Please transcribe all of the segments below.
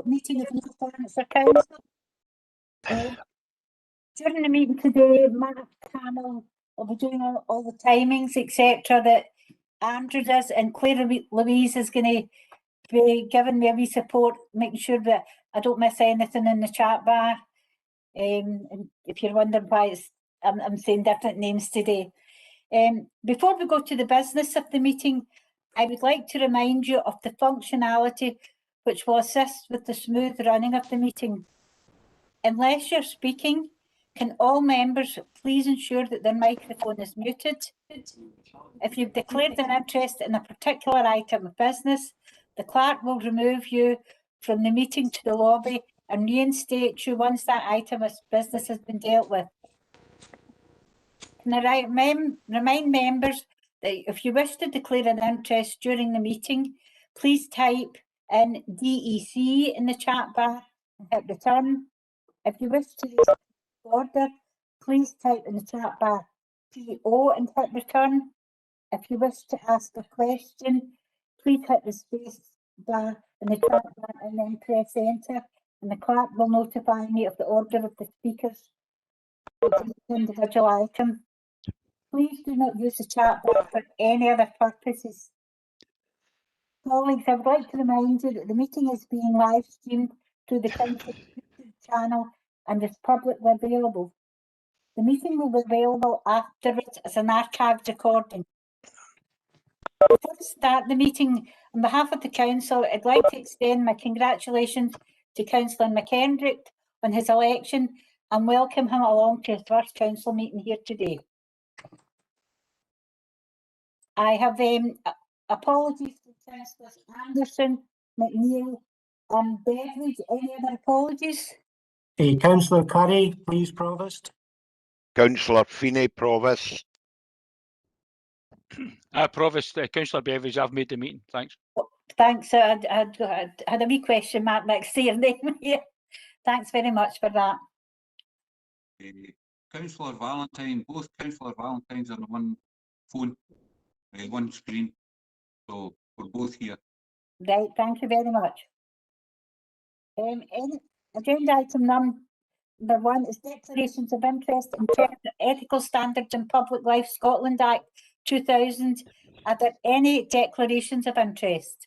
meeting of North Lanarkshire Council. During the meeting today, Mark Hamill will be doing all the timings, etc. that Andrew does, and Claire Louise is going to be giving me a wee support, making sure that I don't miss anything in the chat bar. And if you're wondering why I'm saying different names today. Before we go to the business of the meeting, I would like to remind you of the functionality which will assist with the smooth running of the meeting. Unless you're speaking, can all members please ensure that their microphone is muted? If you've declared an interest in a particular item of business, the clerk will remove you from the meeting to the lobby and reinstate you once that item of business has been dealt with. Can I remind members that if you wish to declare an interest during the meeting, please type in DEC in the chat bar and hit return. If you wish to raise order, please type in the chat bar PO and hit return. If you wish to ask a question, please hit the space bar in the chat bar and then press enter, and the clerk will notify me of the order of the speakers for each individual item. Please do not use the chat bar for any other purposes. Colleagues, I would like to remind you that the meeting is being live streamed through the Council YouTube channel and is publicly available. The meeting will be available afterwards as an archived recording. Before we start the meeting, on behalf of the Council, I'd like to extend my congratulations to Councillor McKendrick on his election and welcome him along to his first Council meeting here today. I have apologies to Councillors Anderson, McNeil and Beveridge. Any other apologies? Councillor Curry, please, Provost. Councillor Feeney, Provost. Provost, Councillor Beveridge, I've made the meeting. Thanks. Thanks. I had a wee question mark next to your name here. Thanks very much for that. Councillor Valentine, both Councillor Valentines on one phone, one screen. So we're both here. Right, thank you very much. Agenda item number 1 is declarations of interest in terms of Ethical Standards in Public Life Scotland Act 2000. Are there any declarations of interest?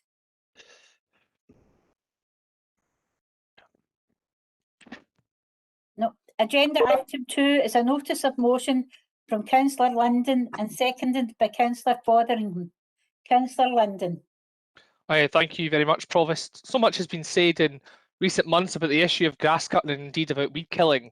No. Agenda item 2 is a notice of motion from Councillor London and seconded by Councillor Fotheringham. Councillor London. Thank you very much, Provost. So much has been said in recent months about the issue of grass cutting and indeed about weed killing.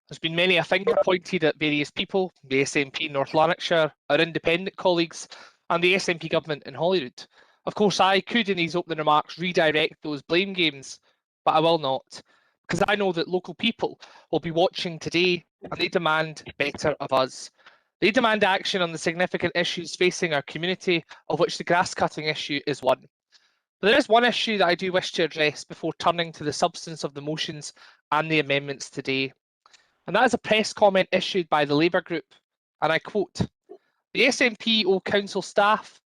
There's been many a finger pointed at various people, the SNP in North Lanarkshire, our independent colleagues and the SNP government in Holyrood. Of course, I could in these opening remarks redirect those blame games, but I will not, because I know that local people will be watching today and they demand better of us. They demand action on the significant issues facing our community, of which the grass cutting issue is one. But there is one issue that I do wish to address before turning to the substance of the motions and the amendments today. And that is a press comment issued by the Labour group, and I quote, "The SNP owe council staff,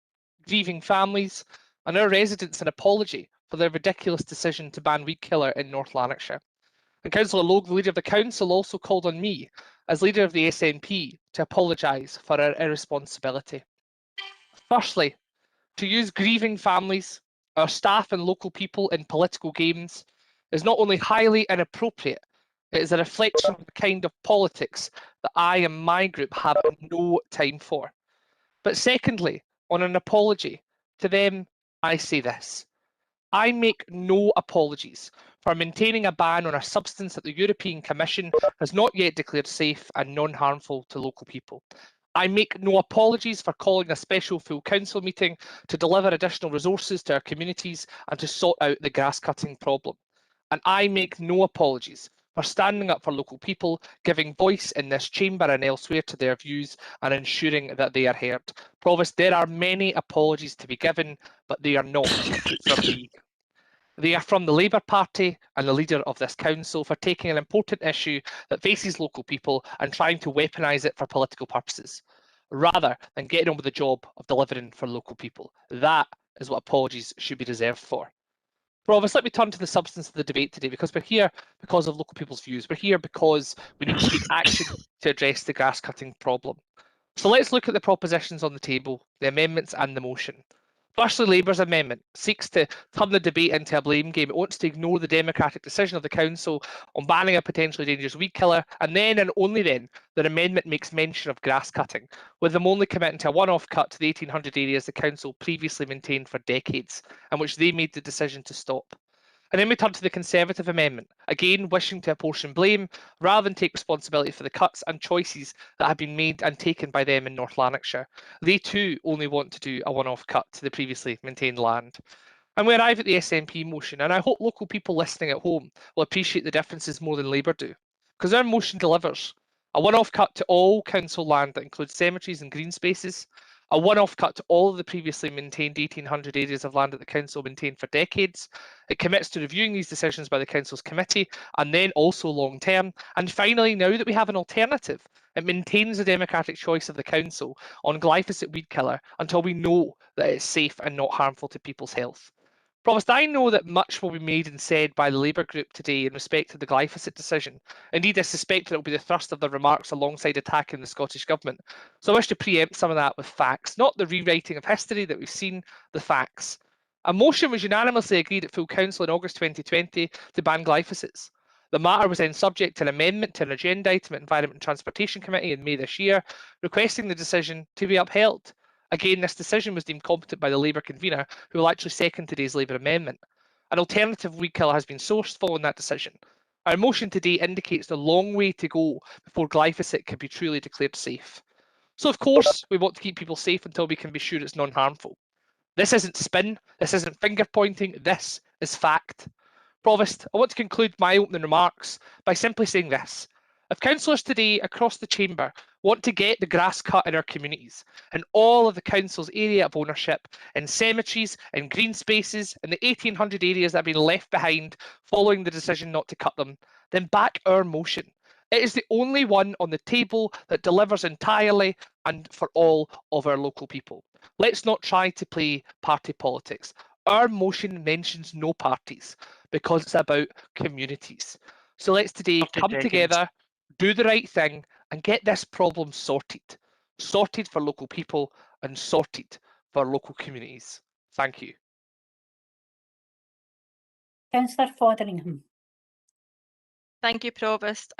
grieving families and our residents an apology for their ridiculous decision to ban weed killer in North Lanarkshire." And Councillor Logue, the leader of the council, also called on me, as leader of the SNP, to apologise for our irresponsibility. Firstly, to use grieving families, our staff and local people in political games is not only highly inappropriate, it is a reflection of the kind of politics that I and my group have no time for. But secondly, on an apology, to them I say this: I make no apologies for maintaining a ban on a substance that the European Commission has not yet declared safe and non-harmful to local people. I make no apologies for calling a special full council meeting to deliver additional resources to our communities and to sort out the grass cutting problem. And I make no apologies for standing up for local people, giving voice in this chamber and elsewhere to their views and ensuring that they are heard. Provost, there are many apologies to be given, but they are not from me. They are from the Labour Party and the leader of this council for taking an important issue that faces local people and trying to weaponise it for political purposes, rather than getting on with the job of delivering for local people. That is what apologies should be reserved for. Provost, let me turn to the substance of the debate today, because we're here because of local people's views. We're here because we need to take action to address the grass cutting problem. So let's look at the propositions on the table, the amendments and the motion. Firstly, Labour's amendment seeks to turn the debate into a blame game. It wants to ignore the democratic decision of the council on banning a potentially dangerous weed killer, and then and only then their amendment makes mention of grass cutting, with them only committing to a one-off cut to the 1,800 areas the council previously maintained for decades, and which they made the decision to stop. And then we turn to the Conservative amendment, again wishing to apportion blame rather than take responsibility for the cuts and choices that have been made and taken by them in North Lanarkshire. They too only want to do a one-off cut to the previously maintained land. And we arrive at the SNP motion, and I hope local people listening at home will appreciate the differences more than Labour do, because our motion delivers a one-off cut to all council land that includes cemeteries and green spaces, a one-off cut to all of the previously maintained 1,800 areas of land that the council maintained for decades. It commits to reviewing these decisions by the council's committee and then also long term. And finally, now that we have an alternative, it maintains the democratic choice of the council on glyphosate weed killer until we know that it's safe and not harmful to people's health. Provost, I know that much will be made and said by the Labour group today in respect to the glyphosate decision. Indeed, I suspect that it will be the thrust of their remarks alongside attacking the Scottish Government. So I wish to preempt some of that with facts, not the rewriting of history that we've seen, the facts. A motion was unanimously agreed at full council in August 2020 to ban glyphosates. The matter was then subject to an amendment to an agenda item at Environment and Transportation Committee in May this year, requesting the decision to be upheld. Again, this decision was deemed competent by the Labour convener, who will actually second today's Labour amendment. An alternative weed killer has been sourced following that decision. Our motion today indicates the long way to go before glyphosate can be truly declared safe. So of course, we want to keep people safe until we can be sure it's non-harmful. This isn't spin, this isn't finger pointing, this is fact. Provost, I want to conclude my opening remarks by simply saying this. If councillors today across the chamber want to get the grass cut in our communities, in all of the council's area of ownership, in cemeteries, in green spaces, in the 1,800 areas that have been left behind following the decision not to cut them, then back our motion. It is the only one on the table that delivers entirely and for all of our local people. Let's not try to play party politics. Our motion mentions no parties because it's about communities. So let's today come together, do the right thing and get this problem sorted. Sorted for local people and sorted for local communities. Thank you. Councillor Fotheringham. Thank you, Provost.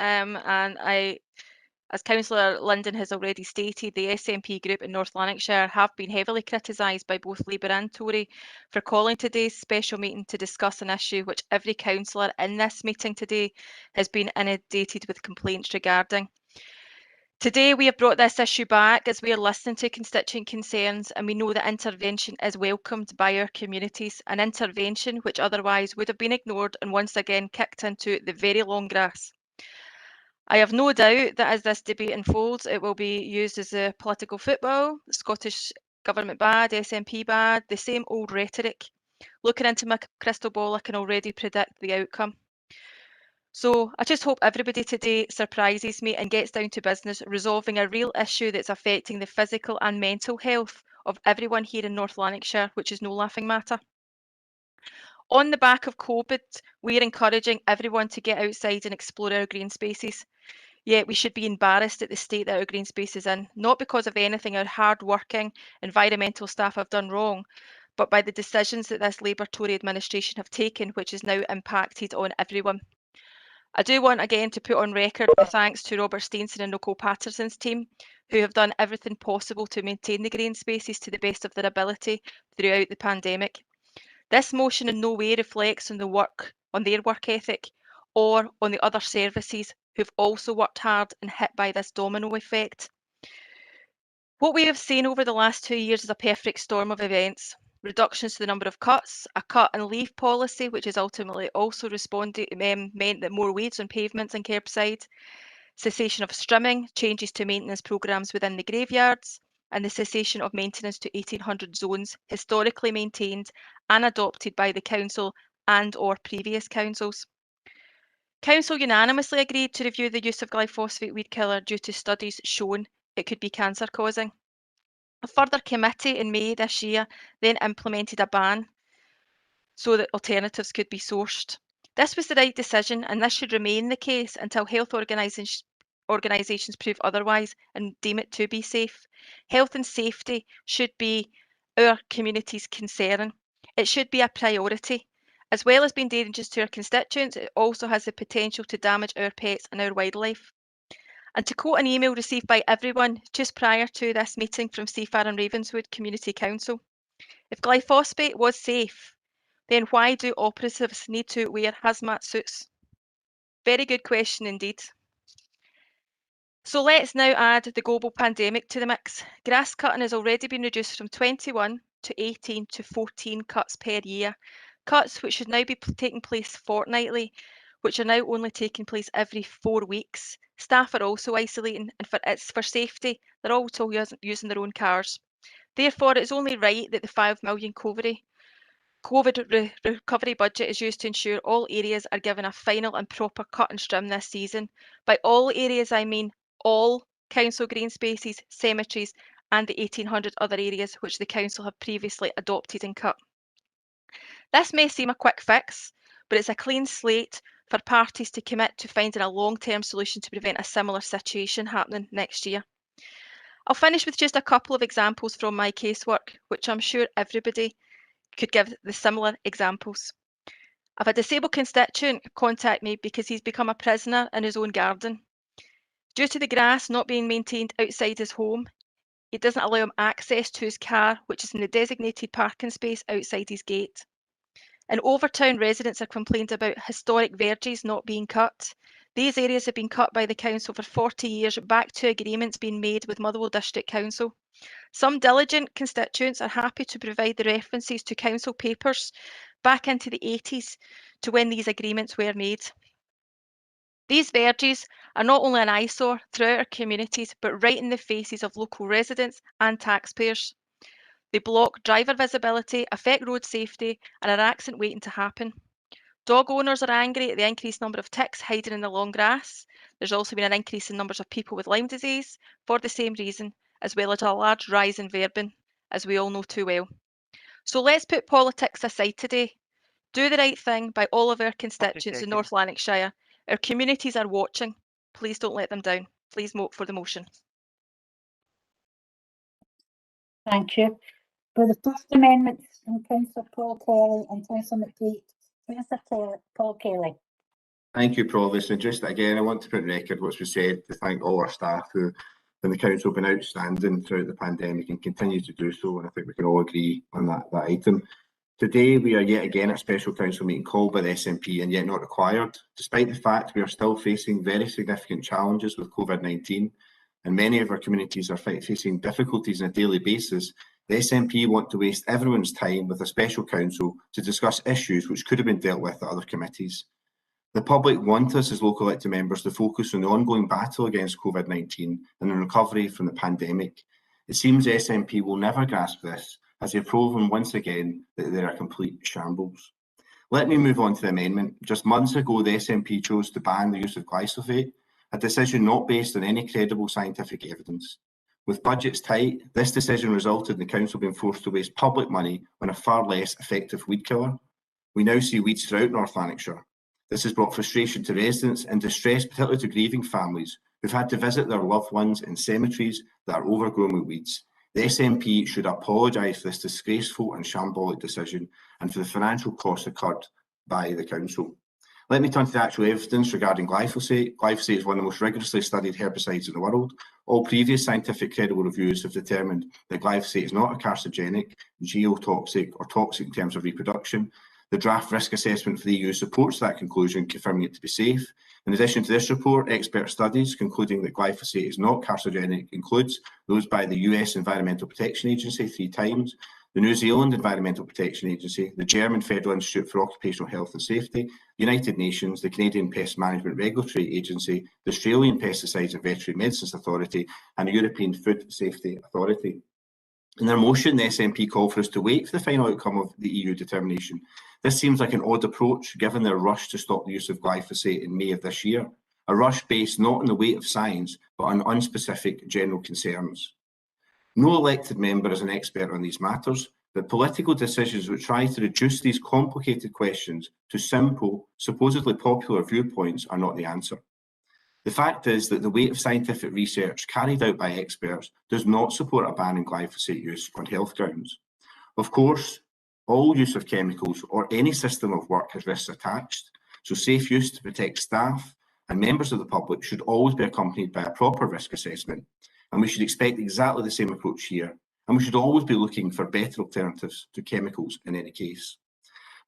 As Councillor Linden has already stated, the SNP group in North Lanarkshire have been heavily criticised by both Labour and Tory for calling today's special meeting to discuss an issue which every councillor in this meeting today has been inundated with complaints regarding. Today we have brought this issue back as we are listening to constituent concerns, and we know that intervention is welcomed by our communities, an intervention which otherwise would have been ignored and once again kicked into the very long grass. I have no doubt that as this debate unfolds, it will be used as a political football, Scottish Government bad, SNP bad, the same old rhetoric. Looking into my crystal ball, I can already predict the outcome. So I just hope everybody today surprises me and gets down to business, resolving a real issue that's affecting the physical and mental health of everyone here in North Lanarkshire, which is no laughing matter. On the back of COVID, we are encouraging everyone to get outside and explore our green spaces. Yet we should be embarrassed at the state that our green space is in, not because of anything our hard-working environmental staff have done wrong, but by the decisions that this Labour-Tory administration have taken, which has now impacted on everyone. I do want again to put on record the thanks to Robert Steenson and Nicole Patterson's team, who have done everything possible to maintain the green spaces to the best of their ability throughout the pandemic. This motion in no way reflects on their work ethic or on the other services who've also worked hard and hit by this domino effect. What we have seen over the last 2 years is a perfect storm of events. Reductions to the number of cuts, a cut and leave policy, which has ultimately also meant that more weeds on pavements and curbside, cessation of strimming, changes to maintenance programmes within the graveyards, and the cessation of maintenance to 1,800 zones historically maintained and adopted by the council and or previous councils. Council unanimously agreed to review the use of glyphosate weed killer due to studies shown it could be cancer causing. A further committee in May this year then implemented a ban. so that alternatives could be sourced. This was the right decision, and this should remain the case until health organisations prove otherwise and deem it to be safe. Health and safety should be our community's concern. It should be a priority. As well as being dangerous to our constituents, it also has the potential to damage our pets and our wildlife. And to quote an email received by everyone just prior to this meeting from Seafar and Ravenswood Community Council, if glyphosate was safe, then why do operatives need to wear hazmat suits? Very good question indeed. So let's now add the global pandemic to the mix. Grass cutting has already been reduced from 21 to 18 to 14 cuts per year. Cuts which should now be taking place fortnightly, which are now only taking place every 4 weeks. Staff are also isolating, and for safety, they're also using their own cars. Therefore, it is only right that the 5 million COVID recovery budget is used to ensure all areas are given a final and proper cut and trim this season. By all areas, I mean all council green spaces, cemeteries, and the 1,800 other areas which the council have previously adopted and cut. This may seem a quick fix, but it's a clean slate for parties to commit to finding a long-term solution to prevent a similar situation happening next year. I'll finish with just a couple of examples from my casework, which I'm sure everybody could give the similar examples. I've had a disabled constituent contact me because he's become a prisoner in his own garden. Due to the grass not being maintained outside his home, it doesn't allow him access to his car, which is in the designated parking space outside his gate. In Overtown, residents have complained about historic verges not being cut. These areas have been cut by the council for 40 years, back to agreements being made with Motherwell District Council. Some diligent constituents are happy to provide the references to council papers back into the 80s to when these agreements were made. These verges are not only an eyesore throughout our communities, but right in the faces of local residents and taxpayers. They block driver visibility, affect road safety, and are accident waiting to happen. Dog owners are angry at the increased number of ticks hiding in the long grass. There's also been an increase in numbers of people with Lyme disease for the same reason, as well as a large rise in verbing, as we all know too well. So let's put politics aside today. Do the right thing by all of our constituents in North Lanarkshire. Our communities are watching. Please don't let them down. Please vote for the motion. Thank you. For the first amendment from Councillor Paul Kelly and Councillor McPeak, Councillor Paul Kelly. Thank you, Provost. And just again, I want to put on record what's been said to thank all our staff who in the council have been outstanding throughout the pandemic and continue to do so. And I think we can all agree on that item. Today, we are yet again at a special council meeting called by the SNP and yet not required, despite the fact we are still facing very significant challenges with COVID-19 and many of our communities are facing difficulties on a daily basis. The SNP want to waste everyone's time with a special council to discuss issues which could have been dealt with at other committees. The public want us as local elected members to focus on the ongoing battle against COVID-19 and the recovery from the pandemic. It seems the SNP will never grasp this, as they've proven once again that they're a complete shambles. Let me move on to the amendment. Just months ago, the SNP chose to ban the use of glyphosate, a decision not based on any credible scientific evidence. With budgets tight, this decision resulted in the council being forced to waste public money on a far less effective weed killer. We now see weeds throughout North Lanarkshire. This has brought frustration to residents and distress, particularly to grieving families who've had to visit their loved ones in cemeteries that are overgrown with weeds. The SNP should apologise for this disgraceful and shambolic decision and for the financial costs incurred by the council. Let me turn to the actual evidence regarding glyphosate. Glyphosate is one of the most rigorously studied herbicides in the world. All previous scientific credible reviews have determined that glyphosate is not a carcinogenic, geotoxic or toxic in terms of reproduction. The draft risk assessment for the EU supports that conclusion, confirming it to be safe. In addition to this report, expert studies concluding that glyphosate is not carcinogenic includes those by the US Environmental Protection Agency 3 times, the New Zealand Environmental Protection Agency, the German Federal Institute for Occupational Health and Safety, the United Nations, the Canadian Pest Management Regulatory Agency, the Australian Pesticides and Veterinary Medicines Authority, and the European Food Safety Authority. In their motion, the SNP called for us to wait for the final outcome of the EU determination. This seems like an odd approach, given their rush to stop the use of glyphosate in May of this year, a rush based not on the weight of science, but on unspecific general concerns. No elected member is an expert on these matters, that political decisions which try to reduce these complicated questions to simple, supposedly popular viewpoints are not the answer. The fact is that the weight of scientific research carried out by experts does not support a ban on glyphosate use on health grounds. Of course, all use of chemicals or any system of work has risks attached, so safe use to protect staff and members of the public should always be accompanied by a proper risk assessment, and we should expect exactly the same approach here, and we should always be looking for better alternatives to chemicals in any case.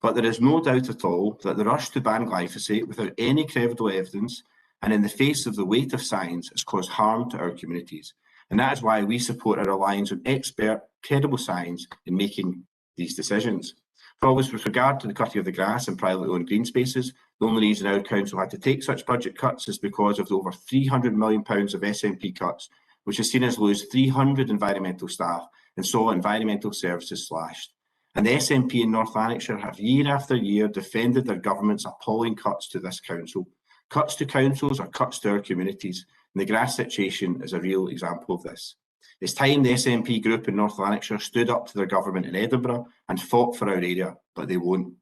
But there is no doubt at all that the rush to ban glyphosate without any credible evidence and in the face of the weight of science has caused harm to our communities. And that is why we support a reliance on expert, credible science in making these decisions. Provost, with regard to the cutting of the grass and privately owned green spaces, the only reason our council had to take such budget cuts is because of the over £300 million of SNP cuts, which has seen us lose 300 environmental staff and saw environmental services slashed. And the SNP in North Lanarkshire have year after year defended their government's appalling cuts to this council. Cuts to councils are cuts to our communities, and the grass situation is a real example of this. It's time the SNP group in North Lanarkshire stood up to their government in Edinburgh and fought for our area, but they won't.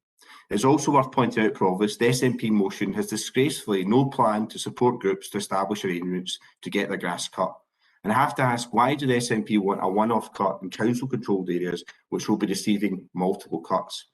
It's also worth pointing out, Provost, the SNP motion has disgracefully no plan to support groups to establish arrangements to get their grass cut. And I have to ask, why do the SNP want a one-off cut in council-controlled areas which will be receiving multiple cuts?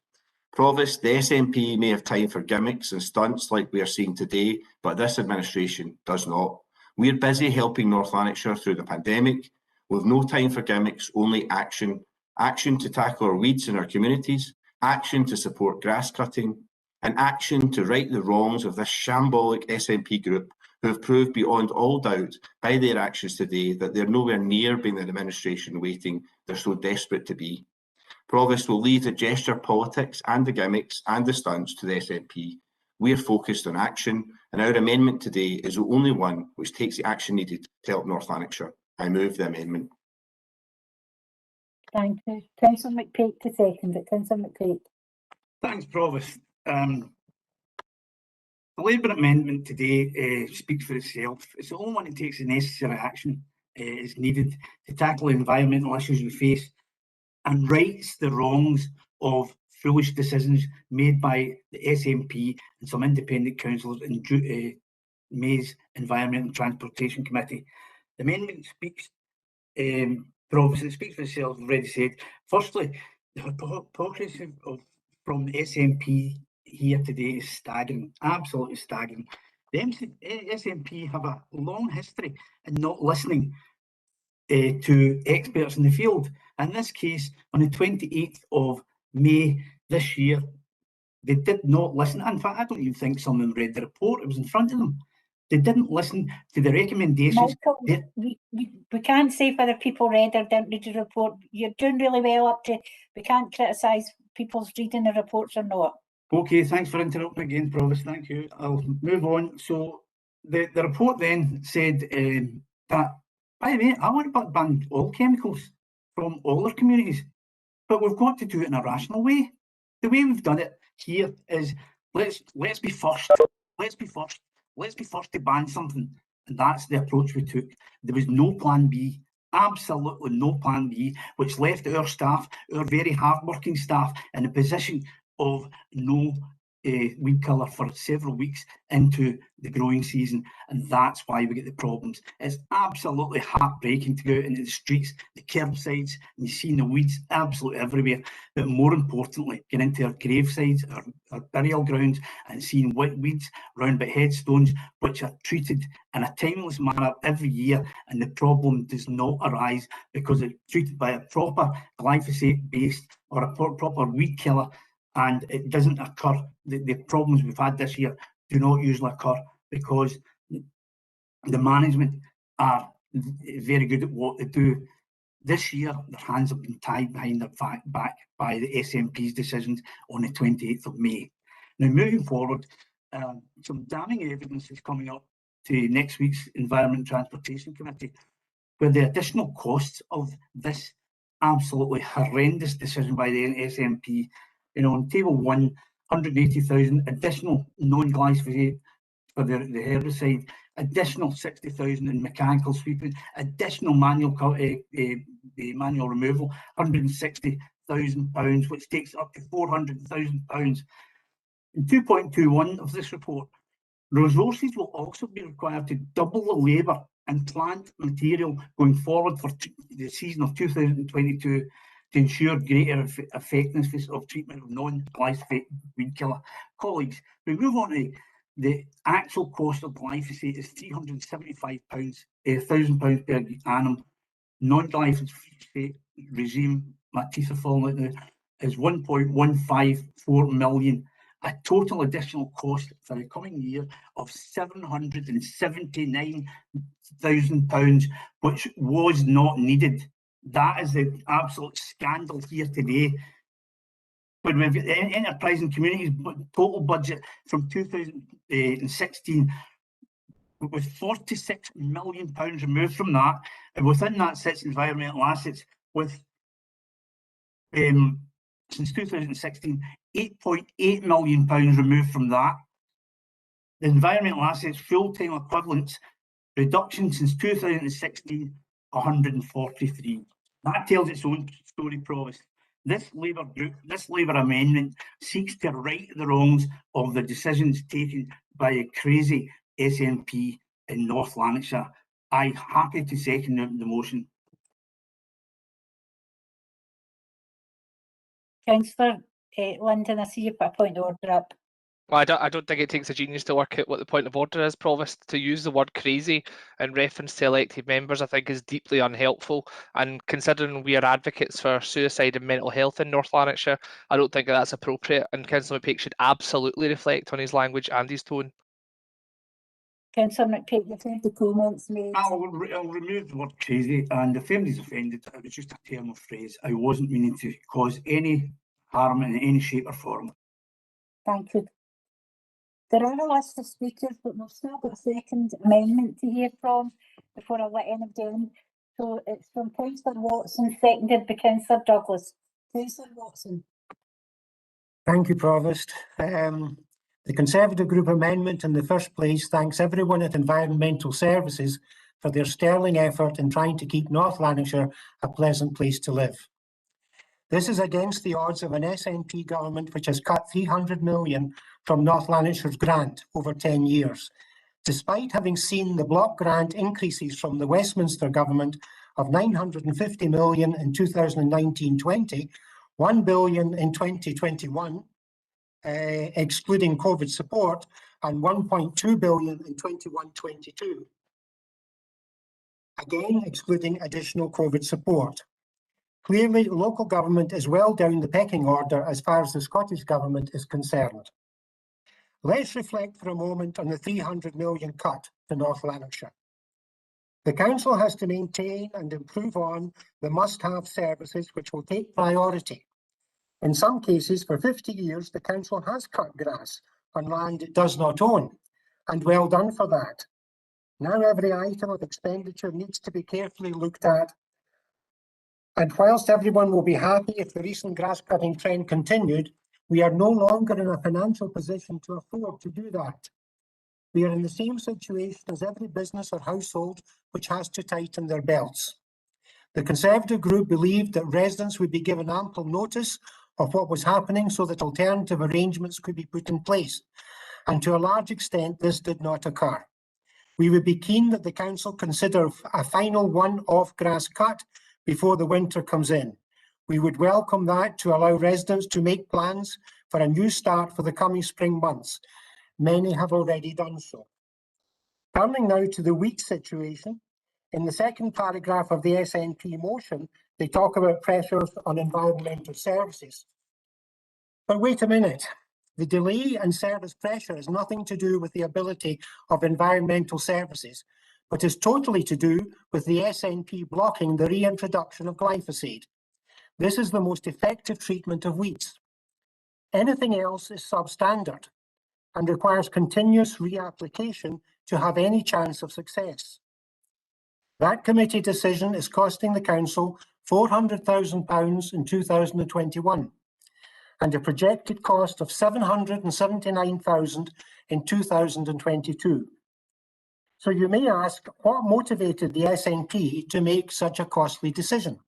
Provost, the SNP may have time for gimmicks and stunts like we are seeing today, but this administration does not. We are busy helping North Lanarkshire through the pandemic, with no time for gimmicks, only action. Action to tackle our weeds in our communities, action to support grass cutting, and action to right the wrongs of this shambolic SNP group who have proved beyond all doubt by their actions today that they're nowhere near being the administration waiting they're so desperate to be. Provost will leave the gesture politics and the gimmicks and the stunts to the SNP. We are focused on action, and our amendment today is the only one which takes the action needed to help North Lanarkshire. I move the amendment. Thank you. Councillor McPake to second it. Councillor McPake. Thanks, Provost. The Labour amendment today speaks for itself. It's the only one that takes the necessary action is needed to tackle the environmental issues we face and rights the wrongs of foolish decisions made by the SNP and some independent councillors in May's Environment and Transportation Committee. The amendment speaks, Provost, it speaks for itself, I've already said. Firstly, the hypocrisy from the SNP here today is staggering, absolutely staggering. The SNP have a long history in not listening to experts in the field. In this case, on the 28th of May this year, they did not listen. In fact, I don't even think some of them read the report. It was in front of them. They didn't listen to the recommendations. Michael, we can't say whether people read or didn't read the report. You're doing really well up to, we can't criticise people's reading the reports or not. Okay, thanks for interrupting again, Provost. Thank you. I'll move on. So the report then said that, by the way, I want to ban all chemicals from all our communities, but we've got to do it in a rational way. The way we've done it here is let's be first. Let's be first. Let's be first to ban something, and that's the approach we took. There was no plan B, absolutely no plan B, which left our staff, our very hard-working staff, in a position of no weed killer for several weeks into the growing season, and that's why we get the problems. It's absolutely heartbreaking to go out into the streets, the curbsides, and you see the weeds absolutely everywhere. But more importantly, get into our gravesides, our burial grounds, and seeing wet weeds round about headstones, which are treated in a timeless manner every year, and the problem does not arise because it's treated by a proper glyphosate-based or a proper weed killer, and it doesn't occur. The problems we've had this year do not usually occur because the management are very good at what they do. This year, their hands have been tied behind their back by the SNP's decisions on the 28th of May. Now, moving forward, some damning evidence is coming up to next week's Environment and Transportation Committee, where the additional costs of this absolutely horrendous decision by the SNP, on table 1, 180,000 additional non-glyphosate for the herbicide, additional 60,000 in mechanical sweeping, additional manual removal, 160,000 £400,000, which takes it up to £400,000. In 2.21 of this report, resources will also be required to double the labour and plant material going forward for the season of 2022 to ensure greater effectiveness of treatment of non-glyphosate weed killer. Colleagues, we move on to the actual cost of glyphosate is £375,000 per annum. Non-glyphosate regime, my teeth are falling out now, is 1.154 million. A total additional cost for the coming year of £779,000, which was not needed. That is the absolute scandal here today. When we've got the enterprise and communities total budget from 2016 with £46 million removed from that, and within that sits environmental assets with since 2016, £8.8 million removed from that. The environmental assets full-time equivalents reduction since 2016, 143. That tells its own story, Provost. This Labour group, this Labour amendment seeks to right the wrongs of the decisions taken by a crazy SNP in North Lanarkshire. I'm happy to second the motion. Councillor Linden, I see you put a point of order up. Well, I don't think it takes a genius to work out what the point of order is, Provost. To use the word crazy in reference to elected members, I think is deeply unhelpful. And considering we are advocates for suicide and mental health in North Lanarkshire, I don't think that's appropriate. And Councillor McPake should absolutely reflect on his language and his tone. Councillor McPake, you've heard the comments made. I'll remove the word crazy, and if anybody's offended, it was just a term of phrase. I wasn't meaning to cause any harm in any shape or form. Thank you. There are a list of speakers, but we've still got a second amendment to hear from before I let anybody in. So it's from Councillor Watson, seconded by Councillor Douglas. Councillor Watson. Thank you, Provost. The Conservative Group amendment in the first place thanks everyone at Environmental Services for their sterling effort in trying to keep North Lanarkshire a pleasant place to live. This is against the odds of an SNP government which has cut 300 million from North Lanarkshire's grant over 10 years, despite having seen the block grant increases from the Westminster government of 950 million in 2019-20, 1 billion in 2021, excluding COVID support, and 1.2 billion in 21-22, again excluding additional COVID support. Clearly, local government is well down the pecking order as far as the Scottish Government is concerned. Let's reflect for a moment on the 300 million cut to North Lanarkshire. The Council has to maintain and improve on the must-have services which will take priority. In some cases, for 50 years, the Council has cut grass on land it does not own, and well done for that. Now every item of expenditure needs to be carefully looked at. And whilst everyone will be happy if the recent grass cutting trend continued, we are no longer in a financial position to afford to do that. We are in the same situation as every business or household which has to tighten their belts. The Conservative Group believed that residents would be given ample notice of what was happening so that alternative arrangements could be put in place. And to a large extent, this did not occur. We would be keen that the Council consider a final one-off grass cut before the winter comes in. We would welcome that to allow residents to make plans for a new start for the coming spring months. Many have already done so. Turning now to the wheat situation, in the second paragraph of the SNP motion, they talk about pressures on environmental services. But wait a minute. The delay and service pressure has nothing to do with the ability of environmental services, but is totally to do with the SNP blocking the reintroduction of glyphosate. This is the most effective treatment of weeds. Anything else is substandard and requires continuous reapplication to have any chance of success. That committee decision is costing the Council £400,000 in 2021 and a projected cost of £779,000 in 2022. So you may ask, what motivated the SNP to make such a costly decision?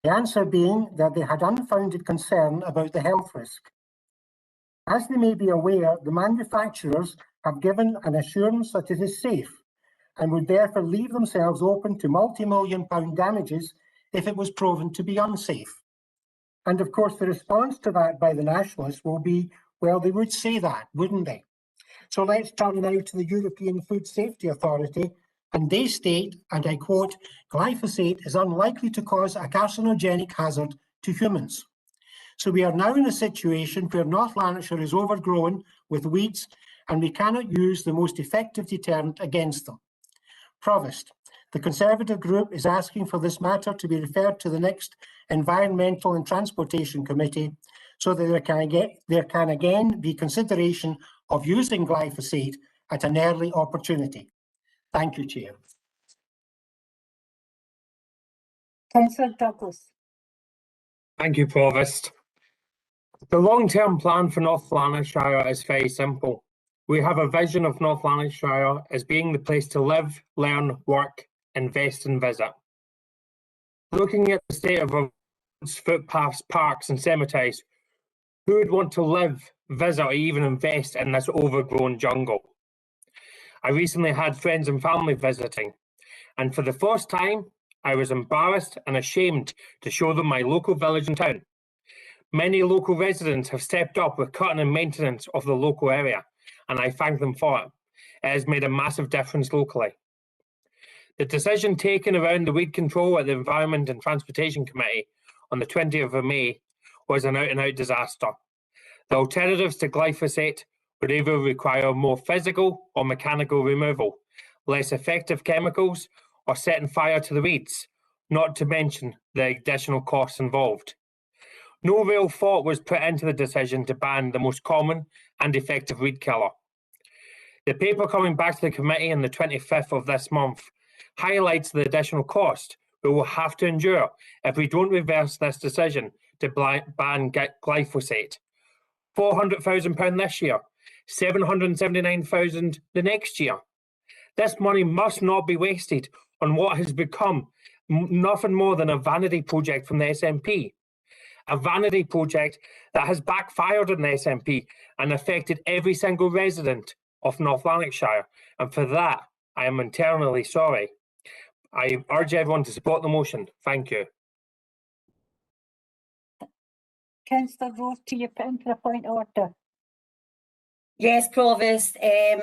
The answer being that they had unfounded concern about the health risk. As they may be aware, the manufacturers have given an assurance that it is safe and would therefore leave themselves open to multi-million-pound damages if it was proven to be unsafe. And of course, the response to that by the Nationalists will be, well, they would say that, wouldn't they? So let's turn now to the European Food Safety Authority, and they state, and I quote, glyphosate is unlikely to cause a carcinogenic hazard to humans. So we are now in a situation where North Lanarkshire is overgrown with weeds and we cannot use the most effective deterrent against them. Provost, the Conservative group is asking for this matter to be referred to the next Environmental and Transportation Committee so that there can again be consideration of using glyphosate at an early opportunity. Thank you, Chair. Councillor Douglas. Thank you, Provost. The long-term plan for North Lanarkshire is very simple. We have a vision of North Lanarkshire as being the place to live, learn, work, invest and visit. Looking at the state of our roads, footpaths, parks and cemeteries, who would want to live, visit or even invest in this overgrown jungle? I recently had friends and family visiting, and for the first time, I was embarrassed and ashamed to show them my local village and town. Many local residents have stepped up with cutting and maintenance of the local area, and I thank them for it. It has made a massive difference locally. The decision taken around the weed control at the Environment and Transportation Committee on the 20th of May was an out-and-out disaster. The alternatives to glyphosate would either require more physical or mechanical removal, less effective chemicals, or setting fire to the weeds, not to mention the additional costs involved. No real thought was put into the decision to ban the most common and effective weed killer. The paper coming back to the committee on the 25th of this month highlights the additional cost we will have to endure if we don't reverse this decision to ban glyphosate. £400,000 this year, £779,000 the next year. This money must not be wasted on what has become nothing more than a vanity project from the SNP. A vanity project that has backfired on the SNP and affected every single resident of North Lanarkshire, and for that I am eternally sorry. I urge everyone to support the motion. Thank you. Councillor Rose, to you put into a point of order. Yes, Provost. I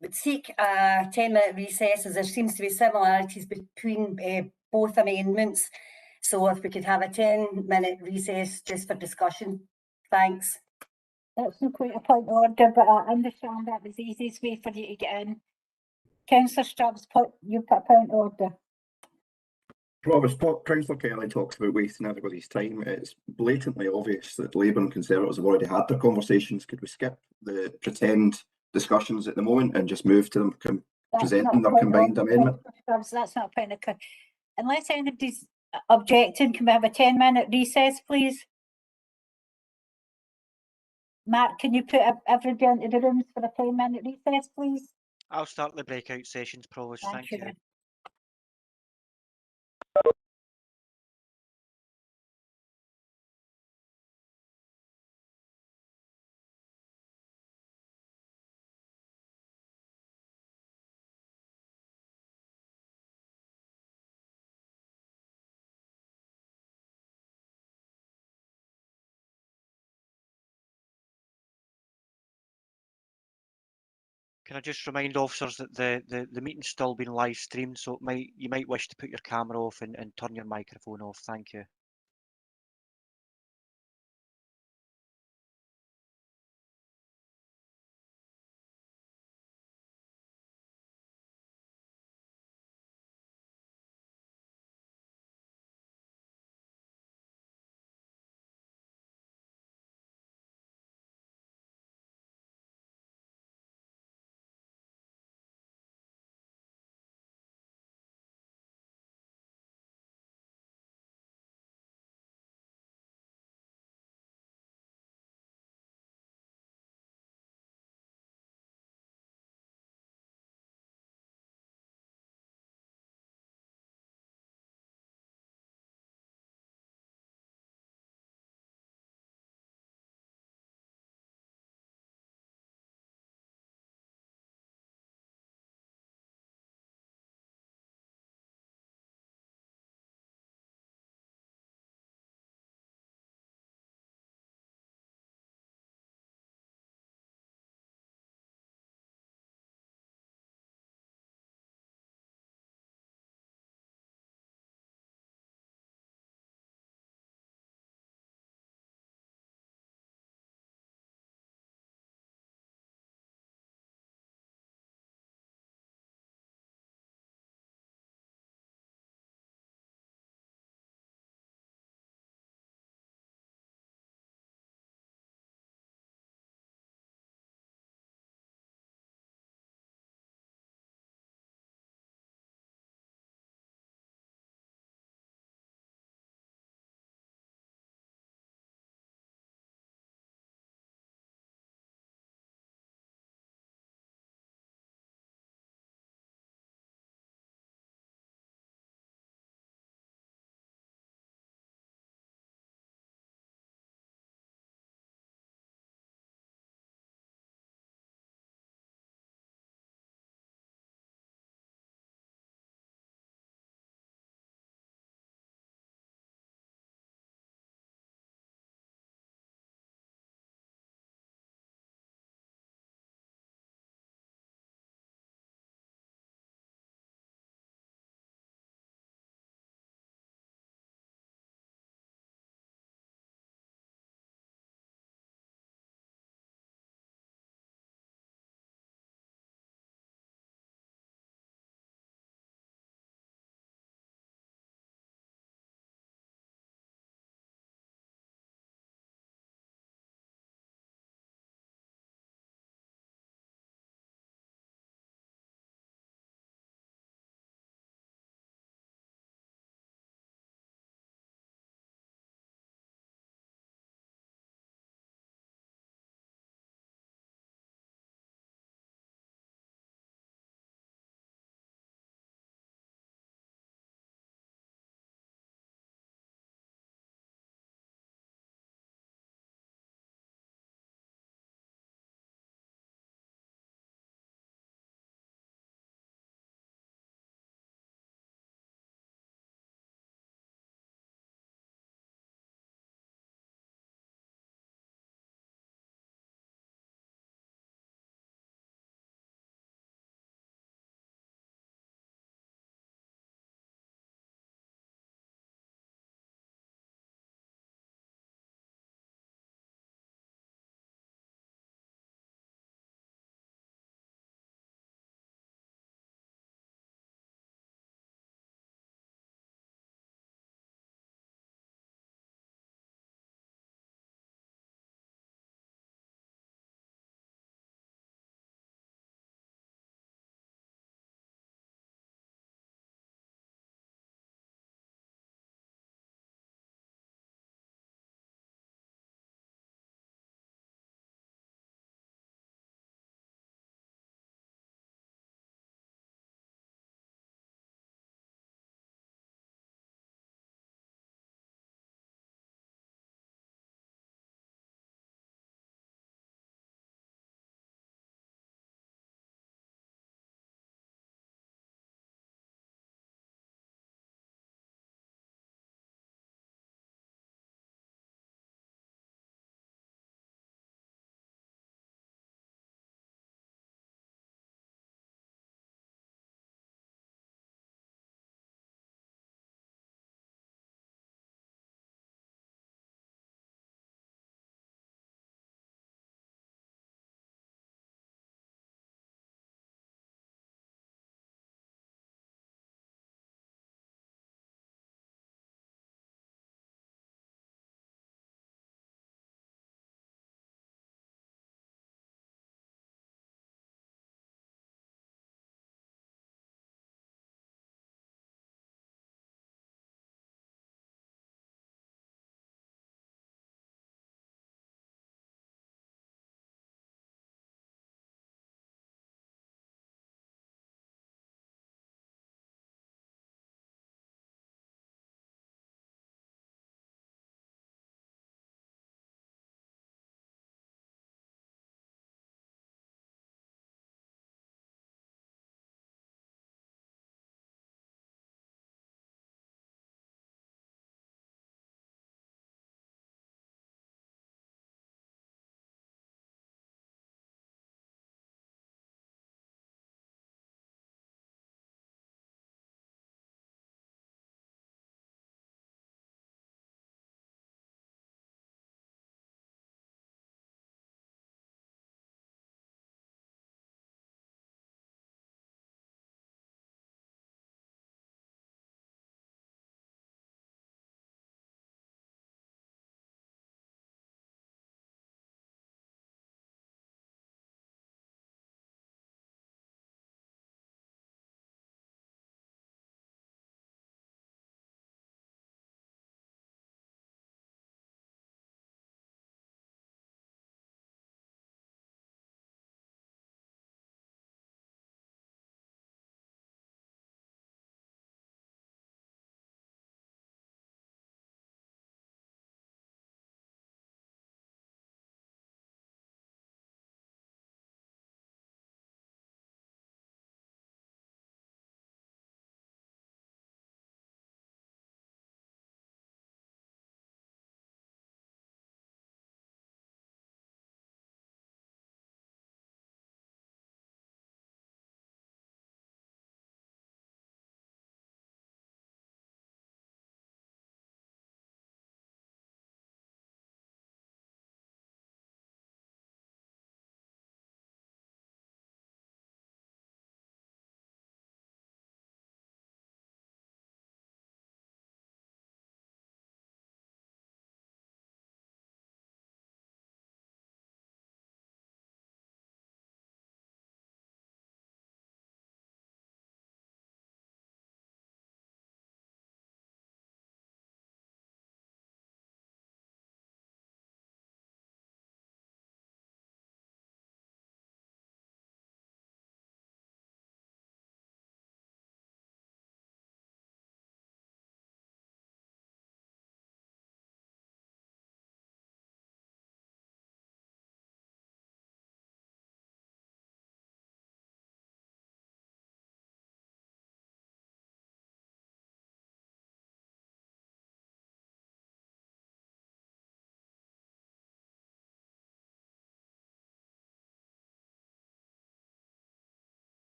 would seek a 10-minute recess as there seems to be similarities between both amendments. So if we could have a 10-minute recess just for discussion. Thanks. That's not quite a point of order, but I understand that was the easiest way for you to get in. Councillor Stubbs, you put a point of order. Provost, Councillor Kelly talks about wasting everybody's time. It's blatantly obvious that Labour and Conservatives have already had their conversations. Could we skip the pretend discussions at the moment and just move to them presenting their combined amendment? Stubbs, that's not a point of unless anybody's objecting, can we have a 10-minute recess, please? Mark, can you put everybody into the rooms for a 10-minute recess, please? I'll start the breakout sessions, Provost. Thank you. Then. Can I just remind officers that the meeting's still being live streamed, so you might wish to put your camera off and turn your microphone off. Thank you.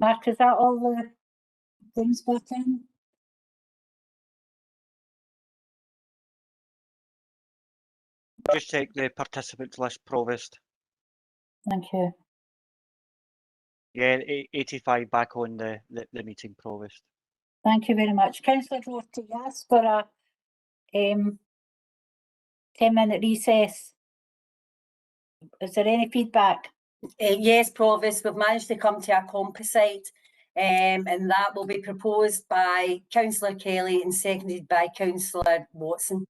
Mark, is that all the things back in? Just check the participants list, Provost. Thank you. Yeah, 85 back on the meeting, Provost. Thank you very much. Councillor Rorty, yes, for a 10-minute recess. Is there any feedback? Yes, Provost, we've managed to come to a composite, and that will be proposed by Councillor Kelly and seconded by Councillor Watson.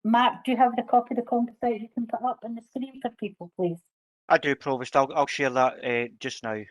Mark, do you have the copy of the composite you can put up on the screen for people, please? I do, Provost. I'll share that just now.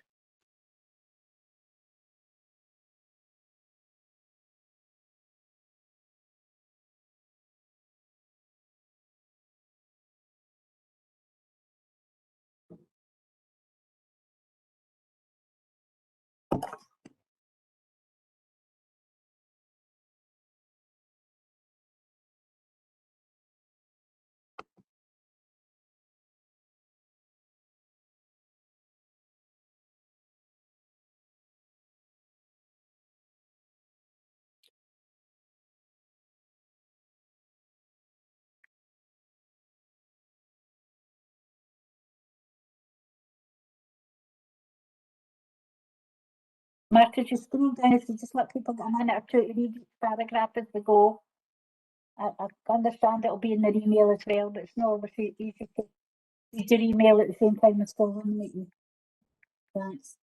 Mark, as you scroll down, if you just let people get a minute or two to read each paragraph as we go. I understand it'll be in their email as well, but it's not always easy to read your email at the same time as following the meeting. Thanks.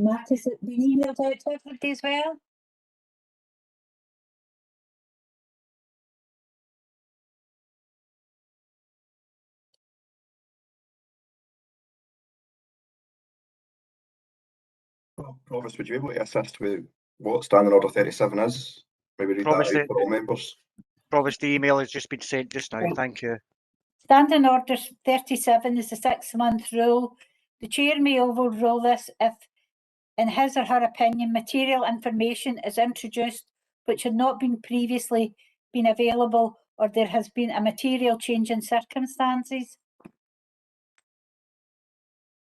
Mark, has it been emailed out to everybody as well? Provost, would you be able to assist with what Standing Order 37 is? Maybe read Provost, that out for all members. Provost, the email has just been sent just now. Right. Thank you. Standing Order 37 is a 6-month rule. The Chair may overrule this if, in his or her opinion, material information is introduced which had not been previously been available, or there has been a material change in circumstances.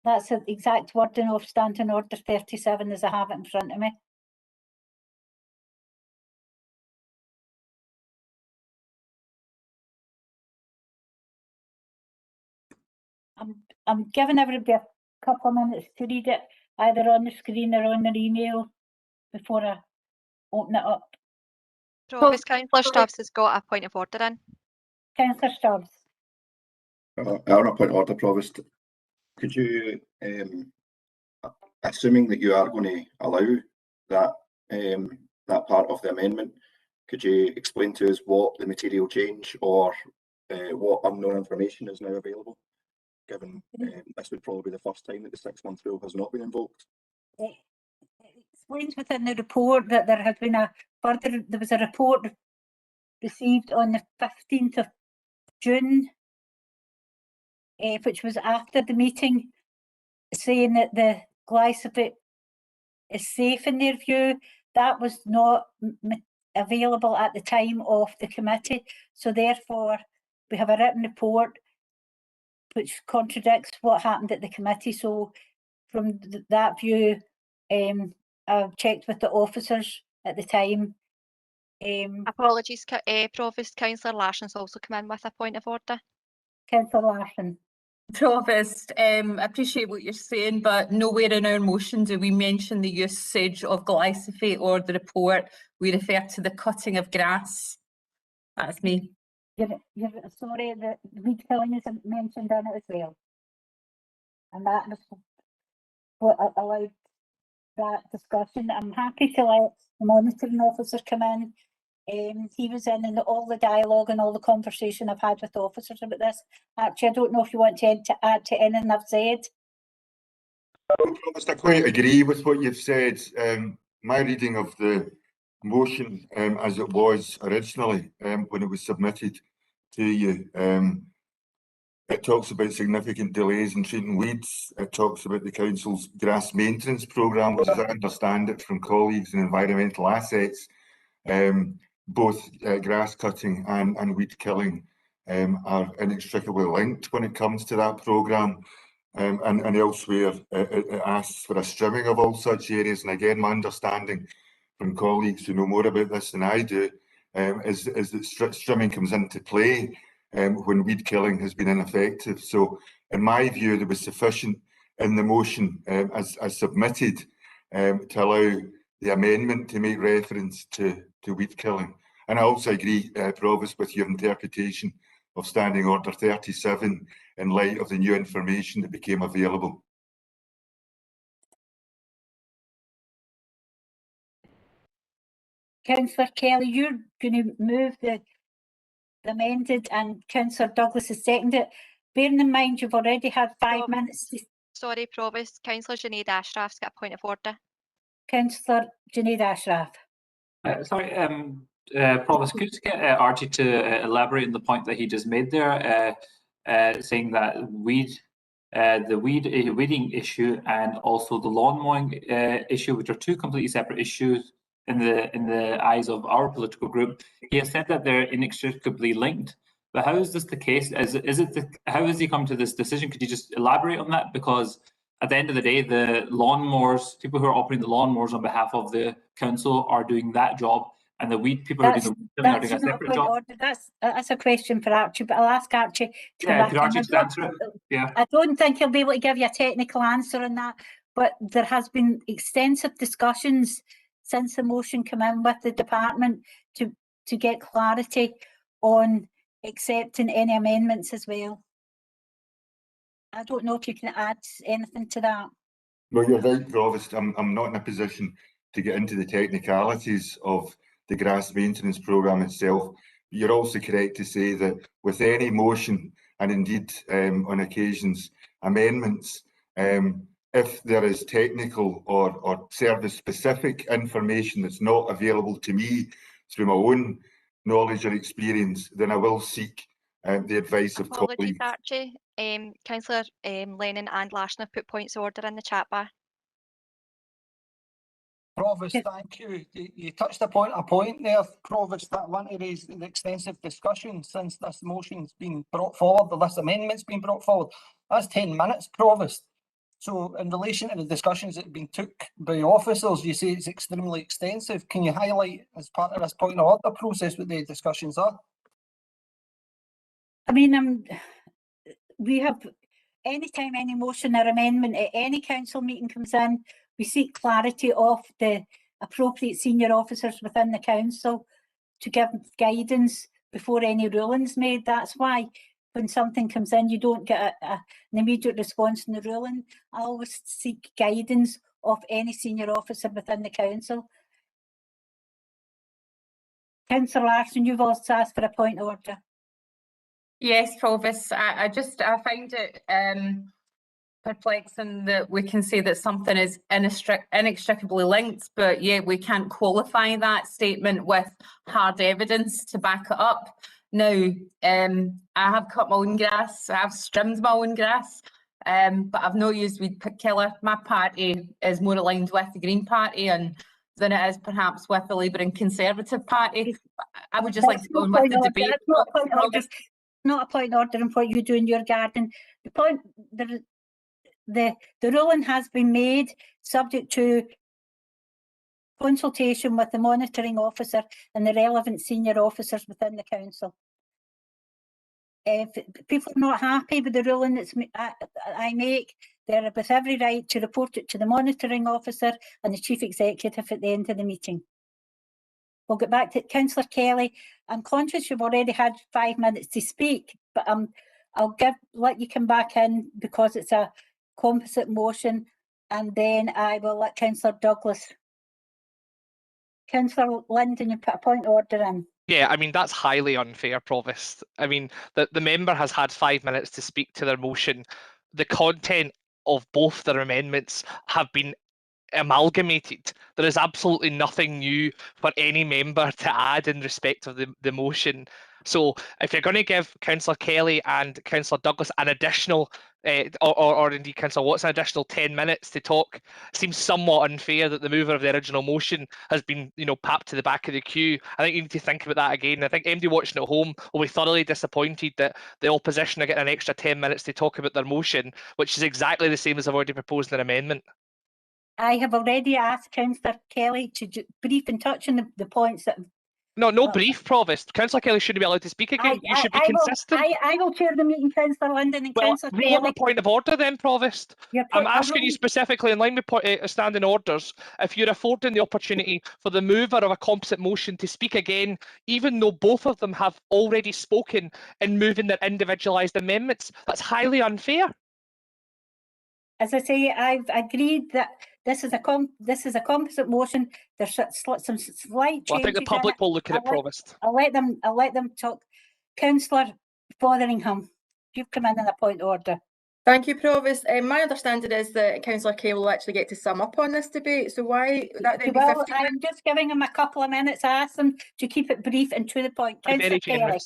That's the exact wording of Standing Order 37 as I have it in front of me. I'm giving everybody a couple of minutes to read it, either on the screen or on their email, before I open it up. Provost, Councillor Stubbs has got a point of order in. Councillor Stubbs. On a point of order, Provost, could you, assuming that you are going to allow that that part of the amendment, could you explain to us what the material change or what unknown information is now available, given this would probably be the first time that the 6-month rule has not been invoked? It explains within the report that there has been there was a report received on the 15th of June, which was after the meeting, saying that the glyphosate is safe in their view. That was not available at the time of the committee, so therefore we have a written report which contradicts what happened at the committee. So from that view, I've checked with the officers at the time. Apologies, Provost. Councillor Larson's also come in with a point of order. Councillor Larson. Provost, I appreciate what you're saying, but nowhere in our motion do we mention the usage of glyphosate or the report. We refer to the cutting of grass. That's me. You're sorry, the weed killing isn't mentioned in it as well. And that was what allowed that discussion. I'm happy to let the monitoring officer come in He was in all the dialogue and all the conversation I've had with officers about this. Actually, I don't know if you want to add to anything I've said. I quite agree with what you've said. My reading of the motion as it was originally when it was submitted to you, it talks about significant delays in treating weeds. It talks about the council's grass maintenance programme, which as I understand it from colleagues in environmental assets, both grass cutting and weed killing are inextricably linked when it comes to that programme. And elsewhere it asks for a strimming of all such areas. And again, my understanding from colleagues who know more about this than I do is that strimming comes into play when weed killing has been ineffective. So in my view, there was sufficient in the motion as submitted to allow the amendment to make reference to weed killing. And I also agree, Provost, with your interpretation of Standing Order 37 in light of the new information that became available. Councillor Kelly, you're going to move the amended and Councillor Douglas has seconded it. Bearing in mind you've already had 5 minutes. Sorry, Provost. Councillor Junaid Ashraf's got a point of order. Councillor Junaid Ashraf. Sorry, Provost, could you just get Archie to elaborate on the point that he just made there, saying that the weeding issue and also the lawn mowing issue, which are two completely separate issues in the eyes of our political group. He has said that they're inextricably linked. But how is this the case? How has he come to this decision? Could you just elaborate on that? Because at the end of the day, the lawnmowers, people who are operating the lawnmowers on behalf of the council are doing that job, and the weed people who are doing the weed are doing a separate job. That's a question for Archie, but I'll ask Archie to come Yeah, back could Archie just answer it? Yeah. I don't think he'll be able to give you a technical answer on that, but there has been extensive discussions since the motion came in with the department to get clarity on accepting any amendments as well. I don't know if you can add anything to that. Well, you're right, Provost. I'm not in a position to get into the technicalities of the grass maintenance programme itself. You're also correct to say that with any motion, and indeed on occasions amendments, if there is technical or service-specific information that's not available to me through my own knowledge or experience, then I will seek the advice of colleagues. Archie. Councillor Lennon and Larson have put points of order in the chat bar. Provost, thank you. You touched upon a point there, Provost, that I want to raise the extensive discussion since this motion's been brought forward, or this amendment's been brought forward. That's 10 minutes, Provost. So in relation to the discussions that have been took by officers, you say it's extremely extensive. Can you highlight as part of this point of order process what the discussions are? I mean, we have, anytime any motion or amendment at any council meeting comes in, we seek clarity of the appropriate senior officers within the council to give guidance before any rulings made. That's why when something comes in, you don't get an immediate response in the ruling. I always seek guidance of any senior officer within the council. Councillor Larson, you've also asked for a point of order. Yes, Provost. I find it perplexing that we can say that something is inextricably linked, but yet we can't qualify that statement with hard evidence to back it up. Now, I have cut my own grass, I have trimmed my own grass, but I've not used weed killer. My party is more aligned with the Green Party than it is perhaps with the Labour and Conservative Party. I would just like to go on with the debate. Not a point of order in what you do in your garden. The point, the ruling has been made subject to consultation with the monitoring officer and the relevant senior officers within the council. If people are not happy with the ruling that I make, they're with every right to report it to the monitoring officer and the chief executive at the end of the meeting. We'll get back to Councillor Kelly. I'm conscious you've already had 5 minutes to speak, but I'll let you come back in because it's a composite motion, and then I will let Councillor Douglas Councillor Linden, you put a point of order in. Yeah, I mean, that's highly unfair, Provost. I mean, the member has had 5 minutes to speak to their motion. The content of both their amendments have been amalgamated. There is absolutely nothing new for any member to add in respect of the motion. So if you're going to give Councillor Kelly and Councillor Douglas an additional, or indeed Councillor Watson, an additional 10 minutes to talk, it seems somewhat unfair that the mover of the original motion has been, papped to the back of the queue. I think you need to think about that again. I think anybody watching at home will be thoroughly disappointed that the opposition are getting an extra 10 minutes to talk about their motion, which is exactly the same as I've already proposed in an amendment. I have already asked Councillor Kelly to brief and touch on the points that. No brief, Provost. Councillor Kelly shouldn't be allowed to speak again. You should be consistent. I will chair the meeting, Councillor Linden and Councillor Rule Kelly. of a point of order then, Provost. I'm asking you specifically in line with standing orders, if you're affording the opportunity for the mover of a composite motion to speak again, even though both of them have already spoken in moving their individualised amendments. That's highly unfair. As I say, I've agreed that this is a composite motion. There's some slight changes. Well, I think the public will look at it, Provost. I'll let them talk. Councillor Fotheringham, you've come in on a point of order. Thank you, Provost. My understanding is that Councillor Kay will actually get to sum up on this debate. So why that then be 50 minutes? I'm just giving him a couple of minutes. I asked him to keep it brief and to the point. Councillor Kelly.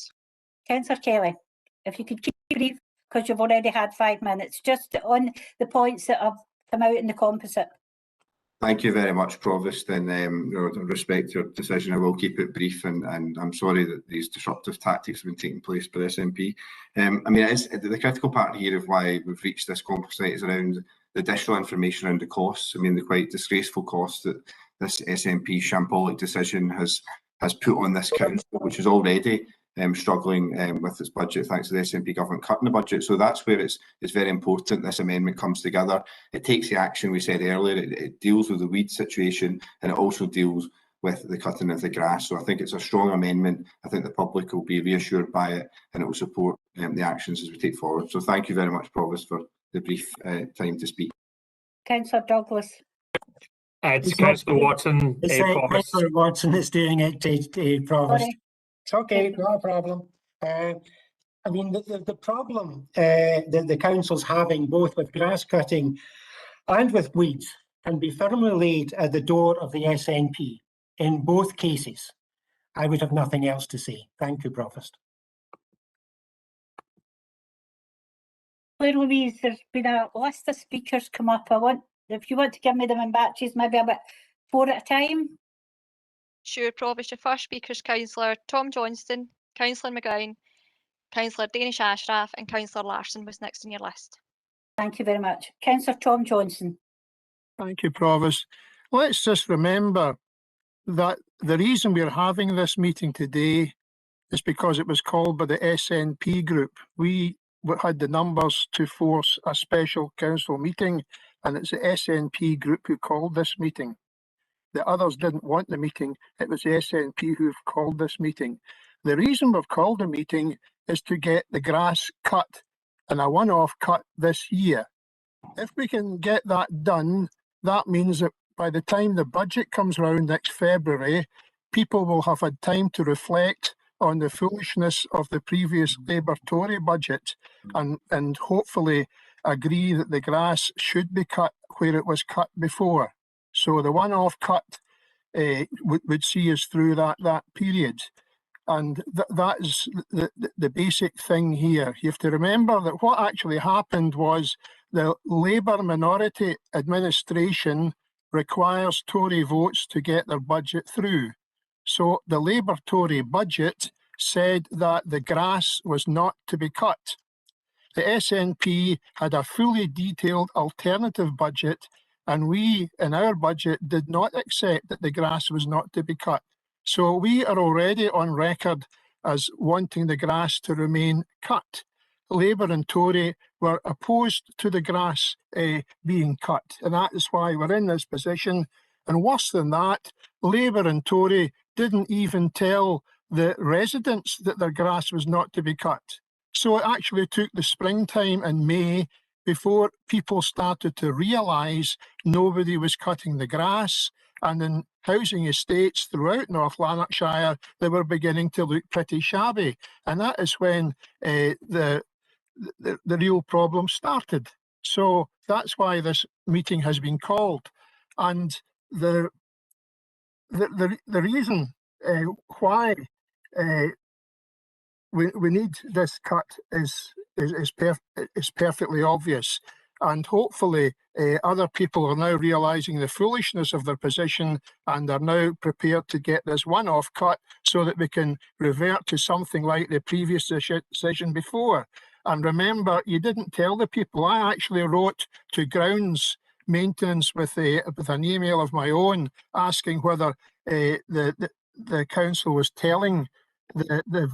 Councillor Kelly, if you could keep it brief, because you've already had 5 minutes, just on the points that have come out in the composite. Thank you very much, Provost, and respect your decision. I will keep it brief, and I'm sorry that these disruptive tactics have been taking place by the SNP. I mean, it is the critical part here of why we've reached this composite is around the additional information around the costs. I mean, the quite disgraceful costs that this SNP shambolic decision has put on this council, which is already struggling with its budget thanks to the SNP government cutting the budget. So that's where it's very important this amendment comes together. It takes the action we said earlier, it deals with the weed situation, and it also deals with the cutting of the grass. So I think it's a strong amendment. I think the public will be reassured by it, and it will support the actions as we take forward. So thank you very much, Provost, for the brief time to speak. Councillor Douglas. It's Councillor Watson. Councillor Watson is doing it, Provost. Sorry. It's okay, no problem. I mean, the problem that the council's having, both with grass cutting and with weeds, can be firmly laid at the door of the SNP in both cases. I would have nothing else to say. Thank you, Provost. Claire Louise, there's been a list of speakers come up. If you want to give me them in batches, maybe about 4 at a time. Sure, Provost. Your first speaker is Councillor Tom Johnston, Councillor McGowan, Councillor Danish Ashraf, and Councillor Larson was next on your list. Thank you very much. Councillor Tom Johnston. Thank you, Provost. Let's just remember that the reason we're having this meeting today is because it was called by the SNP group. We had the numbers to force a special council meeting, and it's the SNP group who called this meeting. The others didn't want the meeting. It was the SNP who've called this meeting. The reason we've called a meeting is to get the grass cut, and a one-off cut this year. If we can get that done, that means that by the time the budget comes round next February, people will have had time to reflect on the foolishness of the previous Labour-Tory budget and hopefully agree that the grass should be cut where it was cut before. So the one-off cut would see us through that period. And that is the basic thing here. You have to remember that what actually happened was the Labour minority administration requires Tory votes to get their budget through. So the Labour-Tory budget said that the grass was not to be cut. The SNP had a fully detailed alternative budget, and we, in our budget, did not accept that the grass was not to be cut. So we are already on record as wanting the grass to remain cut. Labour and Tory were opposed to the grass being cut, and that is why we're in this position. And worse than that, Labour and Tory didn't even tell the residents that their grass was not to be cut. So it actually took the springtime in May before people started to realise nobody was cutting the grass, and in housing estates throughout North Lanarkshire, they were beginning to look pretty shabby. And that is when the real problem started. So that's why this meeting has been called. And the reason why we need this cut is perfectly obvious. And hopefully other people are now realising the foolishness of their position and are now prepared to get this one-off cut so that we can revert to something like the previous decision before. And remember, you didn't tell the people. I actually wrote to Grounds Maintenance with an email of my own asking whether the council was telling the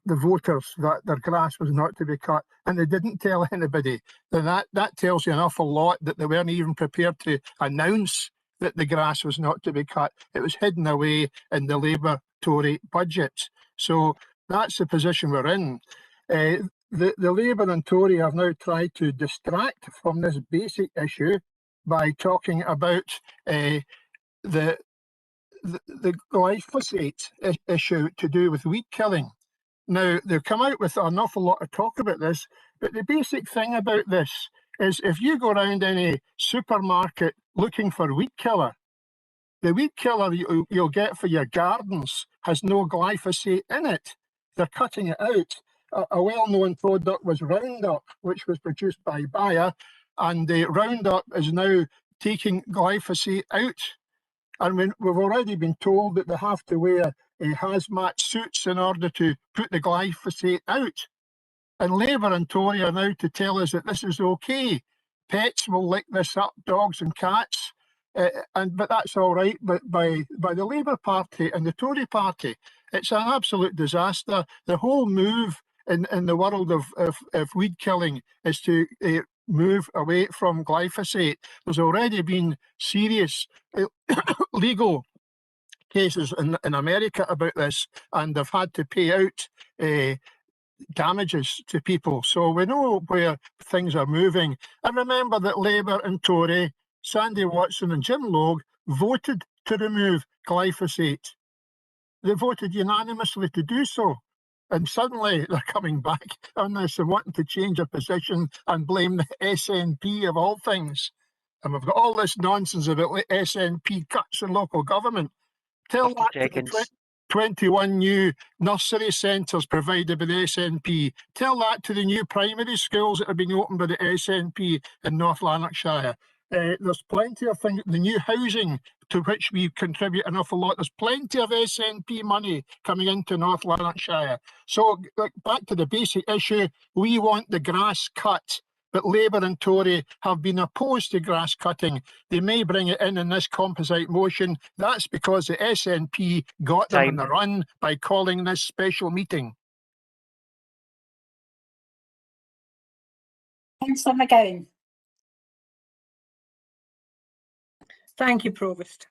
voters that their grass was not to be cut, and they didn't tell anybody. Then that tells you an awful lot that they weren't even prepared to announce that the grass was not to be cut. It was hidden away in the Labour-Tory budget. So that's the position we're in. The Labour and Tory have now tried to distract from this basic issue by talking about the glyphosate issue to do with weed killing. Now, they've come out with an awful lot of talk about this, but the basic thing about this is if you go around any supermarket looking for weed killer, the weed killer you'll get for your gardens has no glyphosate in it. They're cutting it out. A well-known product was Roundup, which was produced by Bayer, and Roundup is now taking glyphosate out. And we've already been told that they have to wear hazmat suits in order to put the glyphosate out. And Labour and Tory are now to tell us that this is okay. Pets will lick this up, dogs and cats, but that's all right. But by the Labour Party and the Tory Party, it's an absolute disaster. The whole move in the world of weed killing is to move away from glyphosate. There's already been serious legal cases in America about this, and they've had to pay out damages to people. So we know where things are moving. And remember that Labour and Tory, Sandy Watson and Jim Logue, voted to remove glyphosate. They voted unanimously to do so. And suddenly they're coming back on this and wanting to change their position and blame the SNP of all things. And we've got all this nonsense about SNP cuts in local government. Tell that to the 21 new nursery centres provided by the SNP. Tell that to the new primary schools that are being opened by the SNP in North Lanarkshire. There's plenty of things, the new housing to which we contribute an awful lot. There's plenty of SNP money coming into North Lanarkshire. So back to the basic issue, we want the grass cut. But Labour and Tory have been opposed to grass cutting. They may bring it in this composite motion. That's because the SNP got them on the run by calling this special meeting. Councillor McGowan. Thank you, Provost.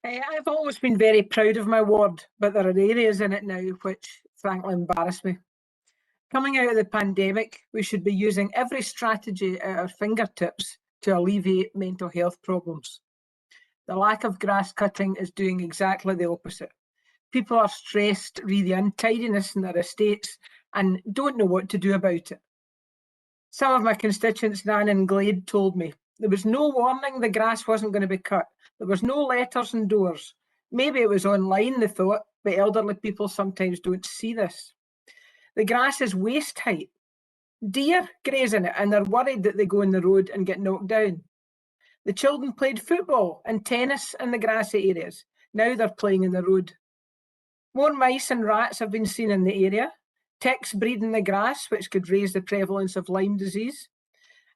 I've always been very proud of my ward, but there are areas in it now which frankly embarrass me. Coming out of the pandemic, we should be using every strategy at our fingertips to alleviate mental health problems. The lack of grass cutting is doing exactly the opposite. People are stressed, re the untidiness in their estates, and don't know what to do about it. Some of my constituents, Nan and Glade, told me there was no warning the grass wasn't going to be cut. There was no letters and doors. Maybe it was online, they thought, but elderly people sometimes don't see this. The grass is waist height. Deer graze in it and they're worried that they go in the road and get knocked down. The children played football and tennis in the grassy areas. Now they're playing in the road. More mice and rats have been seen in the area. Ticks breed in the grass, which could raise the prevalence of Lyme disease.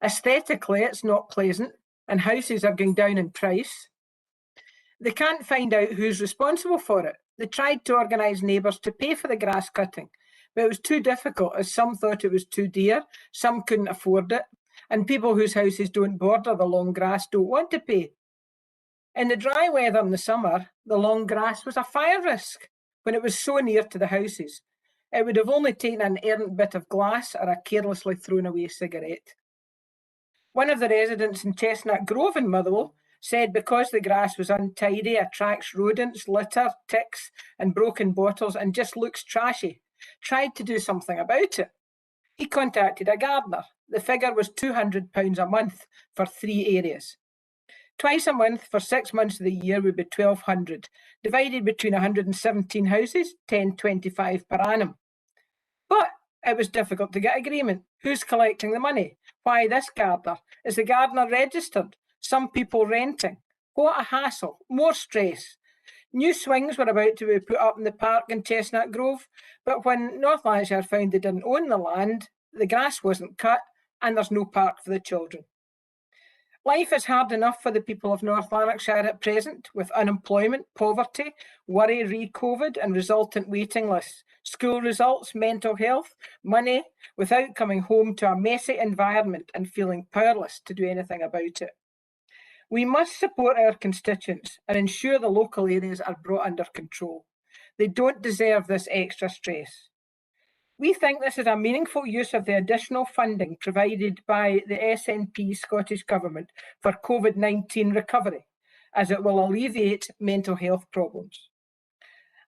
Aesthetically, it's not pleasant, and houses are going down in price. They can't find out who's responsible for it. They tried to organise neighbours to pay for the grass cutting, but it was too difficult, as some thought it was too dear, some couldn't afford it, and people whose houses don't border the long grass don't want to pay. In the dry weather in the summer, the long grass was a fire risk when it was so near to the houses. It would have only taken an errant bit of glass or a carelessly thrown away cigarette. One of the residents in Chestnut Grove in Motherwell said because the grass was untidy, attracts rodents, litter, ticks and broken bottles and just looks trashy, tried to do something about it. He contacted a gardener. The figure was £200 a month for 3 areas. Twice a month for 6 months of the year would be £1,200, divided between 117 houses, £10.25 per annum. But it was difficult to get agreement. Who's collecting the money? Why this gardener? Is the gardener registered? Some people renting. What a hassle, more stress. New swings were about to be put up in the park in Chestnut Grove, but when North Lanarkshire found they didn't own the land, the grass wasn't cut and there's no park for the children. Life is hard enough for the people of North Lanarkshire at present, with unemployment, poverty, worry re-COVID and resultant waiting lists, school results, mental health, money, without coming home to a messy environment and feeling powerless to do anything about it. We must support our constituents and ensure the local areas are brought under control. They don't deserve this extra stress. We think this is a meaningful use of the additional funding provided by the SNP Scottish Government for COVID-19 recovery, as it will alleviate mental health problems.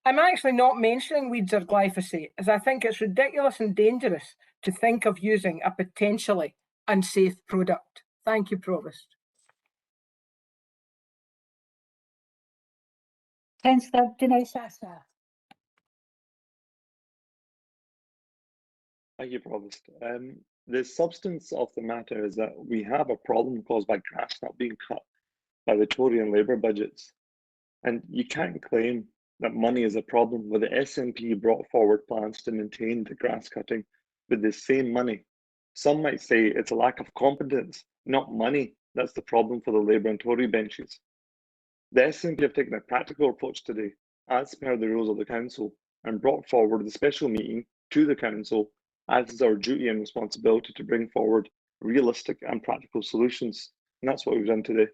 I'm actually not mentioning weeds or glyphosate, as I think it's ridiculous and dangerous to think of using a potentially unsafe product. Thank you, Provost. Councillor Dinay-Sasa. Thank you, Provost. The substance of the matter is that we have a problem caused by grass not being cut by the Tory and Labour budgets. And you can't claim that money is a problem when the SNP brought forward plans to maintain the grass cutting with the same money. Some might say it's a lack of competence, not money, that's the problem for the Labour and Tory benches. The SNP have taken a practical approach today, as per the rules of the Council, and brought forward the special meeting to the Council, as is our duty and responsibility to bring forward realistic and practical solutions. And that's what we've done today.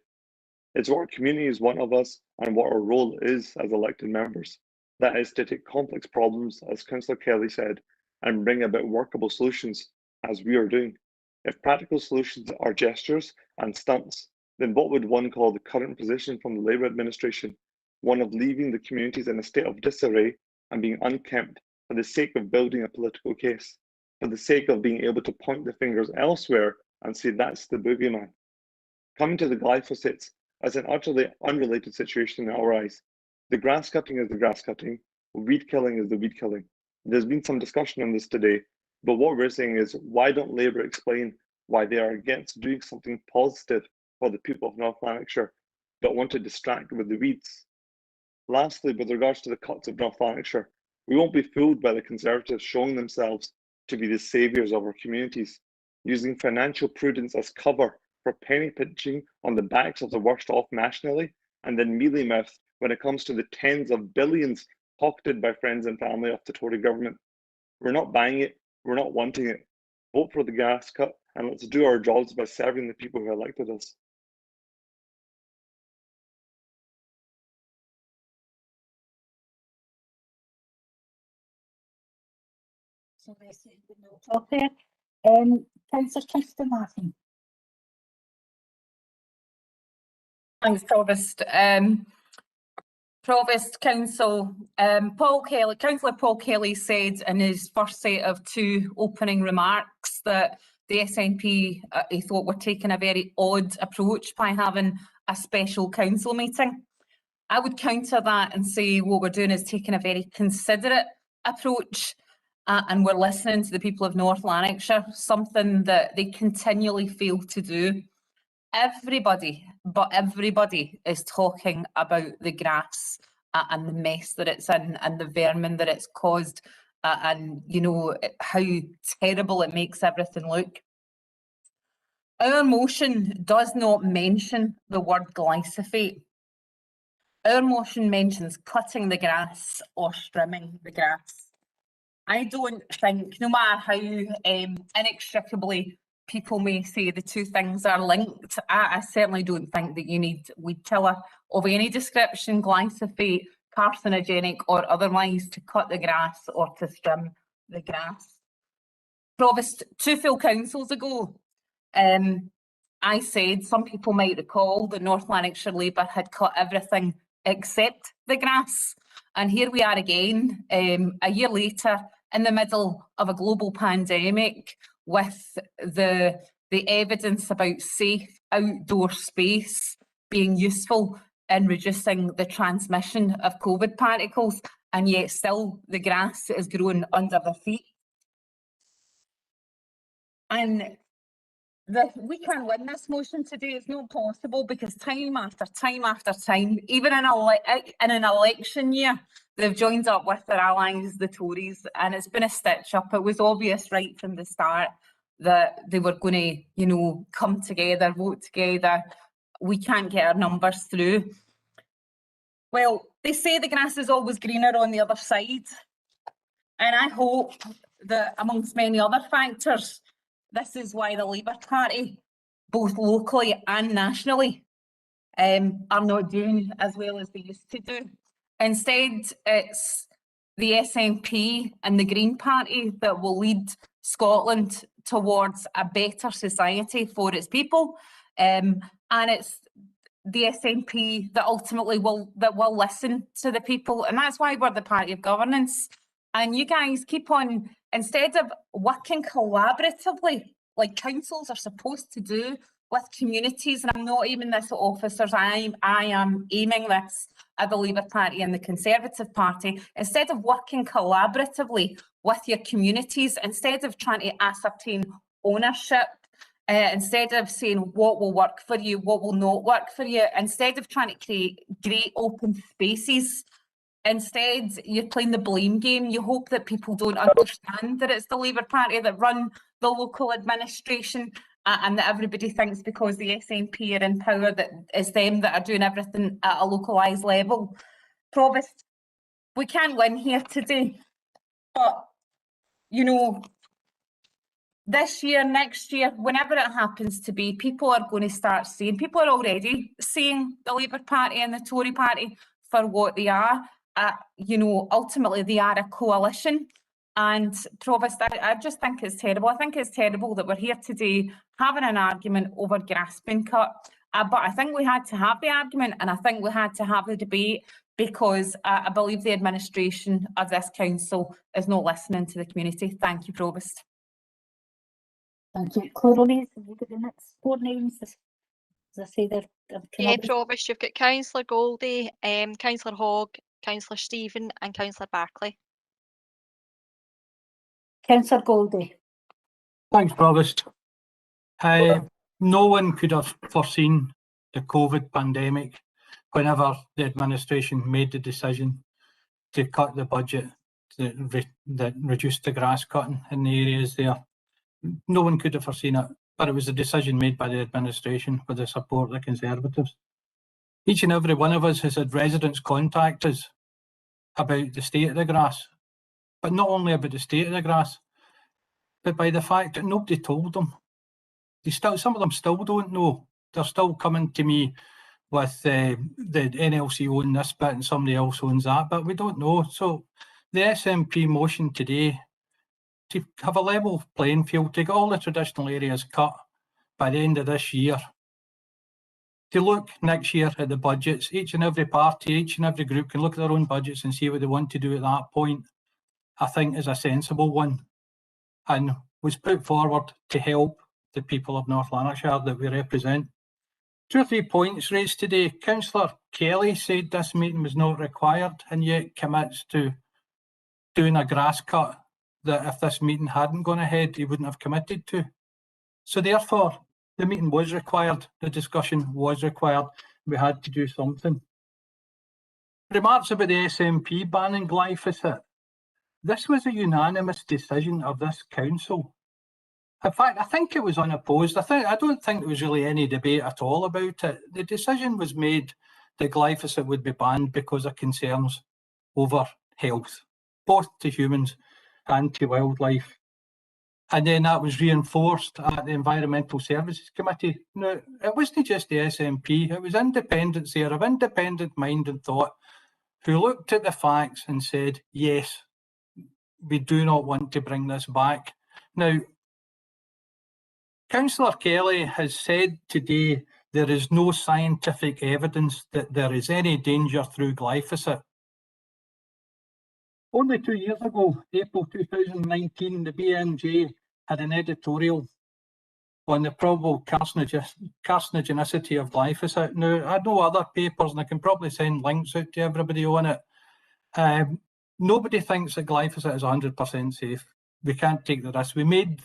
It's what our communities want of us and what our role is as elected members. That is to take complex problems, as Councillor Kelly said, and bring about workable solutions, as we are doing. If practical solutions are gestures and stunts, then what would one call the current position from the Labour administration? One of leaving the communities in a state of disarray and being unkempt for the sake of building a political case, for the sake of being able to point the fingers elsewhere and say that's the boogeyman. Coming to the glyphosates, as an utterly unrelated situation in our eyes, the grass cutting is the grass cutting, weed killing is the weed killing. There's been some discussion on this today, but what we're saying is, why don't Labour explain why they are against doing something positive for the people of North Lanarkshire, but want to distract with the weeds? Lastly, with regards to the cuts of North Lanarkshire, we won't be fooled by the Conservatives showing themselves to be the saviours of our communities, using financial prudence as cover for penny pinching on the backs of the worst off nationally, and then mealy-mouthed when it comes to the tens of billions pocketed by friends and family of the Tory government. We're not buying it, we're not wanting it. Vote for the grass cut, and let's do our jobs by serving the people who elected us. So this is the note up there. Councillor Kirsten Martin. Thanks, Provost. Provost, Council, Councillor Paul Kelly said in his first set of 2 opening remarks that the SNP he thought were taking a very odd approach by having a special council meeting. I would counter that and say what we're doing is taking a very considerate approach, and we're listening to the people of North Lanarkshire, something that they continually fail to do. Everybody, but everybody is talking about the grass and the mess that it's in and the vermin that it's caused, and you know how terrible it makes everything look. Our motion does not mention the word glyphosate. Our motion mentions cutting the grass or trimming the grass. I don't think, no matter how inextricably people may say the 2 things are linked, I certainly don't think that you need weed killer of any description, glyphosate, carcinogenic or otherwise, to cut the grass or to trim the grass. Provost, 2 full councils ago, I said, some people might recall, that North Lanarkshire Labour had cut everything except the grass. And here we are again, a year later, in the middle of a global pandemic, with the evidence about safe outdoor space being useful in reducing the transmission of COVID particles, and yet still the grass is growing under their feet. And we can't win this motion today. It's not possible, because time after time after time, even in an election year, they've joined up with their allies, the Tories, and it's been a stitch up. It was obvious right from the start that they were going to, you know, come together, vote together. We can't get our numbers through. Well, they say the grass is always greener on the other side. And I hope that, amongst many other factors, this is why the Labour Party, both locally and nationally, are not doing as well as they used to do. Instead, it's the SNP and the Green Party that will lead Scotland towards a better society for its people. And it's the SNP that ultimately will listen to the people. And that's why we're the party of governance. And you guys keep on, instead of working collaboratively, like councils are supposed to do with communities, and I'm not aiming this at officers, I am aiming this at the Labour Party and the Conservative Party, instead of working collaboratively with your communities, instead of trying to ascertain ownership, instead of saying what will work for you, what will not work for you, instead of trying to create great open spaces, instead you're playing the blame game. You hope that people don't understand that it's the Labour Party that run the local administration, and that everybody thinks because the SNP are in power that it's them that are doing everything at a localised level. Provost, we can't win here today, but you know, this year, next year, whenever it happens to be, people are going to start seeing, people are already seeing the Labour Party and the Tory Party for what they are. You know, ultimately they are a coalition. And Provost, I just think it's terrible. I think it's terrible that we're here today having an argument over grass being cut. But I think we had to have the argument, and I think we had to have the debate, because I believe the administration of this council is not listening to the community. Thank you, Provost. Thank you. Claire, have you got the next 4 names? As I say, they're Yeah, Provost, you've got Councillor Goldie, Councillor Hogg, Councillor Stephen and Councillor Barclay. Councillor Goldie. Thanks, Provost. No one could have foreseen the COVID pandemic whenever the administration made the decision to cut the budget, that reduced the grass cutting in the areas there. No one could have foreseen it, but it was a decision made by the administration with the support of the Conservatives. Each and every one of us has had residents contact us about the state of the grass, but not only about the state of the grass, but by the fact that nobody told them. Some of them still don't know. They're still coming to me with the NLC own this bit and somebody else owns that, but we don't know. So the SNP motion today to have a level playing field, to get all the traditional areas cut by the end of this year, to look next year at the budgets. Each and every party, each and every group can look at their own budgets and see what they want to do at that point, I think is a sensible one, and was put forward to help the people of North Lanarkshire that we represent. 2 or 3 points raised today. Councillor Kelly said this meeting was not required, and yet commits to doing a grass cut that if this meeting hadn't gone ahead, he wouldn't have committed to. So therefore, the meeting was required, the discussion was required, we had to do something. Remarks about the SNP banning glyphosate. This was a unanimous decision of this council. In fact, I think it was unopposed. I don't think there was really any debate at all about it. The decision was made that glyphosate would be banned because of concerns over health, both to humans and to wildlife. And then that was reinforced at the Environmental Services Committee. Now, it wasn't just the SNP, it was independents there of independent mind and thought who looked at the facts and said, yes, we do not want to bring this back. Now, Councillor Kelly has said today there is no scientific evidence that there is any danger through glyphosate. Only 2 years ago, April 2019, the BMJ had an editorial on the probable carcinogenicity of glyphosate. Now, I know other papers, and I can probably send links out to everybody on it. Nobody thinks that glyphosate is 100% safe. We can't take the risk. We made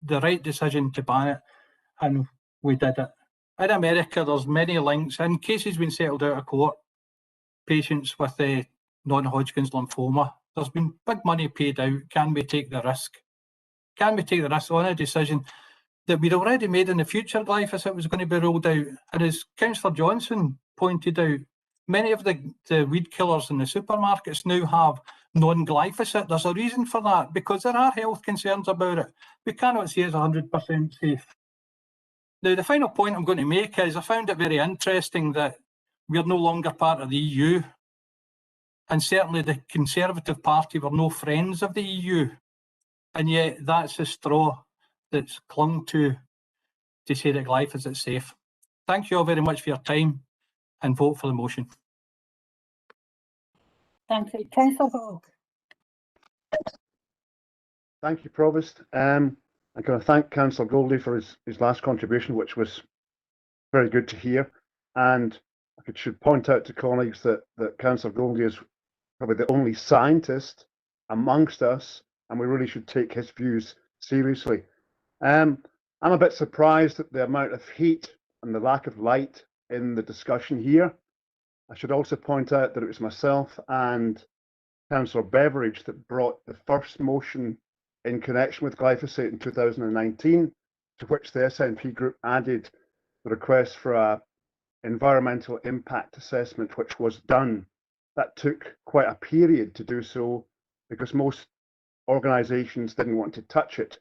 the right decision to ban it, and we did it. In America, there's many links. In cases been settled out of court, patients with non-Hodgkin's lymphoma, there's been big money paid out. Can we take the risk? Can we take the risk on a decision that we'd already made in the future glyphosate was going to be rolled out? And as Councillor Johnson pointed out, many of the weed killers in the supermarkets now have non-glyphosate. There's a reason for that, because there are health concerns about it. We cannot say it's 100% safe. Now, the final point I'm going to make is I found it very interesting that we're no longer part of the EU, and certainly the Conservative Party were no friends of the EU, and yet that's the straw that's clung to say that glyphosate is safe. Thank you all very much for your time, and vote for the motion. Thank you. Councillor Hogg. Thank you, Provost. I'm going to thank Councillor Goldie for his last contribution, which was very good to hear. And I should point out to colleagues that Councillor Goldie is probably the only scientist amongst us, and we really should take his views seriously. I'm a bit surprised at the amount of heat and the lack of light in the discussion here. I should also point out that it was myself and Councillor Beveridge that brought the first motion in connection with glyphosate in 2019, to which the SNP group added the request for an environmental impact assessment, which was done. That took quite a period to do so because most organisations didn't want to touch it.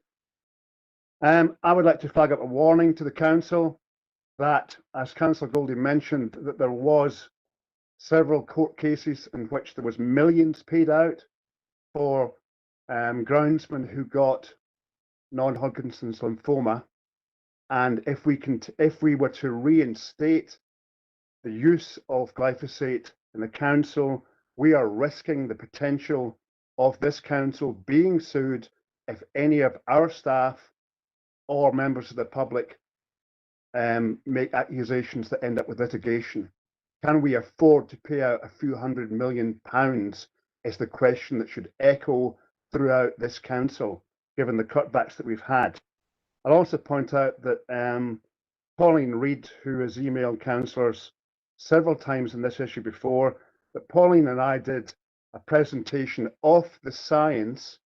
I would like to flag up a warning to the Council that, as Councillor Goldie mentioned, that there was several court cases in which there was millions paid out for groundsmen who got non-Hodgkin's lymphoma, and if we were to reinstate the use of glyphosate in the council, we are risking the potential of this council being sued if any of our staff or members of the public make accusations that end up with litigation. Can we afford to pay out a few £100 million is the question that should echo throughout this council, given the cutbacks that we've had. I'll also point out that Pauline Reid, who has emailed councillors several times on this issue before, that Pauline and I did a presentation of the science,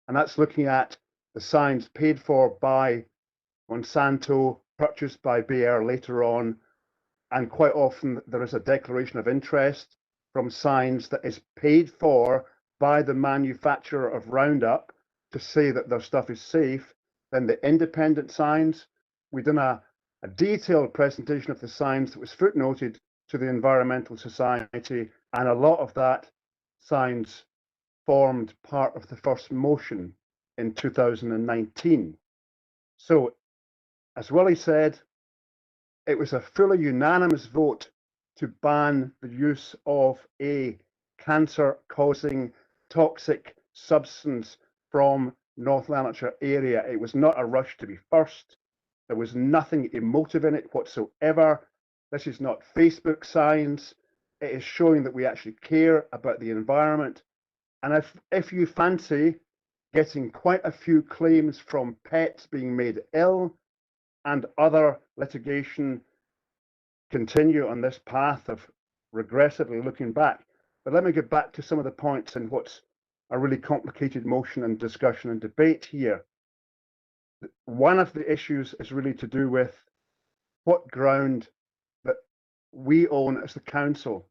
and that's looking at the science paid for by Monsanto, purchased by Bayer later on, and quite often there is a declaration of interest from science that is paid for by the manufacturer of Roundup to say that their stuff is safe. Then the independent science, we've done a detailed presentation of the science that was footnoted to the Environmental Society, and a lot of that science formed part of the first motion in 2019. So, as Willie said, it was a fully unanimous vote to ban the use of a cancer-causing toxic substance from North Lanarkshire area. It was not a rush to be first. There was nothing emotive in it whatsoever. This is not Facebook science. It is showing that we actually care about the environment. And if you fancy getting quite a few claims from pets being made ill and other litigation, continue on this path of regressively looking back. But let me get back to some of the points in what's a really complicated motion and discussion and debate here. One of the issues is really to do with what ground that we own as the council.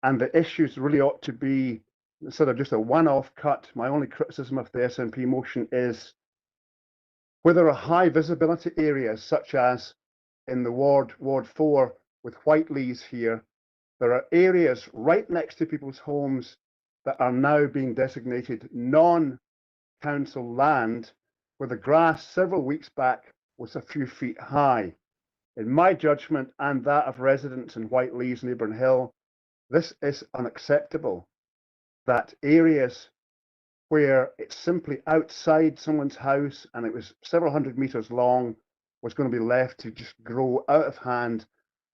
And the issues really ought to be, instead of just a one-off cut, my only criticism of the SNP motion is where there are high visibility areas, such as in the Ward 4 with Whiteleys here, there are areas right next to people's homes that are now being designated non-council land, where the grass several weeks back was a few feet high. In my judgment and that of residents in Whiteleys, Neighbourne Hill, this is unacceptable. That areas where it's simply outside someone's house and it was several hundred metres long was going to be left to just grow out of hand,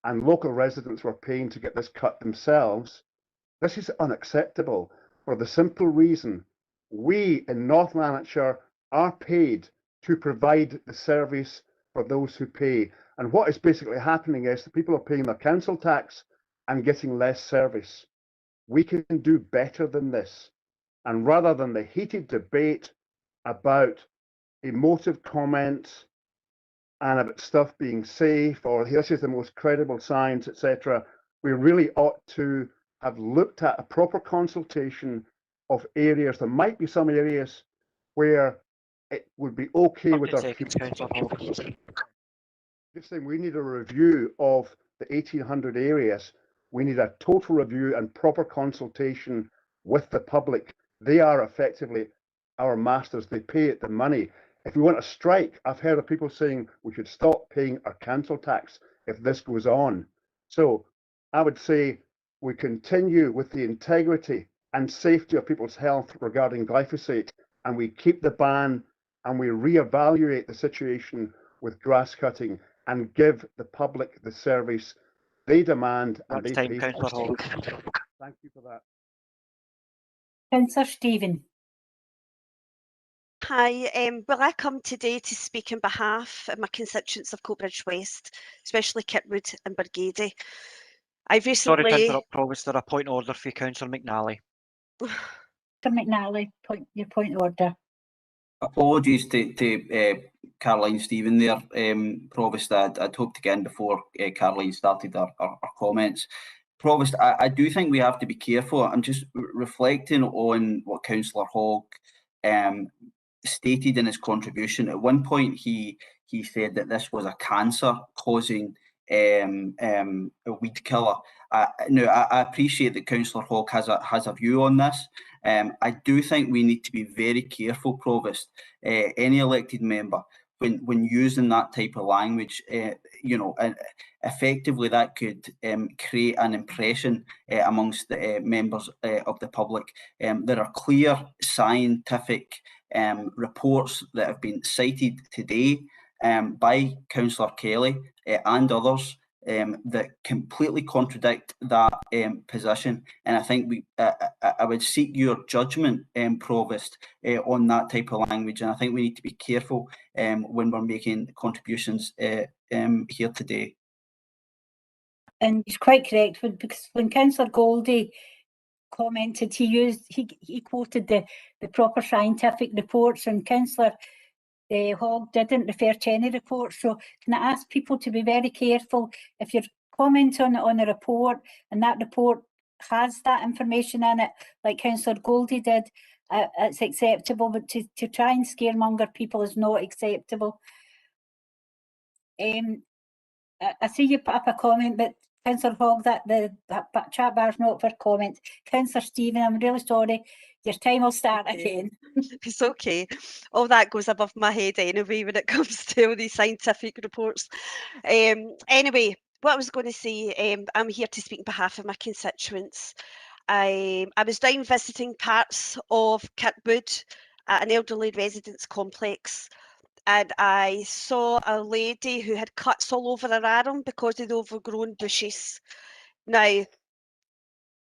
and local residents were paying to get this cut themselves. This is unacceptable for the simple reason we in North Lanarkshire are paid to provide the service for those who pay. And what is basically happening is that people are paying their council tax and getting less service. We can do better than this. And rather than the heated debate about emotive comments and about stuff being safe or this is the most credible science, etc., we really ought to have looked at a proper consultation of areas. There might be some areas where it would be okay with our just saying we need a review of the 1800 areas. We need a total review and proper consultation with the public. They are effectively our masters. They pay it the money. If we want to strike, I've heard of people saying we should stop paying our council tax if this goes on. So I would say we continue with the integrity and safety of people's health regarding glyphosate, and we keep the ban and we reevaluate the situation with grass cutting and give the public the service they demand and they pay for. Thank you for that. Councillor Stephen. Hi, well, I come today to speak on behalf of my constituents of Coatbridge West, especially Kirkwood and Bargady. I've recently... Sorry to interrupt, Provost, there a point of order for you, Councillor McNally. Councillor McNally, your point of order. Apologies to Caroline Stephen there, Provost. I'd hoped to get in before Caroline started her comments. Provost, I do think we have to be careful. I'm just reflecting on what Councillor Hogg stated in his contribution. At one point, he said that this was a cancer-causing a weed killer. Now, I appreciate that Councillor Hogg has a view on this. I do think we need to be very careful, Provost, any elected member, when using that type of language, you know, effectively that could create an impression amongst the members of the public. There are clear scientific reports that have been cited today by Councillor Kelly and others that completely contradict that position, and I think I would seek your judgment, Provost, on that type of language, and I think we need to be careful when we're making contributions here today. And he's quite correct, because when Councillor Goldie commented, he quoted the proper scientific reports, and Councillor Hogg didn't refer to any reports. So can I ask people to be very careful if you're commenting on a report and that report has that information in it, like Councillor Goldie did, it's acceptable, but to try and scaremonger people is not acceptable. I see you put up a comment, but Councillor Hogg, that chat bar's not for comments. Councillor Stephen, I'm really sorry. Your time will start again. It's okay. All that goes above my head anyway when it comes to all these scientific reports. Anyway, what I was going to say, I'm here to speak on behalf of my constituents. I was down visiting parts of Kirkwood at an elderly residence complex, and I saw a lady who had cuts all over her arm because of the overgrown bushes. Now,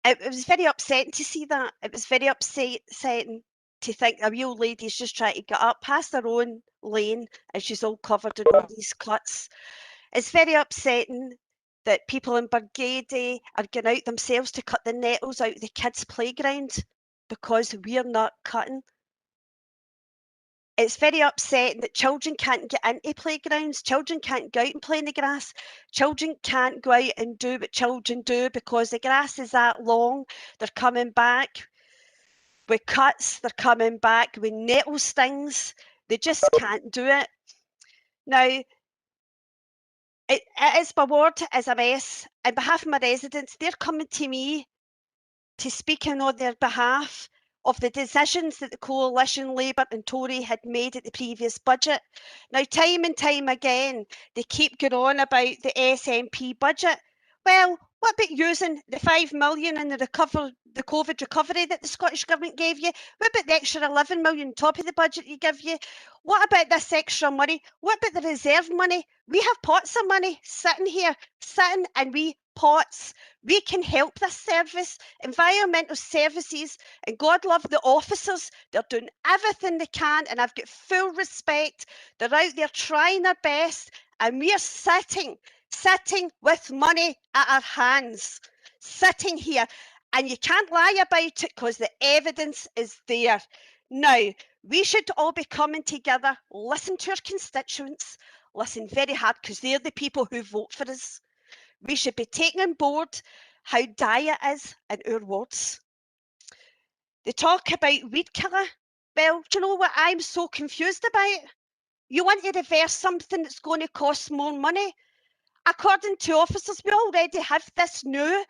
it was very upsetting to see that. It was very upsetting to think a wee old lady's just trying to get up past her own lane and she's all covered in all these cuts. It's very upsetting that people in Bargady are going out themselves to cut the nettles out of the kids' playground because we're not cutting. It's very upsetting that children can't get into playgrounds, children can't go out and play in the grass, children can't go out and do what children do because the grass is that long. They're coming back with cuts, they're coming back with nettle stings, they just can't do it. Now, it is my ward is a mess. On behalf of my residents, they're coming to me to speak on their behalf of the decisions that the coalition, Labour and Tory had made at the previous budget. Now, time and time again, they keep going on about the SNP budget. Well, what about using the 5 million in the COVID recovery that the Scottish Government gave you? What about the extra 11 million on top of the budget you give you? What about this extra money? What about the reserve money? We have pots of money sitting here, sitting in wee pots. We can help this service, environmental services, and God love the officers. They're doing everything they can, and I've got full respect. They're out there trying their best, and we're sitting with money at our hands, sitting here, and you can't lie about it because the evidence is there. Now, we should all be coming together, listen to our constituents, listen very hard because they're the people who vote for us. We should be taking on board how dire it is in our wards. They talk about weed killer. Well, do you know what I'm so confused about? You want to reverse something that's going to cost more money? According to officers, we already have this new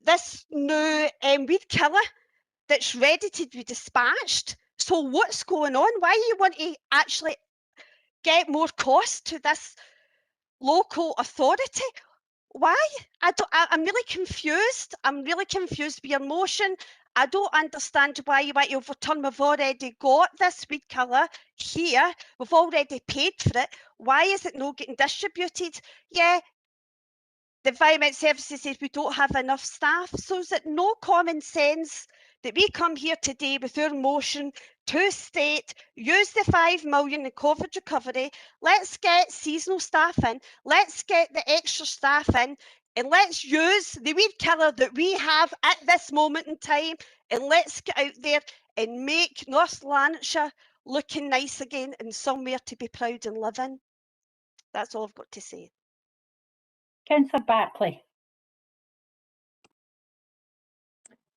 weed killer that's ready to be dispatched. So what's going on? Why you want to actually get more cost to this local authority? Why? I'm really confused. I'm really confused with your motion. I don't understand why you want to overturn. We've already got this weed killer here. We've already paid for it. Why is it not getting distributed? Yeah, the Environment Services says we don't have enough staff. So is it no common sense that we come here today with our motion to state, use the 5 million in COVID recovery, let's get seasonal staff in, let's get the extra staff in, and let's use the weed killer that we have at this moment in time, and let's get out there and make North Lanarkshire looking nice again and somewhere to be proud and live in. That's all I've got to say. Councillor Barclay.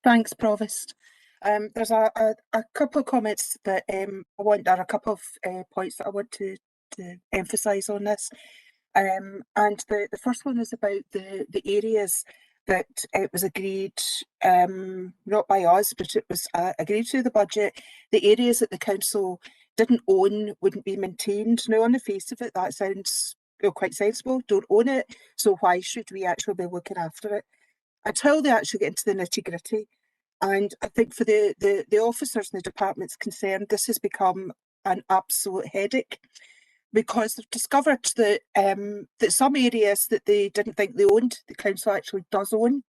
Thanks, Provost. There's a couple of comments that or a couple of points that I want to emphasise on this. And the first one is about the areas that it was agreed, not by us, but it was agreed to the budget, the areas that the council didn't own wouldn't be maintained. Now, on the face of it, that sounds quite sensible. Don't own it, so why should we actually be looking after it? Until they actually get into the nitty-gritty. And I think for the officers and the departments concerned, this has become an absolute headache, because they've discovered that that some areas that they didn't think they owned, the council actually does own.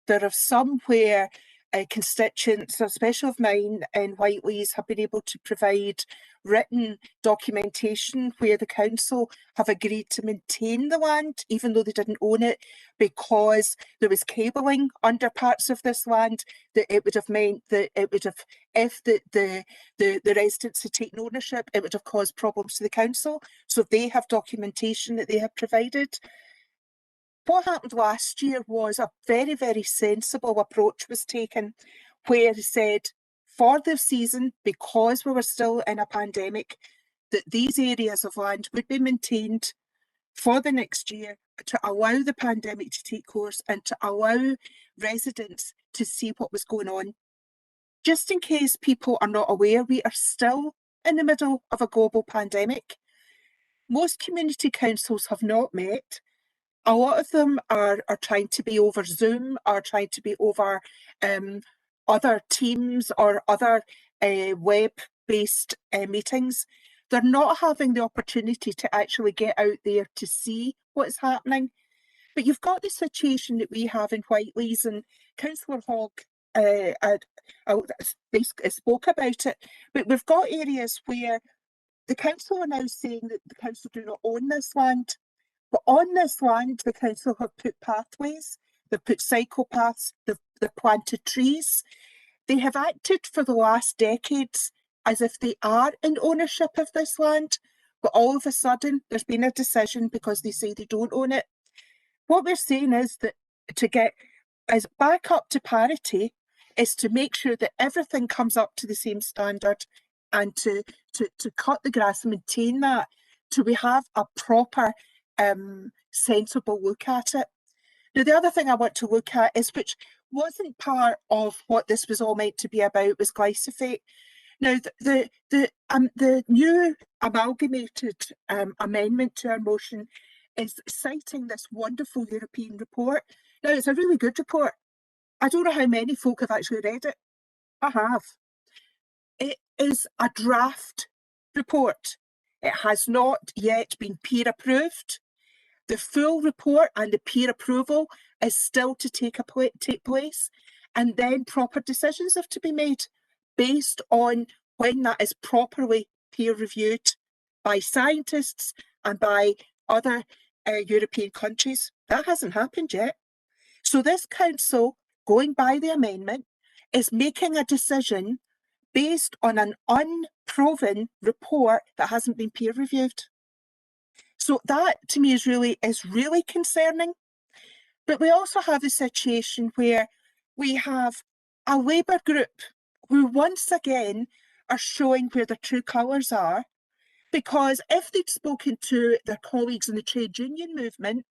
There are some where constituents, especially of mine in Whiteleys, have been able to provide written documentation where the council have agreed to maintain the land, even though they didn't own it, because there was cabling under parts of this land, that it would have meant that it would have, if the residents had taken ownership, it would have caused problems to the council. So they have documentation that they have provided. What happened last year was a very, very sensible approach was taken, where it said for the season, because we were still in a pandemic, that these areas of land would be maintained for the next year to allow the pandemic to take course and to allow residents to see what was going on. Just in case people are not aware, we are still in the middle of a global pandemic. Most community councils have not met. A lot of them are trying to be over Zoom, are trying to be over other Teams or other web-based meetings. They're not having the opportunity to actually get out there to see what's happening. But you've got the situation that we have in Whiteleys, and Councillor Hogg spoke about it. But we've got areas where the council are now saying that the council do not own this land. But on this land, the council have put pathways, they've put cycle paths, they've planted trees. They have acted for the last decades as if they are in ownership of this land, but all of a sudden there's been a decision because they say they don't own it. What we're saying is that to get us back up to parity is to make sure that everything comes up to the same standard, and to cut the grass and maintain that till we have a proper sensible look at it. Now, the other thing I want to look at is wasn't part of what this was all meant to be about, was glyphosate. Now, the new amalgamated amendment to our motion is citing this wonderful European report. Now, it's a really good report. I don't know how many folk have actually read it. I have. It is a draft report. It has not yet been peer approved. The full report and the peer approval is still to take place, and then proper decisions have to be made based on when that is properly peer reviewed by scientists and by other European countries. That hasn't happened yet. So this council, going by the amendment, is making a decision based on an unproven report that hasn't been peer reviewed. So that to me is really concerning. But we also have the situation where we have a Labour group who once again are showing where their true colours are, because if they'd spoken to their colleagues in the trade union movement,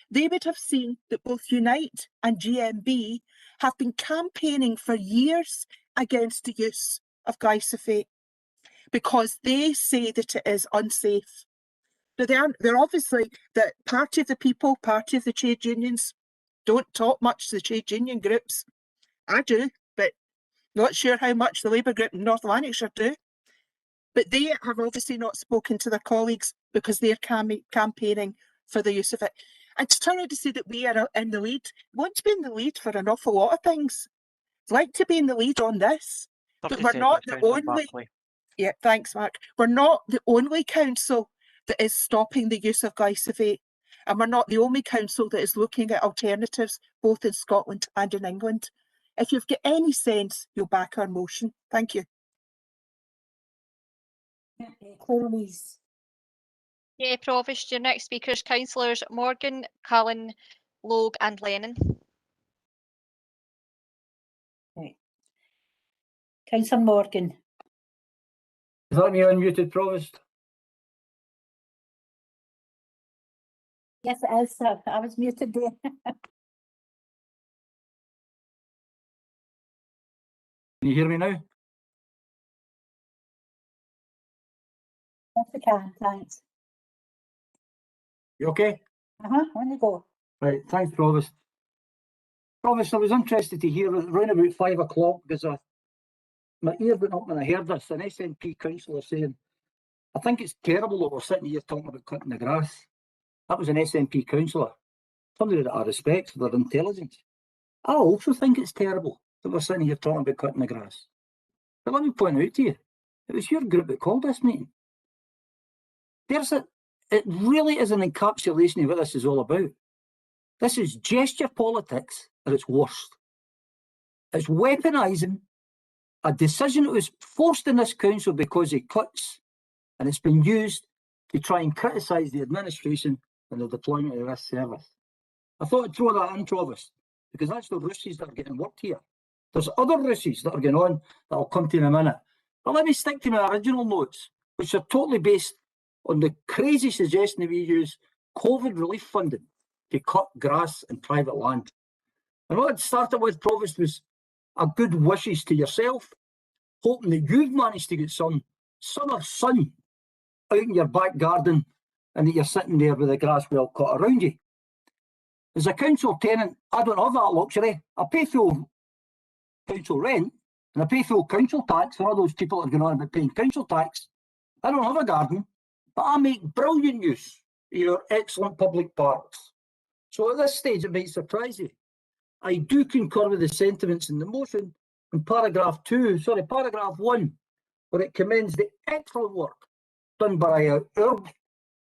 they would have seen that both Unite and GMB have been campaigning for years against the use of glyphosate because they say that it is unsafe. But they're obviously the party of the people, party of the trade unions. Don't talk much to the trade union groups. I do, but not sure how much the Labour group in North Lanarkshire do. But they have obviously not spoken to their colleagues because they're campaigning for the use of it. And to turn out to say that we are in the lead, we want to be in the lead for an awful lot of things. I'd like to be in the lead on this, but we're not the only. Yeah, thanks, Mark. We're not the only council that is stopping the use of glyphosate, and we're not the only council that is looking at alternatives, both in Scotland and in England. If you've got any sense, you'll back our motion. Thank you. Louise. Yeah, Provost, your next speakers, councillors Morgan, Cullen, Logue and Lennon. Right. Councillor Morgan. Is that me unmuted, Provost? Yes, it is, sir. I was muted there. Can you hear me now? Yes, I can, thanks. You okay? On you go. Right, thanks, Provost. Provost, I was interested to hear around about 5 o'clock because my ear went up when I heard this, an SNP councillor saying, I think it's terrible that we're sitting here talking about cutting the grass. That was an SNP councillor, somebody that I respect for their intelligence. I also think it's terrible that we're sitting here talking about cutting the grass. But let me point out to you, it was your group that called this meeting. It really is an encapsulation of what this is all about. This is gesture politics at its worst. It's weaponising a decision that was forced in this council because of cuts, and it's been used to try and criticise the administration and the deployment of this service. I thought I'd throw that in, Provost, because that's the ruses that are getting worked here. There's other ruses that are going on that I'll come to in a minute. But let me stick to my original notes, which are totally based on the crazy suggestion that we use COVID relief funding to cut grass and private land. And what I'd started with, Provost, was a good wishes to yourself, hoping that you've managed to get some summer sun out in your back garden and that you're sitting there with the grass well cut around you. As a council tenant, I don't have that luxury. I pay full council rent and I pay full council tax for all those people that are going on about paying council tax. I don't have a garden, but I make brilliant use of your excellent public parks. So at this stage, it might surprise you. I do concur with the sentiments in the motion in paragraph 1, where it commends the excellent work done by our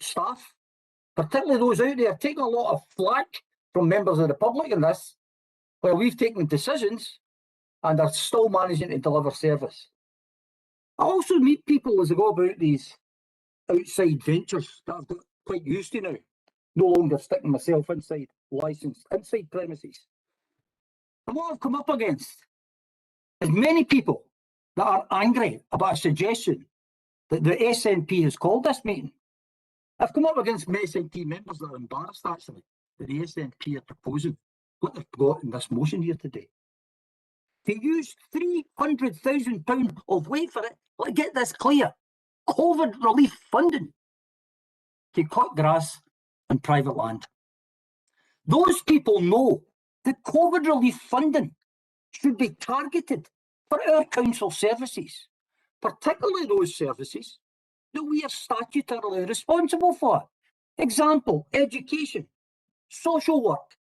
staff, particularly those out there taking a lot of flack from members of the public in this, while we've taken decisions and are still managing to deliver service. I also meet people as I go about these outside ventures that I've got quite used to now, no longer sticking myself inside licensed, inside premises. And what I've come up against is many people that are angry about a suggestion that the SNP has called this meeting. I've come up against SNP members that are embarrassed, actually, that the SNP are proposing what they've got in this motion here today. To use £300,000 of, wait for it, let's get this clear, COVID relief funding to cut grass and private land. Those people know that COVID relief funding should be targeted for our council services, particularly those services that we are statutorily responsible for. Example, education, social work,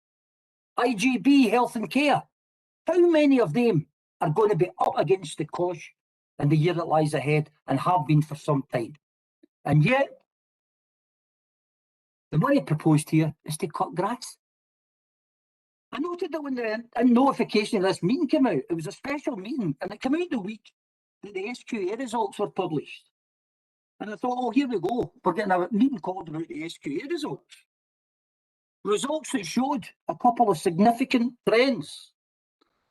IGB, health and care. How many of them are going to be up against the cosh in the year that lies ahead and have been for some time? And yet, the money proposed here is to cut grass. I noted that when the notification of this meeting came out, it was a special meeting, and it came out the week that the SQA results were published. And I thought, oh, here we go. We're getting a meeting called about the SQA results. Results that showed a couple of significant trends.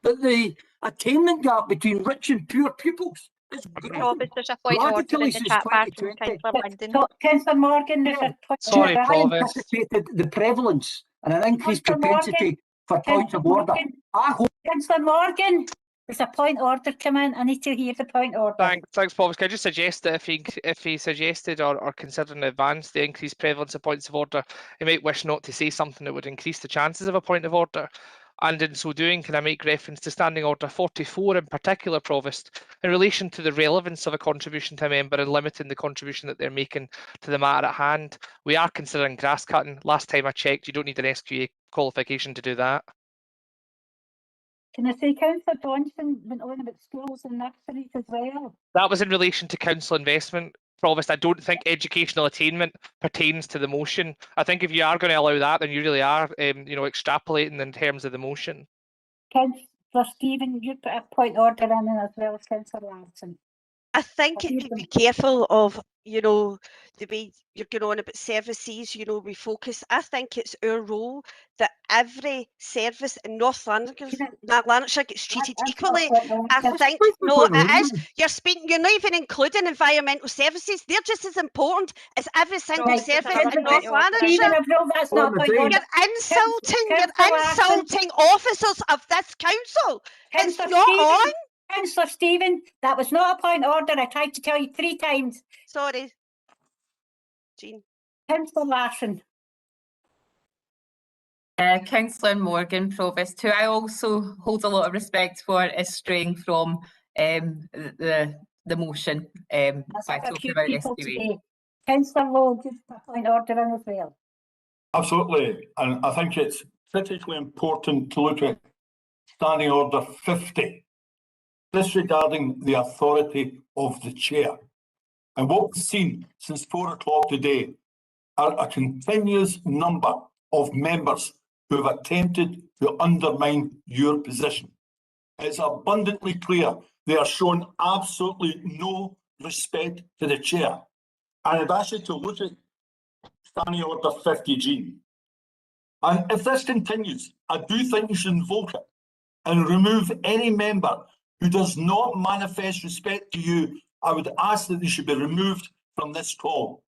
That the attainment gap between rich and poor pupils is growing There's a point of order in radically the since chat bar from 2020. Councillor Linden. So, Councillor Morgan, there's a point Sorry, of order. I anticipated the prevalence and an increased Councillor propensity Morgan, for points of order. I hope. Councillor Morgan, there's a point order come in. I need to hear the point order. Thanks, Paul. Can I just suggest that if he suggested or considered in advance the increased prevalence of points of order, he might wish not to say something that would increase the chances of a point of order. And in so doing, can I make reference to Standing Order 44 in particular, Provost, in relation to the relevance of a contribution to a member and limiting the contribution that they're making to the matter at hand? We are considering grass cutting. Last time I checked, you don't need an SQA qualification to do that. Can I say Councillor Johnson went on about schools and nurseries as well? That was in relation to council investment. Provost, I don't think educational attainment pertains to the motion. I think if you are going to allow that, then you really are, extrapolating in terms of the motion. Councillor Stephen, you put a point order in as well as Councillor Larson. I think it could be careful of, the way you're going on about services, we focus. I think it's our role that every service in North Lanarkshire gets treated equally. I think, no, it is. You're not even including environmental services. They're just as important as every single service in North Lanarkshire. You're insulting officers of this council. It's not on. Councillor Stephen, that was not a point order. I tried to tell you 3 times. Sorry. Jean. Councillor Larson. Councillor Morgan, Provost, who I also hold a lot of respect for, is straying from the motion by talking about SQA. Councillor Lowe, just a point order in as well. Absolutely, and I think it's critically important to look at Standing Order 50. Disregarding the authority of the chair. And what we've seen since 4 o'clock today are a continuous number of members who have attempted to undermine your position. It's abundantly clear they are showing absolutely no respect to the chair. And I'd ask you to look at Standing Order 50, Jean. And if this continues, I do think you should invoke it and remove any member who does not manifest respect to you. I would ask that they should be removed from this call.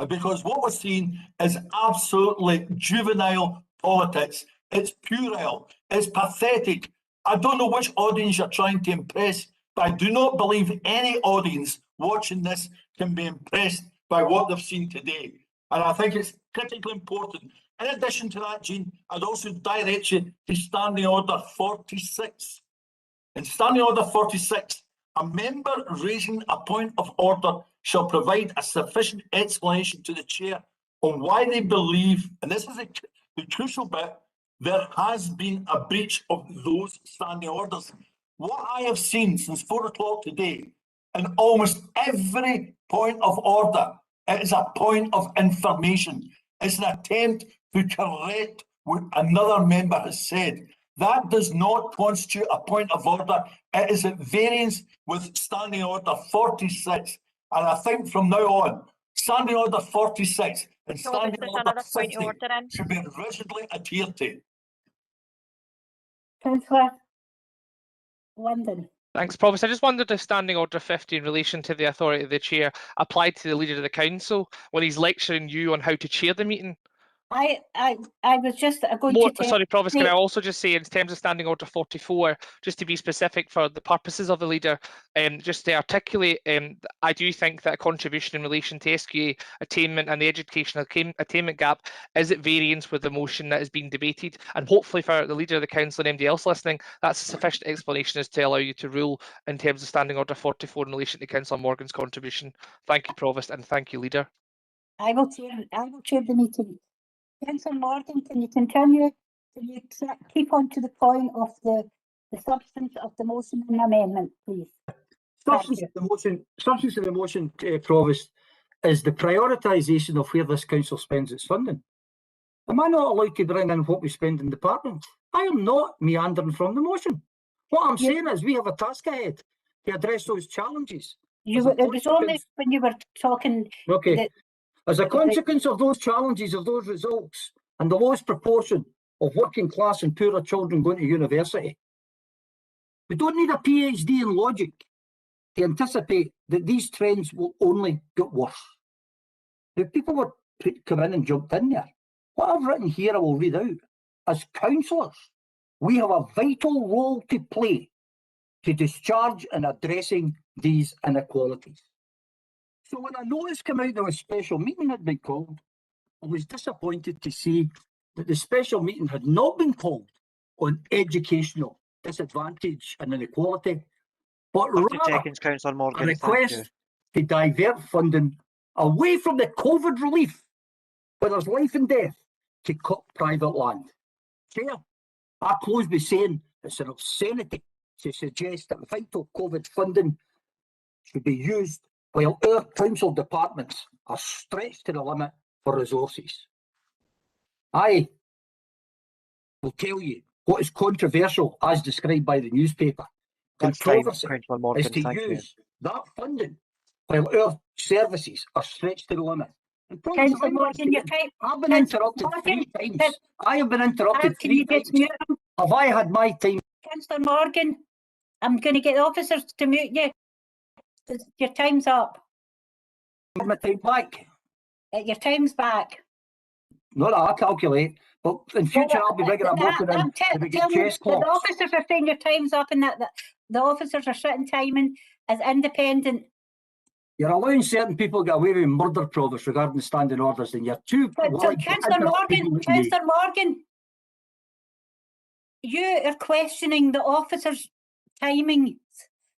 Because what we're seeing is absolutely juvenile politics. It's puerile. It's pathetic. I don't know which audience you're trying to impress, but I do not believe any audience watching this can be impressed by what they've seen today. And I think it's critically important. In addition to that, Jean, I'd also direct you to Standing Order 46. In Standing Order 46, a member raising a point of order shall provide a sufficient explanation to the chair on why they believe, and this is the crucial bit, there has been a breach of those standing orders. What I have seen since 4 o'clock today, in almost every point of order, it is a point of information. It's an attempt to correct what another member has said. That does not constitute a point of order. It is at variance with Standing Order 46. And I think from now on, Standing Order 46 and Standing Order 50 should be rigidly adhered to. Councillor London. Thanks, Provost. I just wondered if Standing Order 50 in relation to the authority of the chair applied to the Leader of the Council when he's lecturing you on how to chair the meeting. I was just going to tell. Sorry, Provost, can I also just say, in terms of Standing Order 44, just to be specific for the purposes of the leader, just to articulate, I do think that a contribution in relation to SQA attainment and the educational attainment gap is at variance with the motion that is being debated, and hopefully for the leader of the council and anybody else listening, that's a sufficient explanation as to allow you to rule in terms of Standing Order 44 in relation to Councillor Morgan's contribution. Thank you, Provost, and thank you, leader. I will chair the meeting. Councillor Morgan, can you continue? Can you keep on to the point of the substance of the motion and amendment, please? Substance of the motion, Provost, is the prioritisation of where this council spends its funding. Am I not allowed to bring in what we spend in departments? I am not meandering from the motion. What I'm saying is we have a task ahead to address those challenges. It was only when you were talking. Okay. As a consequence of those challenges, of those results, and the lowest proportion of working class and poorer children going to university, we don't need a PhD in logic to anticipate that these trends will only get worse. If people were come in and jumped in there, what I've written here I will read out. As councillors, we have a vital role to play to discharge in addressing these inequalities. So when a notice came out that a special meeting had been called, I was disappointed to see that the special meeting had not been called on educational disadvantage and inequality, but rather Councillor Morgan, a request to divert funding away from the COVID relief, where there's life and death, to cut private land. Chair, I close by saying it's an obscenity to suggest that vital COVID funding should be used while our council departments are stretched to the limit for resources. I will tell you what is controversial as described by the newspaper. Controversy is to use that funding while our services are stretched to the limit. Councillor Morgan, I've been interrupted 3 times. I have been interrupted 3 times. Have I had my time? Councillor Morgan, I'm going to get the officers to mute you. Your time's up. My time back. Your time's back. Not that I calculate, but in future I'll be bringing a motion in to begin chess The clocks. officers are saying your time's up and that the officers are sitting timing as independent. You're allowing certain people to get away with murder, Provost, regarding the standing orders, and you're too. Councillor Morgan, you are questioning the officers' timings.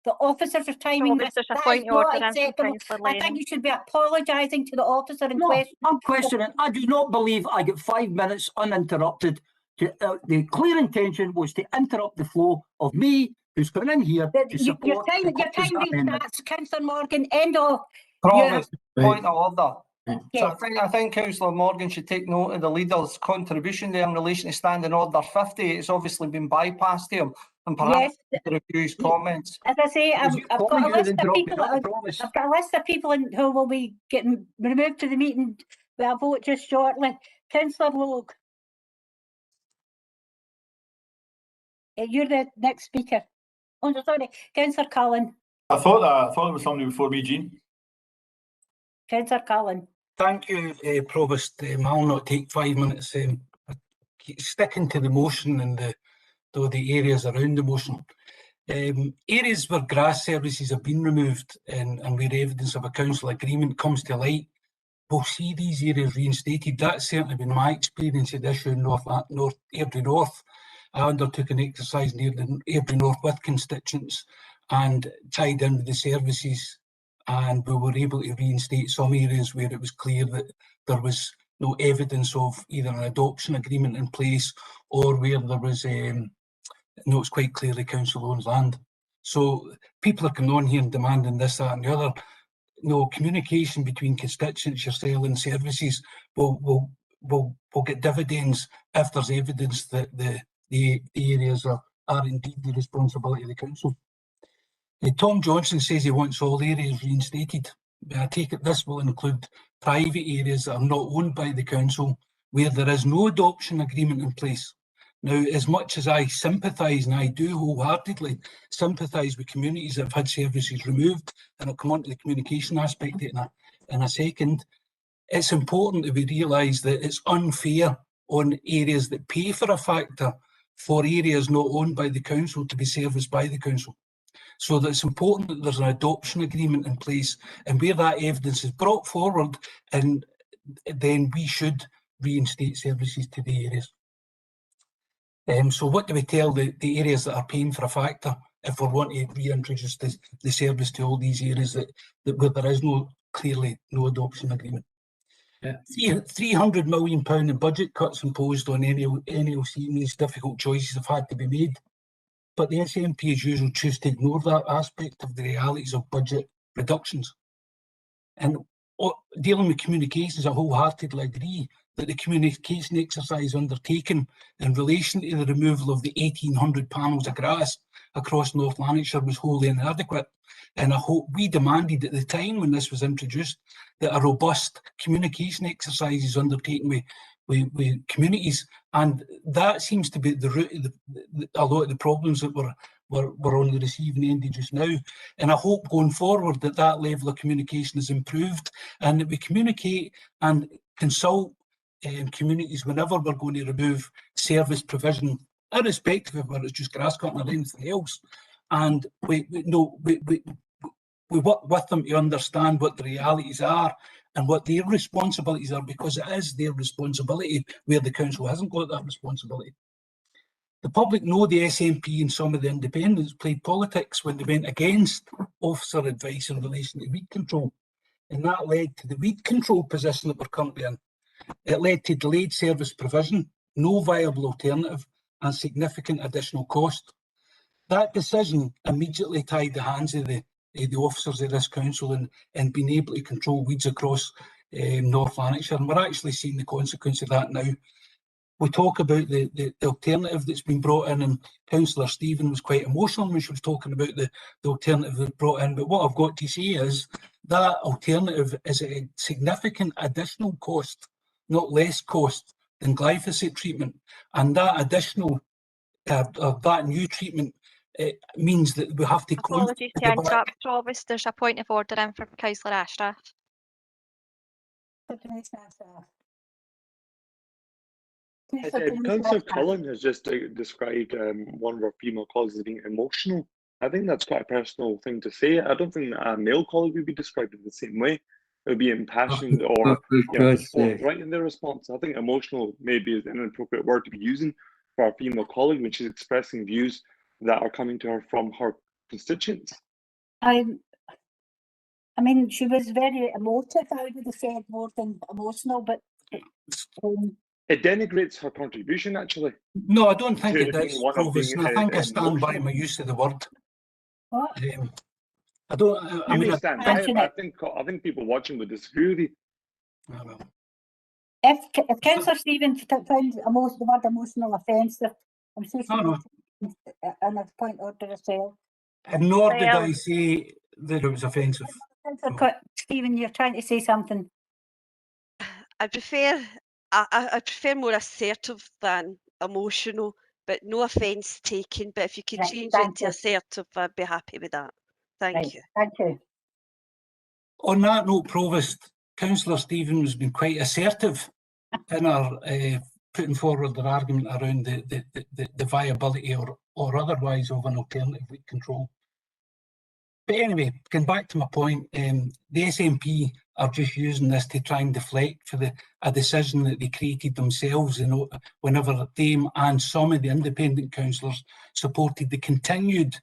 The officers are timing this. That is not acceptable. I think you should be apologising to the officer in question. I'm questioning. I do not believe I get 5 minutes uninterrupted. The clear intention was to interrupt the flow of me, who's coming in here to support your time restarts, Councillor Morgan. End of. Provost, point of order. So I think Councillor Morgan should take note of the leader's contribution there in relation to Standing Order 50. It's obviously been bypassed here, and perhaps to review his comments. As I say, I've got a list of people. I've got a list of people who will be getting removed to the meeting. We'll vote just shortly. Councillor Logue, you're the next speaker. Oh, no, sorry, Councillor Cullen. I thought it was somebody before me, Jean. Councillor Cullen. Thank you, Provost. I'll not take 5 minutes. Sticking to the motion and the areas around the motion. Areas where grass services have been removed and where evidence of a council agreement comes to light, we'll see these areas reinstated. That's certainly been my experience at the issue in Airdrie North. I undertook an exercise near the Airdrie North with constituents and tied in with the services, and we were able to reinstate some areas where it was clear that there was no evidence of either an adoption agreement in place or where there was it's quite clearly council owns land. So people are coming on here and demanding this, that and the other. Communication between constituents, yourself and services will get dividends if there's evidence that the areas are indeed the responsibility of the council. Tom Johnson says he wants all areas reinstated. I take it this will include private areas that are not owned by the council where there is no adoption agreement in place. Now, as much as I sympathise, and I do wholeheartedly sympathise with communities that have had services removed, and I'll come on to the communication aspect in a second, it's important that we realise that it's unfair on areas that pay for a factor for areas not owned by the council to be serviced by the council. So that it's important that there's an adoption agreement in place, and where that evidence is brought forward, and then we should reinstate services to the areas. So what do we tell the areas that are paying for a factor if we want to reintroduce the service to all these areas where there is clearly no adoption agreement? Yeah. £300 million in budget cuts imposed on NLC means difficult choices have had to be made. But the SNP, as usual, choose to ignore that aspect of the realities of budget reductions. And dealing with communications, I wholeheartedly agree that the communication exercise undertaken in relation to the removal of the 1,800 panels of grass across North Lanarkshire was wholly inadequate. And I hope we demanded at the time when this was introduced that a robust communication exercise is undertaken with communities, and that seems to be the root of a lot of the problems that we're on the receiving end of just now. And I hope going forward that level of communication is improved, and that we communicate and consult communities whenever we're going to remove service provision, irrespective of whether it's just grass cutting or anything else. And we work with them to understand what the realities are and what their responsibilities are, because it is their responsibility where the council hasn't got that responsibility. The public know the SNP and some of the independents played politics when they went against officer advice in relation to weed control, and that led to the weed control position that we're currently in. It led to delayed service provision, no viable alternative, and significant additional cost. That decision immediately tied the hands of the officers of this council in being able to control weeds across North Lanarkshire, and we're actually seeing the consequence of that now. We talk about the alternative that's been brought in, and Councillor Stephen was quite emotional when she was talking about the alternative that's brought in, but what I've got to say is that alternative is a significant additional cost, not less cost, than glyphosate treatment, and that additional that new treatment means that we have to Apologies to interrupt, Provost. There's a point of order in for Councillor Ashrath. Councillor Cullen has just described one of our female colleagues as being emotional. I think that's quite a personal thing to say. I don't think a male colleague would be described in the same way. It would be impassioned or forthright in their response. I think emotional maybe is an inappropriate word to be using for our female colleague when she's expressing views that are coming to her from her constituents. I mean, she was very emotive. I would have said more than emotional, but it denigrates her contribution, actually. No, I don't think it does, Provost, and I think I stand by my use of the word. What? I don't. I mean, stand by it, but I think people watching would disagree with you. If Councillor Stevens found the word emotional offensive, I'm sure she would in a point order herself. And nor did I say that it was offensive. Stephen, you're trying to say something. I prefer more assertive than emotional, but no offence taken. But if you could change it to assertive, I'd be happy with that. Thank you. Thank you. On that note, Provost, Councillor Stephen has been quite assertive in our putting forward their argument around the viability or otherwise of an alternative weed control. But anyway, going back to my point, the SNP are just using this to try and deflect for a decision that they created themselves whenever they and some of the independent councillors supported the continued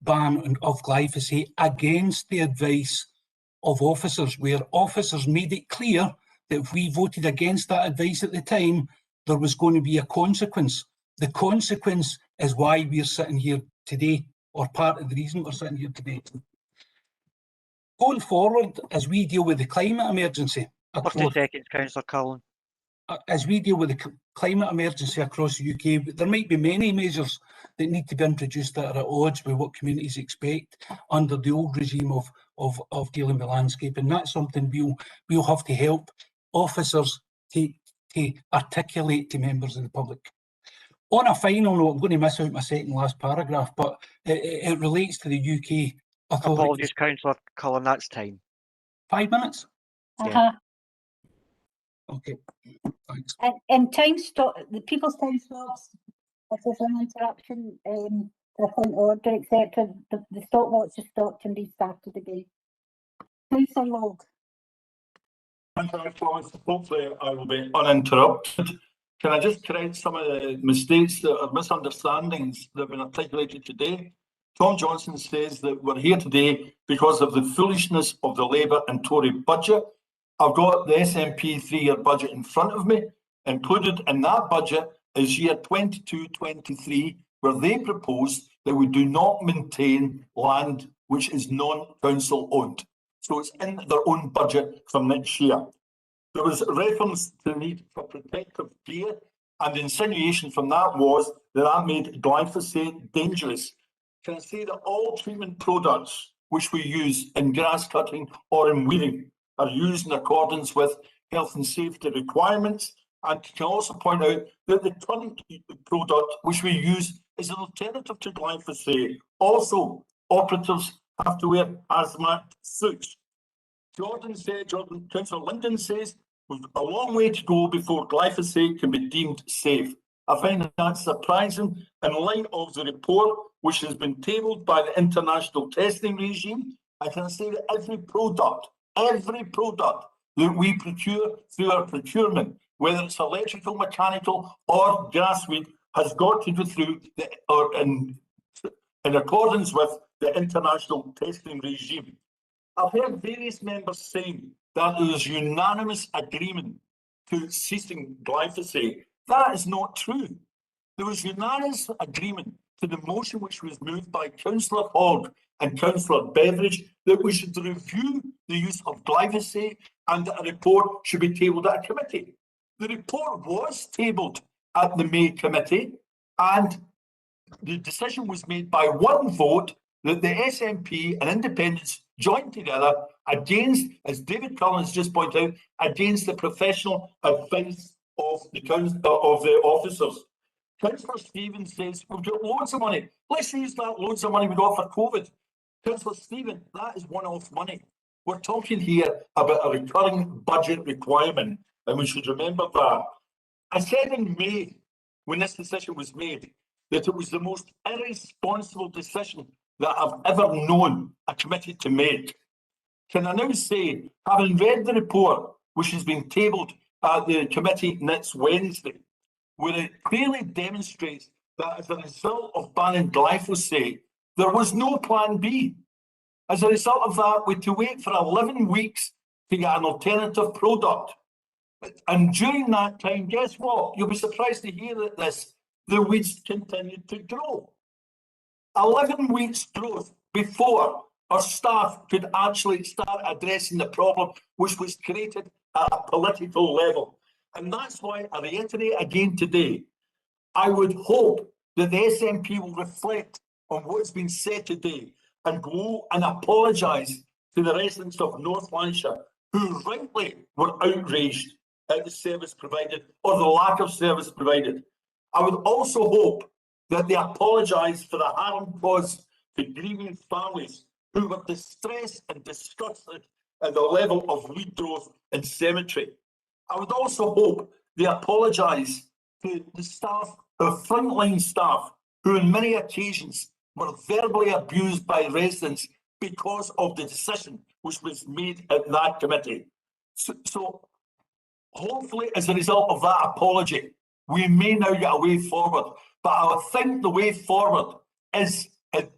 ban of glyphosate against the advice of officers, where officers made it clear that if we voted against that advice at the time, there was going to be a consequence. The consequence is why we're sitting here today, or part of the reason we're sitting here today. Going forward, as we deal with the climate emergency, 30 seconds, Councillor Cullen. As we deal with the climate emergency across the UK, there might be many measures that need to be introduced that are at odds with what communities expect under the old regime of dealing with landscape, and that's something we'll have to help officers to articulate to members of the public. On a final note, I'm going to miss out my second last paragraph, but it relates to the UK authorities. Apologies, Councillor Cullen, that's time. 5 minutes? Yeah. Okay, thanks. And time stop, the people's time stops, if there's an interruption, for a point of order, etc., the stopwatch is stopped and restarted again. Councillor Log. Thank you, Thomas. Hopefully I will be uninterrupted. Can I just correct some of the mistakes that are misunderstandings that have been articulated today? Tom Johnson says that we're here today because of the foolishness of the Labour and Tory budget. I've got the SNP 3-year budget in front of me. Included in that budget is year 22-23, where they propose that we do not maintain land which is non-council owned. So it's in their own budget for next year. There was reference to the need for protective gear, and the insinuation from that was that that made glyphosate dangerous. Can I say that all treatment products which we use in grass cutting or in weeding are used in accordance with health and safety requirements? And can also point out that the current product which we use is an alternative to glyphosate. Also, operatives have to wear hazmat suits. Councillor Linden says, we've a long way to go before glyphosate can be deemed safe. I find that surprising in light of the report which has been tabled by the international testing regime. I can say that every product that we procure through our procurement, whether it's electrical, mechanical or grassweed, has got to go through in accordance with the international testing regime. I've heard various members saying that there is unanimous agreement to ceasing glyphosate. That is not true. There was unanimous agreement to the motion which was moved by Councillor Hogg and Councillor Beveridge that we should review the use of glyphosate and that a report should be tabled at a committee. The report was tabled at the May committee and the decision was made by one vote that the SNP and independents joined together against, as David Collins just pointed out, against the professional advice of the officers. Councillor Stevens says we've got loads of money. Let's use that loads of money we got for COVID. Councillor Stevens, that is one-off money. We're talking here about a recurring budget requirement, and we should remember that. I said in May, when this decision was made, that it was the most irresponsible decision that I've ever known a committee to make. Can I now say, having read the report, which has been tabled at the committee next Wednesday, where it clearly demonstrates that as a result of banning glyphosate, there was no plan B. As a result of that, we had to wait for 11 weeks to get an alternative product. And during that time, guess what? You'll be surprised to hear that the weeds continued to grow. 11 weeks growth before our staff could actually start addressing the problem which was created at a political level. And that's why I reiterate again today, I would hope that the SNP will reflect on what's been said today and go and apologise to the residents of North Lancashire who rightly were outraged at the service provided or the lack of service provided. I would also hope that they apologise for the harm caused to grieving families who were distressed and disgusted at the level of weed growth in cemetery. I would also hope they apologise to the staff, the frontline staff, who on many occasions were verbally abused by residents because of the decision which was made at that committee. So hopefully, as a result of that apology, we may now get a way forward. But I think the way forward is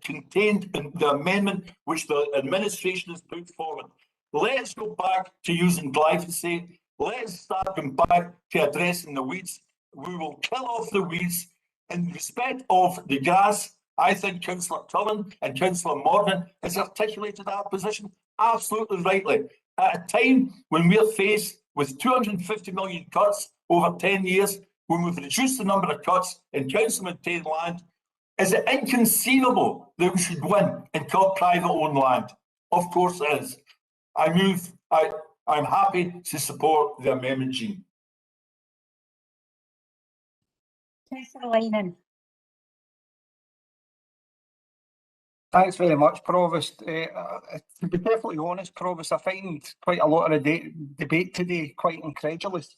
contained in the amendment which the administration has put forward. Let's go back to using glyphosate. Let's start going back to addressing the weeds. We will kill off the weeds. In respect of the grass, I think Councillor Cullen and Councillor Morgan has articulated that position absolutely rightly. At a time when we're faced with 250 million cuts over 10 years, when we've reduced the number of cuts in council-maintained land, is it inconceivable that we should go in and cut private-owned land? Of course it is. I'm happy to support the amendment, Jean. Councillor Lyman. Thanks very much, Provost. To be perfectly honest, Provost, I find quite a lot of the debate today quite incredulous.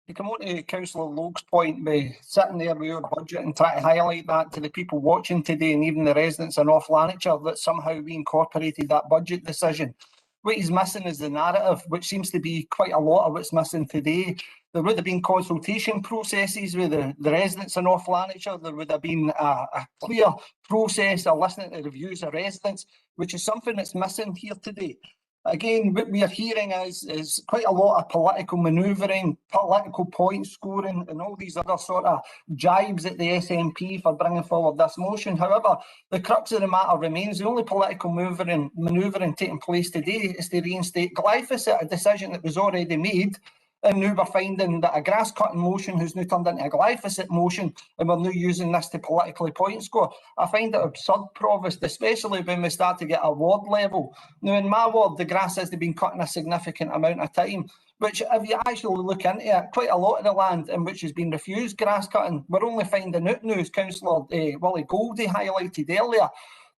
to come on to Councillor Logue's point, by sitting there with your budget and try to highlight that to the people watching today and even the residents in North Lanarkshire that somehow we incorporated that budget decision. What he's missing is the narrative, which seems to be quite a lot of what's missing today. There would have been consultation processes with the residents in North Lanarkshire. There would have been a clear process of listening to the views of residents, which is something that's missing here today. Again, what we are hearing is quite a lot of political manoeuvring, political point scoring, and all these other sort of jibes at the SNP for bringing forward this motion. However, the crux of the matter remains the only political manoeuvring taking place today is to reinstate glyphosate, a decision that was already made. And now we're finding that a grass cutting motion has now turned into a glyphosate motion, and we're now using this to politically point score. I find it absurd, Provost, especially when we start to get a ward level. Now, in my ward, the grass has been cut in a significant amount of time, which, if you actually look into it, quite a lot of the land in which has been refused grass cutting, we're only finding out now, as Councillor Willie Goldie highlighted earlier,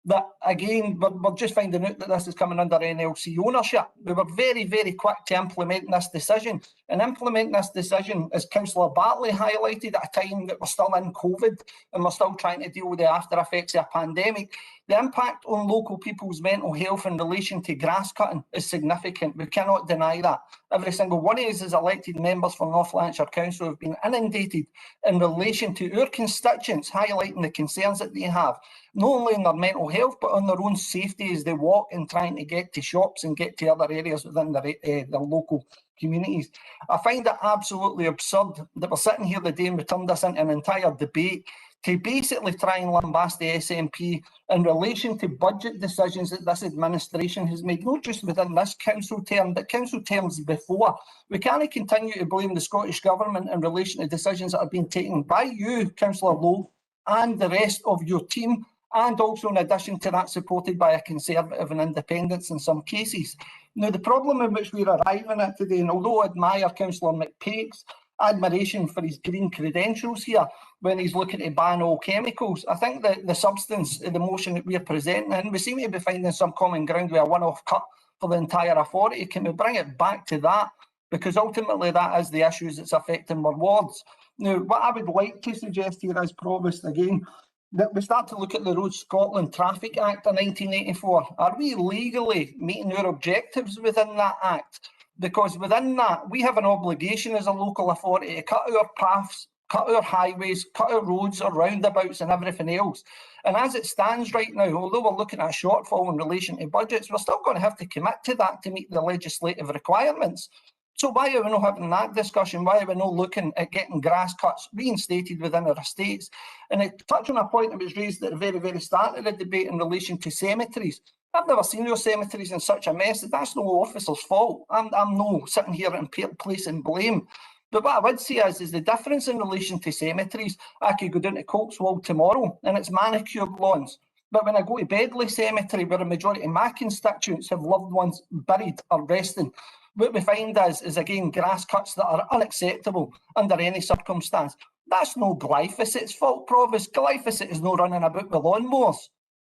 that again, we're just finding out that this is coming under NLC ownership. We were very, very quick to implement this decision. And implementing this decision, as Councillor Bartley highlighted, at a time that we're still in COVID and we're still trying to deal with the after effects of a pandemic, the impact on local people's mental health in relation to grass cutting is significant. We cannot deny that. Every single one of us as elected members for North Lanarkshire Council have been inundated in relation to our constituents highlighting the concerns that they have, not only in their mental health, but on their own safety as they walk and trying to get to shops and get to other areas within their local communities. I find it absolutely absurd that we're sitting here today and we turned this into an entire debate to basically try and lambast the SNP in relation to budget decisions that this administration has made, not just within this council term, but council terms before. We can't continue to blame the Scottish Government in relation to decisions that have been taken by you, Councillor Lowe, and the rest of your team, and also in addition to that supported by a Conservative and Independents in some cases. Now, the problem in which we're arriving at today, and although I admire Councillor McPake's admiration for his green credentials here when he's looking to ban all chemicals, I think that the substance of the motion that we're presenting, and we seem to be finding some common ground with a one-off cut for the entire authority, can we bring it back to that? Because ultimately that is the issues that's affecting our wards. Now, what I would like to suggest here is, Provost, again, that we start to look at the Road Scotland Traffic Act of 1984. Are we legally meeting our objectives within that act? Because within that, we have an obligation as a local authority to cut our paths, cut our highways, cut our roads, our roundabouts and everything else. And as it stands right now, although we're looking at a shortfall in relation to budgets, we're still going to have to commit to that to meet the legislative requirements. So why are we not having that discussion? Why are we not looking at getting grass cuts reinstated within our estates? And to touch on a point that was raised at the very, very start of the debate in relation to cemeteries. I've never seen your cemeteries in such a mess. That's no officer's fault. I'm no sitting here and placing blame. But what I would say is the difference in relation to cemeteries. I could go down to Coltswold tomorrow and it's manicured lawns. But when I go to Bedley Cemetery, where a majority of my constituents have loved ones buried or resting, what we find is again, grass cuts that are unacceptable under any circumstance. That's no glyphosate's fault, Provost. Glyphosate is not running about with lawnmowers.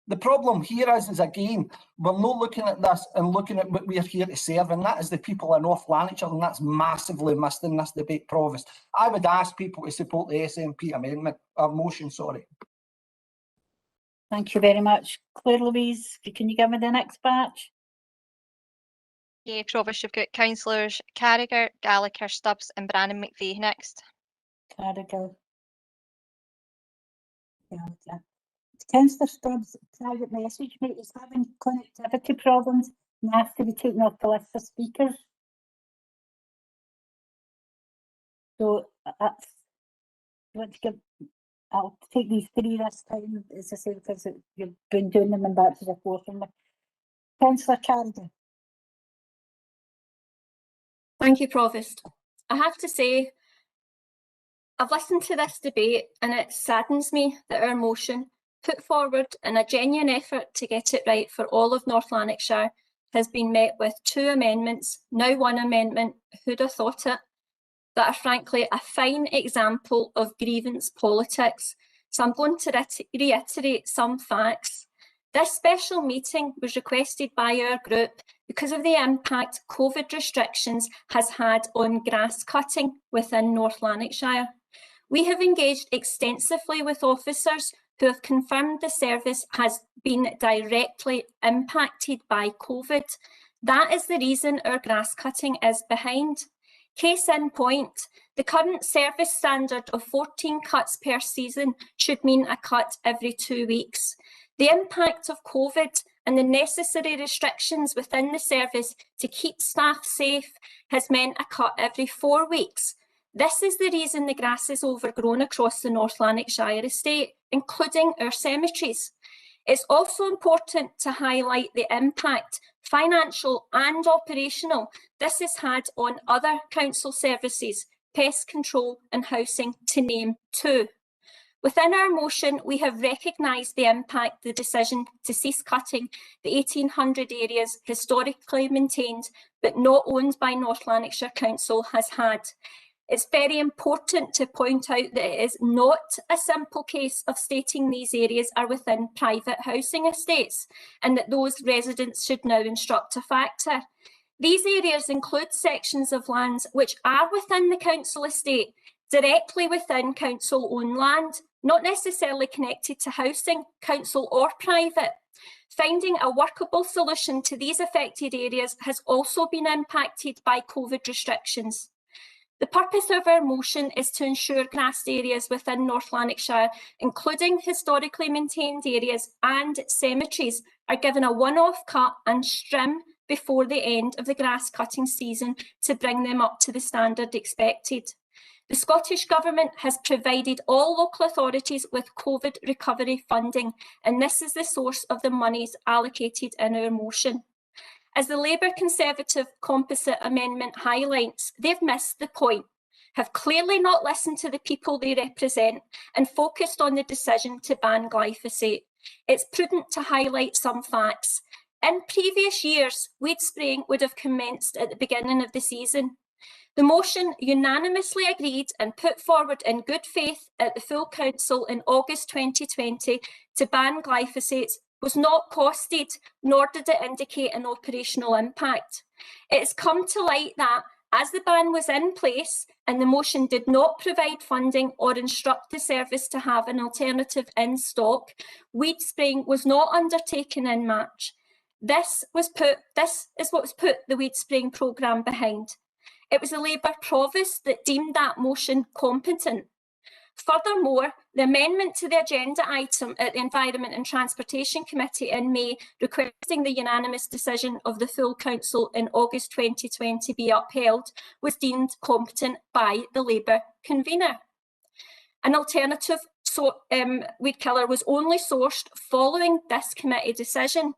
The problem here is again, we're not looking at this and looking at what we're here to serve, and that is the people of North Lanarkshire, and that's massively missed in this debate, Provost. I would ask people to support the SNP amendment, or motion, sorry. Thank you very much. Claire Louise, can you give me the next batch? Yeah, Provost, you've got Councillors Carragher, Gallagher, Stubbs and Brannan McVeigh next. Carragher. Councillor Stubbs, private message, mate, is having connectivity problems and has to be taken off the list of speakers. So that's, I want to give, I'll take these three this time, as I say, because you've been doing them in batches of four from me. Councillor Carragher. Thank you, Provost. I have to say, I've listened to this debate and it saddens me that our motion, put forward in a genuine effort to get it right for all of North Lanarkshire, has been met with 2 amendments, now 1 amendment, who'd have thought it, that are frankly a fine example of grievance politics. So I'm going to reiterate some facts. This special meeting was requested by our group because of the impact COVID restrictions has had on grass cutting within North Lanarkshire. We have engaged extensively with officers who have confirmed the service has been directly impacted by COVID. That is the reason our grass cutting is behind. Case in point, the current service standard of 14 cuts per season should mean a cut every 2 weeks. The impact of COVID and the necessary restrictions within the service to keep staff safe has meant a cut every 4 weeks. This is the reason the grass is overgrown across the North Lanarkshire estate, including our cemeteries. It's also important to highlight the impact, financial and operational, this has had on other council services, pest control and housing, to name 2. Within our motion, we have recognised the impact the decision to cease cutting the 1800 areas historically maintained but not owned by North Lanarkshire Council has had. It's very important to point out that it is not a simple case of stating these areas are within private housing estates and that those residents should now instruct a factor. These areas include sections of lands which are within the council estate, directly within council-owned land, not necessarily connected to housing, council or private. Finding a workable solution to these affected areas has also been impacted by COVID restrictions. The purpose of our motion is to ensure grassed areas within North Lanarkshire, including historically maintained areas and cemeteries, are given a one-off cut and trim before the end of the grass cutting season to bring them up to the standard expected. The Scottish Government has provided all local authorities with COVID recovery funding, and this is the source of the monies allocated in our motion. As the Labour Conservative Composite Amendment highlights, they've missed the point, have clearly not listened to the people they represent and focused on the decision to ban glyphosate. It's prudent to highlight some facts. In previous years, weed spraying would have commenced at the beginning of the season. The motion unanimously agreed and put forward in good faith at the full council in August 2020 to ban glyphosate was not costed, nor did it indicate an operational impact. It's come to light that, as the ban was in place and the motion did not provide funding or instruct the service to have an alternative in stock, weed spraying was not undertaken in March. This is what was put the weed spraying programme behind. It was the Labour Provost that deemed that motion competent. Furthermore, the amendment to the agenda item at the Environment and Transportation Committee in May requesting the unanimous decision of the full council in August 2020 be upheld was deemed competent by the Labour convener. An alternative weed killer was only sourced following this committee decision,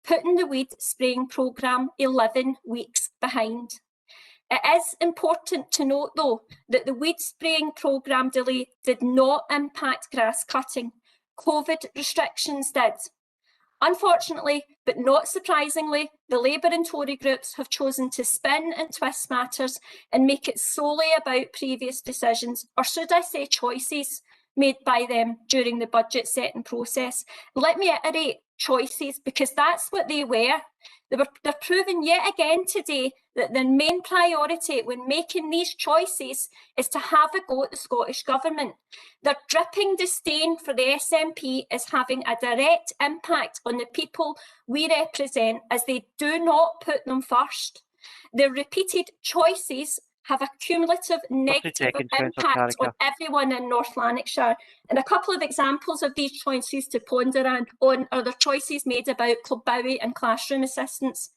putting the weed spraying programme 11 weeks behind. It is important to note, though, that the weed spraying programme delay did not impact grass cutting. COVID restrictions did. Unfortunately, but not surprisingly, the Labour and Tory groups have chosen to spin and twist matters and make it solely about previous decisions, or should I say choices, made by them during the budget setting process. Let me iterate choices, because that's what they were. They're proving yet again today that their main priority when making these choices is to have a go at the Scottish Government. Their dripping disdain for the SNP is having a direct impact on the people we represent, as they do not put them first. Their repeated choices have a cumulative negative impact on everyone in North Lanarkshire. And a couple of examples of these choices to ponder on are the choices made about Club Bowie and classroom assistants.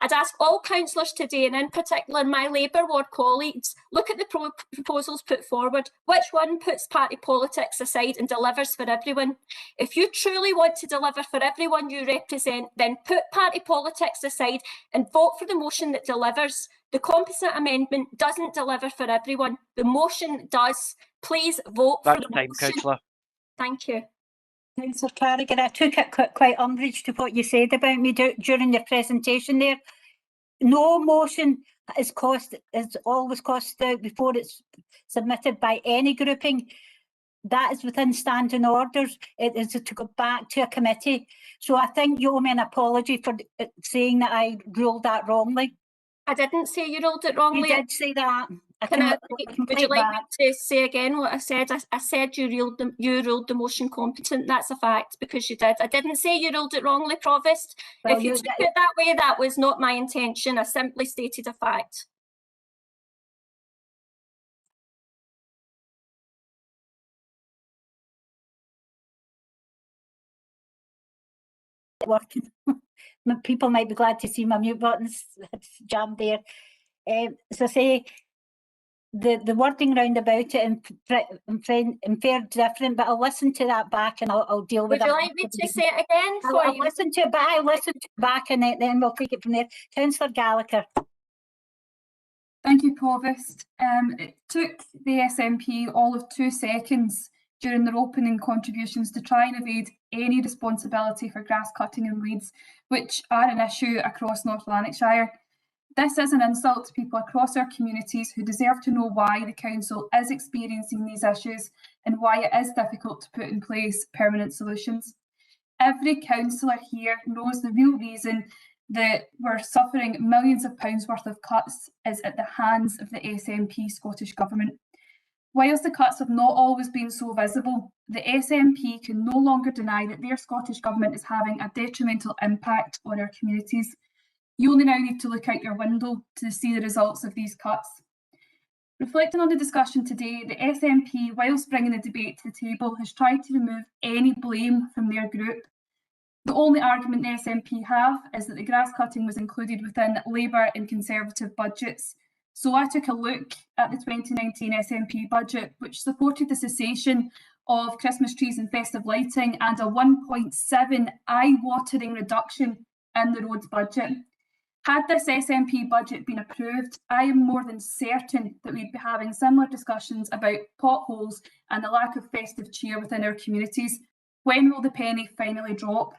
I'd ask all councillors today, and in particular my Labour ward colleagues, look at the proposals put forward. Which one puts party politics aside and delivers for everyone? If you truly want to deliver for everyone you represent, then put party politics aside and vote for the motion that delivers. The composite amendment doesn't deliver for everyone. The motion does. Please vote for the motion. Councillor. Thank you. Councillor Carrigan, I took it quite umbrage to what you said about me during your presentation there. No motion is always costed out before it's submitted by any grouping. that is within standing orders. It is to go back to a committee. So I think you owe me an apology for saying that I ruled that wrongly. I didn't say you ruled it wrongly. You did say that. Would you like me to say again what I said? I said you ruled the motion competent. That's a fact, because you did. I didn't say you ruled it wrongly, Provost. Well, if you took it that way, that was not my intention. I simply stated a fact. Working. People might be glad to see my mute buttons jammed there. So I say the wording round about it and fair different, but I'll listen to that back and I'll deal with it. Would you like me to say it again? I'll listen to it, but I'll listen to it back and then we'll take it from there. Councillor Gallagher. Thank you, Provost. It took the SNP all of 2 seconds during their opening contributions to try and evade any responsibility for grass cutting and weeds, which are an issue across North Lanarkshire. This is an insult to people across our communities who deserve to know why the council is experiencing these issues and why it is difficult to put in place permanent solutions. Every councillor here knows the real reason that we're suffering millions of pounds worth of cuts is at the hands of the SNP Scottish Government. Whilst the cuts have not always been so visible, the SNP can no longer deny that their Scottish Government is having a detrimental impact on our communities. You only now need to look out your window to see the results of these cuts. Reflecting on the discussion today, the SNP, whilst bringing the debate to the table, has tried to remove any blame from their group. The only argument the SNP have is that the grass cutting was included within Labour and Conservative budgets. So I took a look at the 2019 SNP budget, which supported the cessation of Christmas trees and festive lighting and a 1.7 eye-watering reduction in the roads budget. Had this SNP budget been approved, I am more than certain that we'd be having similar discussions about potholes and the lack of festive cheer within our communities. When will the penny finally drop?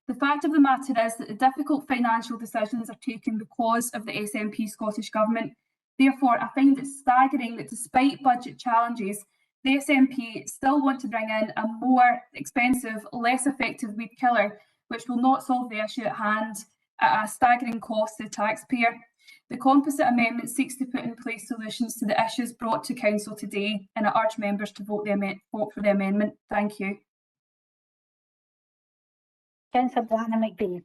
The fact of the matter is that the difficult financial decisions are taken because of the SNP Scottish Government. Therefore, I find it staggering that despite budget challenges, the SNP still want to bring in a more expensive, less effective weed killer, which will not solve the issue at hand at a staggering cost to the taxpayer. The composite amendment seeks to put in place solutions to the issues brought to Council today, and I urge members to vote for the amendment. Thank you. Councillor Blanna McBee.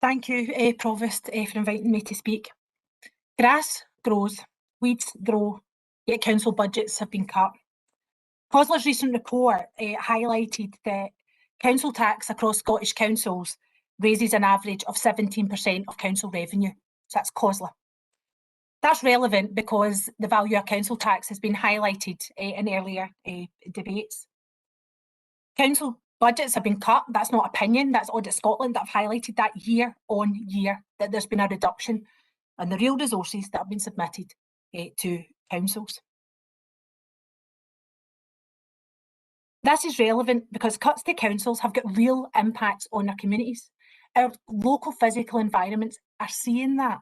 Thank you, Provost, for inviting me to speak. Grass grows, weeds grow, yet council budgets have been cut. COSLA's recent report highlighted that council tax across Scottish councils raises an average of 17% of council revenue. So that's COSLA. That's relevant because the value of council tax has been highlighted in earlier debates. Council budgets have been cut. That's not opinion, that's Audit Scotland that have highlighted that year on year, that there's been a reduction in the real resources that have been submitted to councils. This is relevant because cuts to councils have got real impacts on our communities. Our local physical environments are seeing that.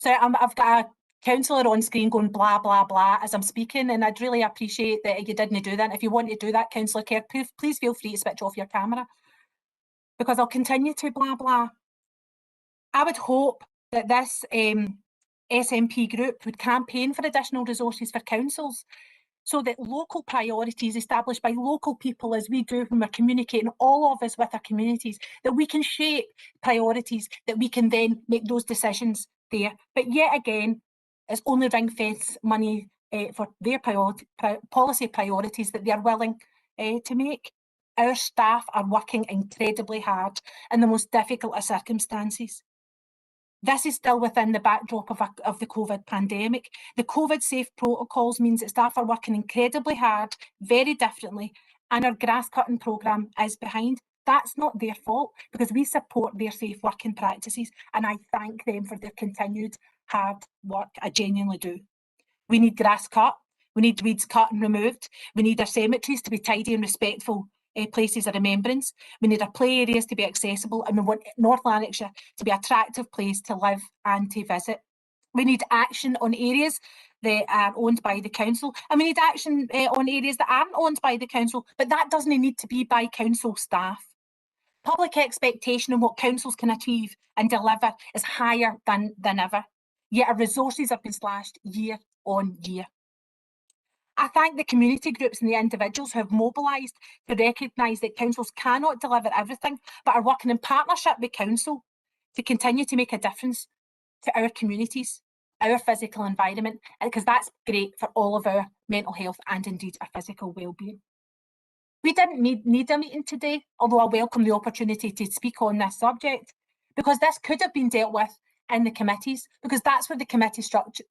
So I've got a councillor on screen going blah, blah, blah as I'm speaking, and I'd really appreciate that you didn't do that. If you want to do that, Councillor Kerr, please feel free to switch off your camera, because I'll continue to blah, blah. I would hope that this SNP group would campaign for additional resources for councils, so that local priorities established by local people, as we do when we're communicating, all of us with our communities, that we can shape priorities, that we can then make those decisions there. But yet again, it's only ring-fence money for their policy priorities that they are willing to make. Our staff are working incredibly hard in the most difficult of circumstances. This is still within the backdrop of the COVID pandemic. The COVID safe protocols means that staff are working incredibly hard, very differently, and our grass cutting programme is behind. That's not their fault, because we support their safe working practices, and I thank them for their continued hard work. I genuinely do. We need grass cut, we need weeds cut and removed, we need our cemeteries to be tidy and respectful places of remembrance. We need our play areas to be accessible, and we want North Lanarkshire to be an attractive place to live and to visit. We need action on areas that are owned by the council, and we need action on areas that aren't owned by the council, but that doesn't need to be by council staff. Public expectation on what councils can achieve and deliver is higher than ever, yet our resources have been slashed year on year. I thank the community groups and the individuals who have mobilised to recognise that councils cannot deliver everything, but are working in partnership with council to continue to make a difference to our communities, our physical environment, because that's great for all of our mental health and indeed our physical well-being. We didn't need a meeting today, although I welcome the opportunity to speak on this subject, because this could have been dealt with in the committees, because that's what the committee structure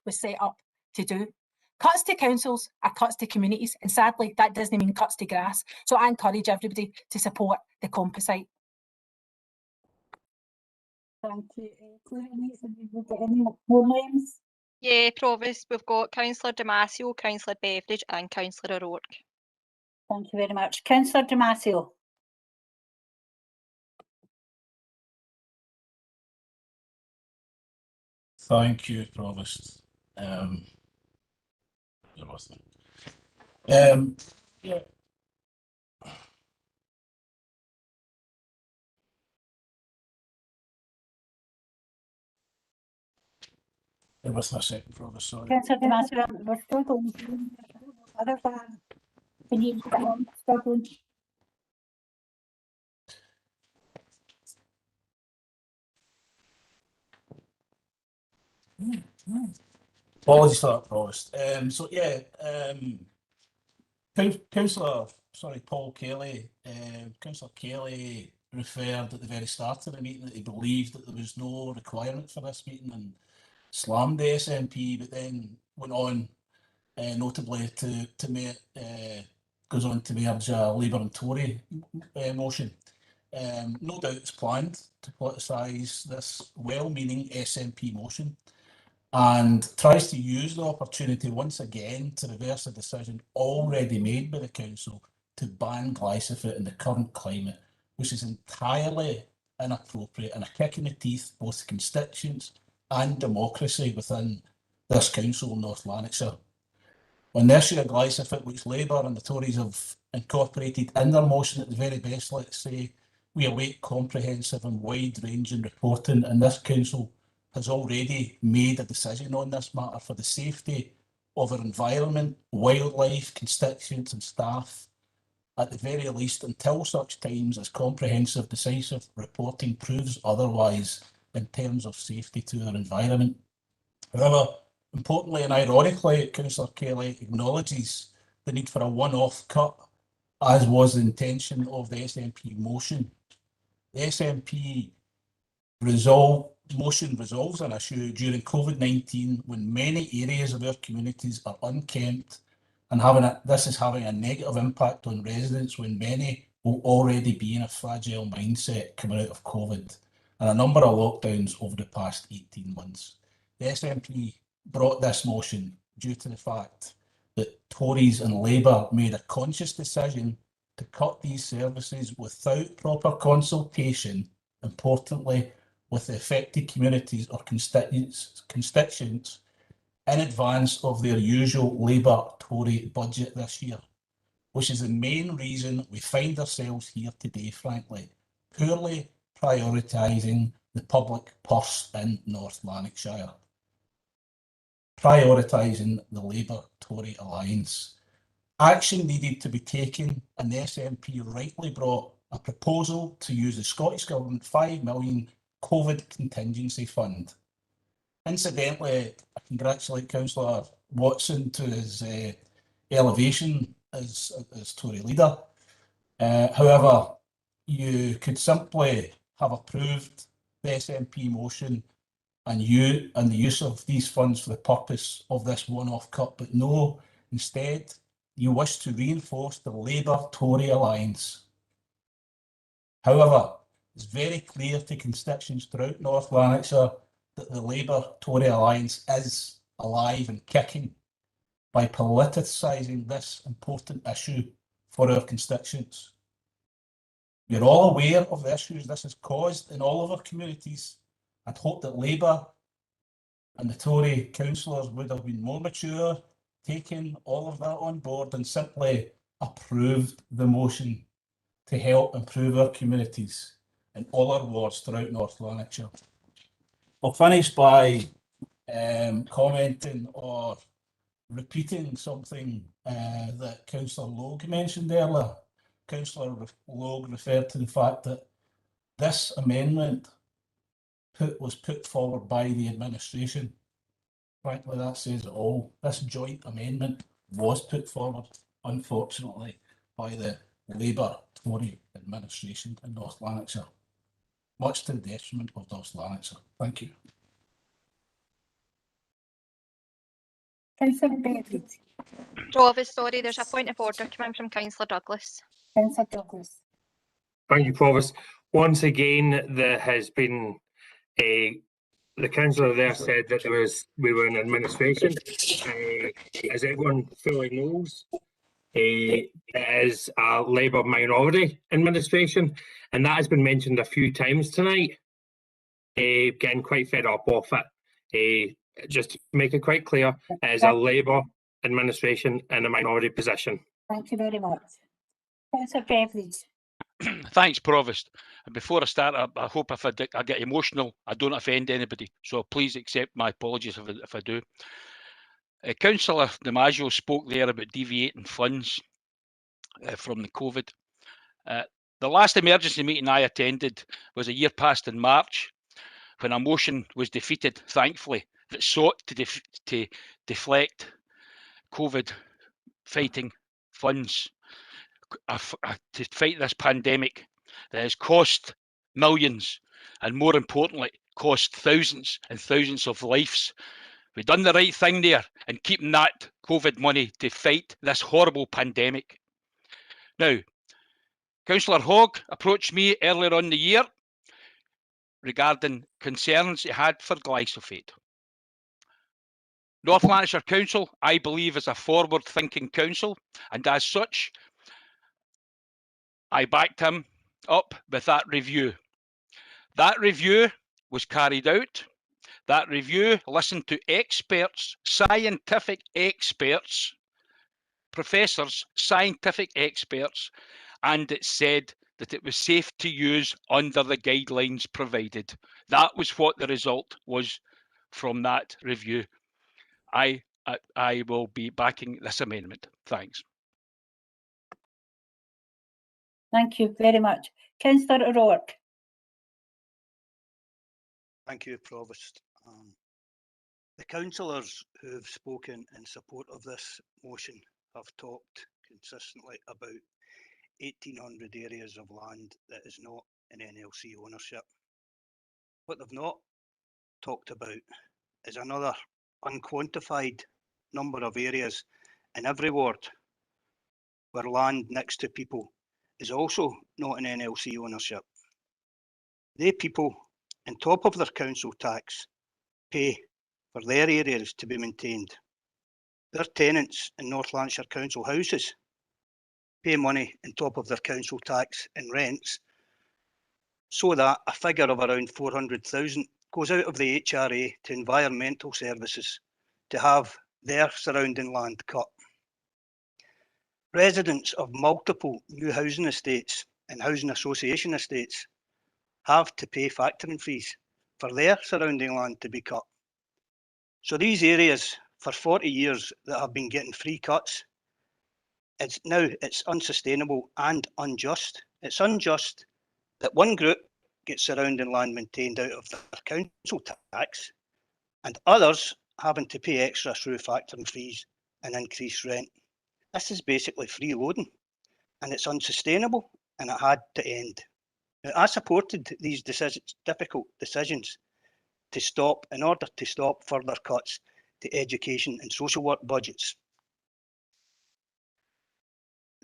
was set up to do. Cuts to councils are cuts to communities, and sadly that doesn't mean cuts to grass. So I encourage everybody to support the composite. Thank you. Claire, have you got any more names? Yeah, Provost, we've got Councillor Damasio, Councillor Beveridge and Councillor O'Rourke. Thank you very much. Councillor Damasio. Thank you, Provost. Yeah. It was a second, Provost, sorry. Councillor Damasio, we're still going to other one. Can you get on? Struggling. Apologies for that, Provost. Paul Kelly, Councillor Kelly referred at the very start of the meeting that he believed that there was no requirement for this meeting and slammed the SNP, but then went on notably to make goes on to merge a Labour and Tory motion. No doubt it's planned to politicise this well-meaning SNP motion, and tries to use the opportunity once again to reverse a decision already made by the council to ban glyphosate in the current climate, which is entirely inappropriate and a kick in the teeth both to constituents and democracy within this council in North Lanarkshire. On the issue of glyphosate, which Labour and the Tories have incorporated in their motion at the very best, let's say, we await comprehensive and wide-ranging reporting, and this council has already made a decision on this matter for the safety of our environment, wildlife, constituents and staff, at the very least until such times as comprehensive, decisive reporting proves otherwise in terms of safety to our environment. However, importantly and ironically, Councillor Kelly acknowledges the need for a one-off cut, as was the intention of the SNP motion. The SNP motion resolves an issue during COVID-19 when many areas of our communities are unkempt, and this is having a negative impact on residents when many will already be in a fragile mindset coming out of COVID and a number of lockdowns over the past 18 months. The SNP brought this motion due to the fact that Tories and Labour made a conscious decision to cut these services without proper consultation, importantly, with the affected communities or constituents in advance of their usual Labour-Tory budget this year, which is the main reason we find ourselves here today, frankly, poorly prioritising the public purse in North Lanarkshire, prioritising the Labour-Tory alliance. Action needed to be taken, and the SNP rightly brought a proposal to use the Scottish Government £5 million COVID contingency fund. Incidentally, I congratulate Councillor Watson to his elevation as Tory leader. However, you could simply have approved the SNP motion and the use of these funds for the purpose of this one-off cut, but no, instead you wish to reinforce the Labour-Tory alliance. However, it's very clear to constituents throughout North Lanarkshire that the Labour-Tory alliance is alive and kicking. By politicising this important issue for our constituents. We're all aware of the issues this has caused in all of our communities. I'd hope that Labour and the Tory councillors would have been more mature, taken all of that on board and simply approved the motion to help improve our communities in all our wards throughout North Lanarkshire. I'll finish by commenting or repeating something that Councillor Logue mentioned earlier. Councillor Logue referred to the fact that this amendment was put forward by the administration. Frankly, that says it all. This joint amendment was put forward, unfortunately, by the Labour Tory administration in North Lanarkshire, much to the detriment of North Lanarkshire. Thank you. Councillor Bedford. Provost, sorry, there's a point of order coming from Councillor Douglas. Councillor Douglas. Thank you, Provost. Once again, there has been the councillor there said that we were in administration. As everyone fully knows, it is a Labour minority administration, and that has been mentioned a few times tonight. Getting quite fed up off it. Just to make it quite clear, it is a Labour administration in a minority position. Thank you very much. Councillor Beveridge. Thanks, Provost. And before I start, I hope if I get emotional, I don't offend anybody. So please accept my apologies if I do. Councillor DiMaggio spoke there about deviating funds from the COVID. The last emergency meeting I attended was a year past in March, when a motion was defeated, thankfully, that sought to deflect COVID fighting funds to fight this pandemic that has cost millions and, more importantly, cost thousands and thousands of lives. We've done the right thing there in keeping that COVID money to fight this horrible pandemic. Now, Councillor Hogg approached me earlier on in the year regarding concerns he had for glyphosate. North Lanarkshire Council, I believe, is a forward-thinking council, and as such, I backed him up with that review. That review was carried out. That review listened to experts, scientific experts, professors, scientific experts, and it said that it was safe to use under the guidelines provided. That was what the result was from that review. I will be backing this amendment. Thanks. Thank you very much. Councillor O'Rourke. Thank you, Provost. The councillors who have spoken in support of this motion have talked consistently about 1,800 areas of land that is not in NLC ownership. What they've not talked about is another unquantified number of areas in every ward where land next to people is also not in NLC ownership. They people, on top of their council tax, pay for their areas to be maintained. Their tenants in North Lanarkshire council houses pay money on top of their council tax and rents, so that a figure of around 400,000 goes out of the HRA to environmental services to have their surrounding land cut. Residents of multiple new housing estates and housing association estates have to pay factoring fees for their surrounding land to be cut. So these areas for 40 years that have been getting free cuts, it's unsustainable and unjust. It's unjust that one group gets surrounding land maintained out of their council tax and others having to pay extra through factoring fees and increased rent. This is basically freeloading, and it's unsustainable, and it had to end. Now, I supported these difficult decisions to stop, in order to stop further cuts to education and social work budgets.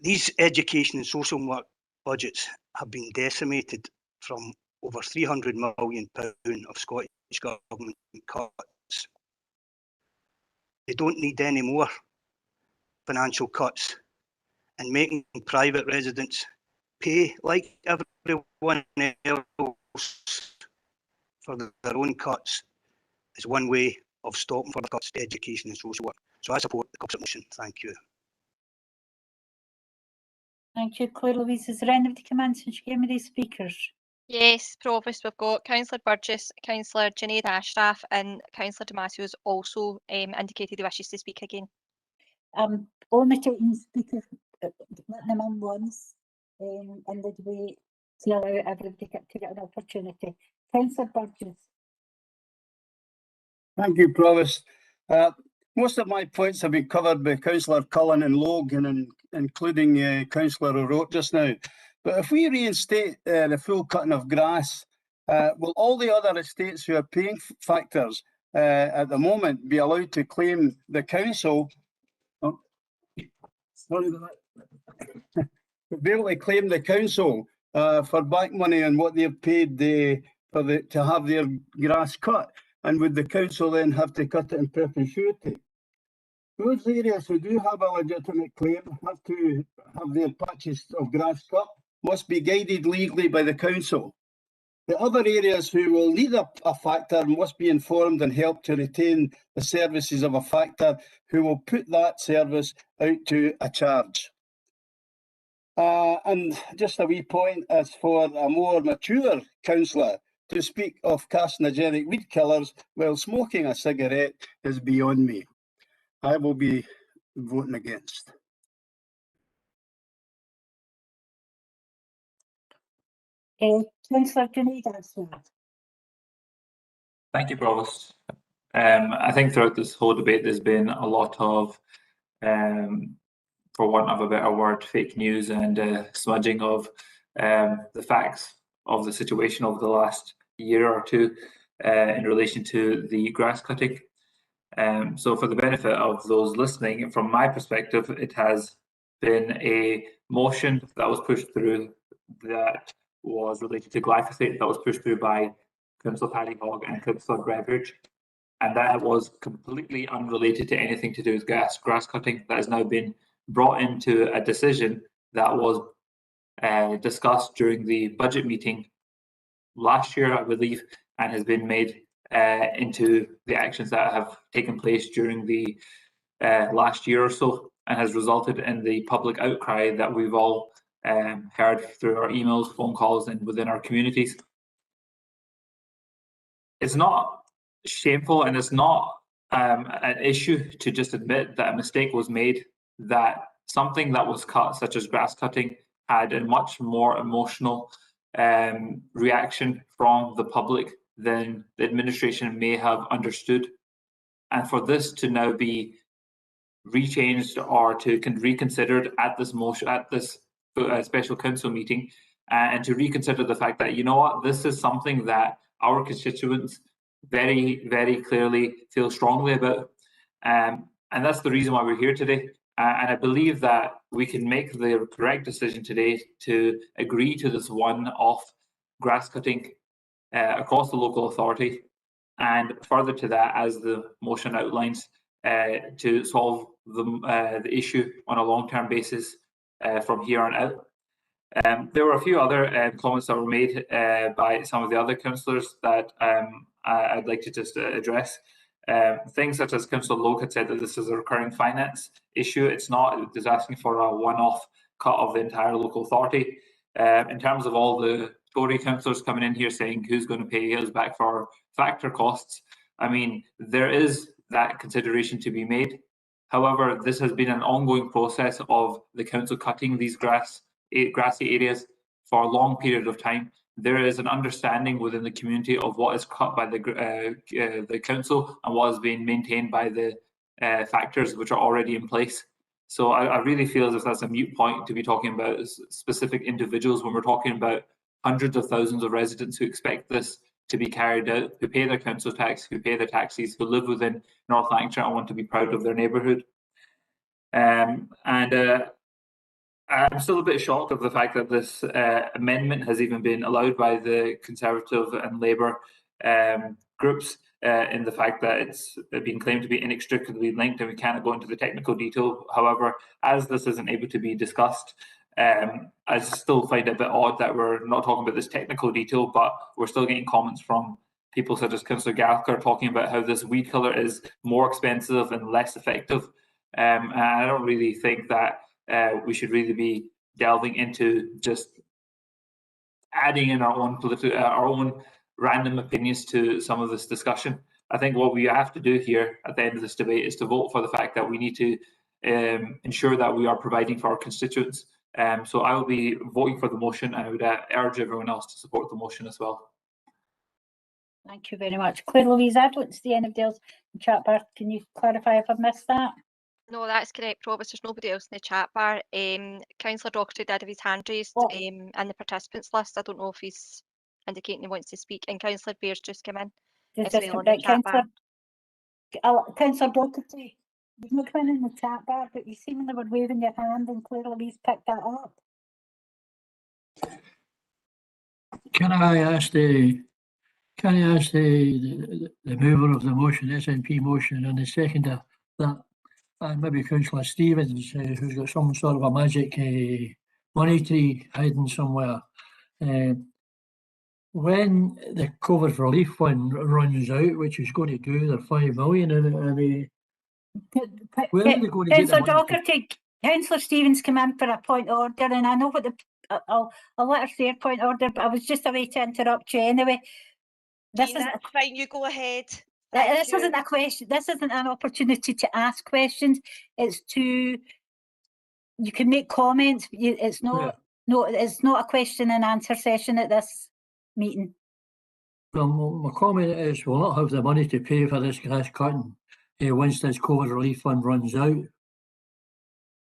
These education and social work budgets have been decimated from over £300 million of Scottish Government cuts. They don't need any more financial cuts and making private residents pay like everyone else for their own cuts is one way of stopping further cuts to education and social work. So I support the Corporate motion. Thank you. Thank you, Claire Louise. Is there anybody come in since you gave me these speakers? Yes, Provost, we've got Councillor Burgess, Councillor Junaid Ashraf and Councillor Damasio's also indicated he wishes to speak again. Only taking speakers, letting them in once in the debate to allow everybody to get an opportunity. Councillor Burgess. Thank you, Provost. Most of my points have been covered by Councillor Cullen and Logan, and including Councillor O'Rourke just now. But if we reinstate the full cutting of grass, will all the other estates who are paying factors at the moment be allowed to claim the council? Oh, sorry about that. Be able to claim the council for back money on what they've paid to have their grass cut, and would the council then have to cut it in perpetuity? Those areas who do have a legitimate claim have to have their patches of grass cut, must be guided legally by the council. The other areas who will need a factor must be informed and helped to retain the services of a factor who will put that service out to a charge. And just a wee point, as for a more mature councillor to speak of carcinogenic weed killers while smoking a cigarette is beyond me. I will be voting against. Councillor Junaid Ashraf. Thank you, Provost. I think throughout this whole debate there's been a lot of, for want of a better word, fake news and smudging of the facts of the situation over the last year or two in relation to the grass cutting. So for the benefit of those listening, from my perspective, it has been a motion that was pushed through that was related to glyphosate, that was pushed through by Councillor Paddy Hogg and Councillor Beveridge, and that was completely unrelated to anything to do with grass cutting. That has now been brought into a decision that was discussed during the budget meeting last year, I believe, and has been made into the actions that have taken place during the last year or so, and has resulted in the public outcry that we've all heard through our emails, phone calls, and within our communities. It's not shameful, and it's not an issue to just admit that a mistake was made, that something that was cut, such as grass cutting, had a much more emotional reaction from the public than the administration may have understood. And for this to now be rechanged or to reconsidered at this motion, at this special council meeting, and to reconsider the fact that, you know what, this is something that our constituents very, very clearly feel strongly about. And that's the reason why we're here today. And I believe that we can make the correct decision today to agree to this one-off grass cutting across the local authority, and further to that, as the motion outlines, to solve the issue on a long-term basis from here on out. There were a few other comments that were made by some of the other councillors that I'd like to just address. Things such as Councillor Logue had said that this is a recurring finance issue. It's not. It was asking for a one-off cut of the entire local authority. In terms of all the Tory councillors coming in here saying who's going to pay us back for factor costs, I mean, there is that consideration to be made. However, this has been an ongoing process of the council cutting these grassy areas for a long period of time. There is an understanding within the community of what is cut by the council and what is being maintained by the factors which are already in place. So I really feel as if that's a moot point to be talking about specific individuals when we're talking about hundreds of thousands of residents who expect this to be carried out, who pay their council tax, who pay their taxes, who live within North Lancashire and want to be proud of their neighbourhood. I'm still a bit shocked of the fact that this amendment has even been allowed by the Conservative and Labour groups. in the fact that it's been claimed to be inextricably linked and we can't go into the technical detail. However, as this isn't able to be discussed, I still find it a bit odd that we're not talking about this technical detail, but we're still getting comments from people such as Councillor Gallagher talking about how this weed killer is more expensive and less effective. And I don't really think that we should really be delving into just adding in our own random opinions to some of this discussion. I think what we have to do here at the end of this debate is to vote for the fact that we need to ensure that we are providing for our constituents. So I will be voting for the motion, and I would urge everyone else to support the motion as well. Thank you very much. Claire Louise, I don't see anybody else in the chat bar. Can you clarify if I've missed that? No, that's correct, Provost. There's nobody else in the chat bar. Councillor Docherty did have his hand raised in the participants list. I don't know if he's indicating he wants to speak. And Councillor Bear's just come in as well in the chat bar. Councillor Docherty, you've not come in the chat bar, but you seemingly were waving your hand and Claire Louise picked that up. Can I ask the mover of the motion, SNP motion, and the seconder, that maybe Councillor Stevens, who's got some sort of a magic money tree hiding somewhere, when the COVID relief fund runs out, which is going to do the 5 million, I mean, where are they going to get the Councillor money? Docherty, Councillor Stevens come in for a point of order, and I know what I'll let her say her point of order, but I was just away to interrupt you anyway. That's fine, you go ahead. This isn't a question. This isn't an opportunity to ask questions. It's you can make comments. It's not. No, it's not a question and answer session at this meeting. Well, my comment is we'll not have the money to pay for this grass cutting once this COVID relief fund runs out.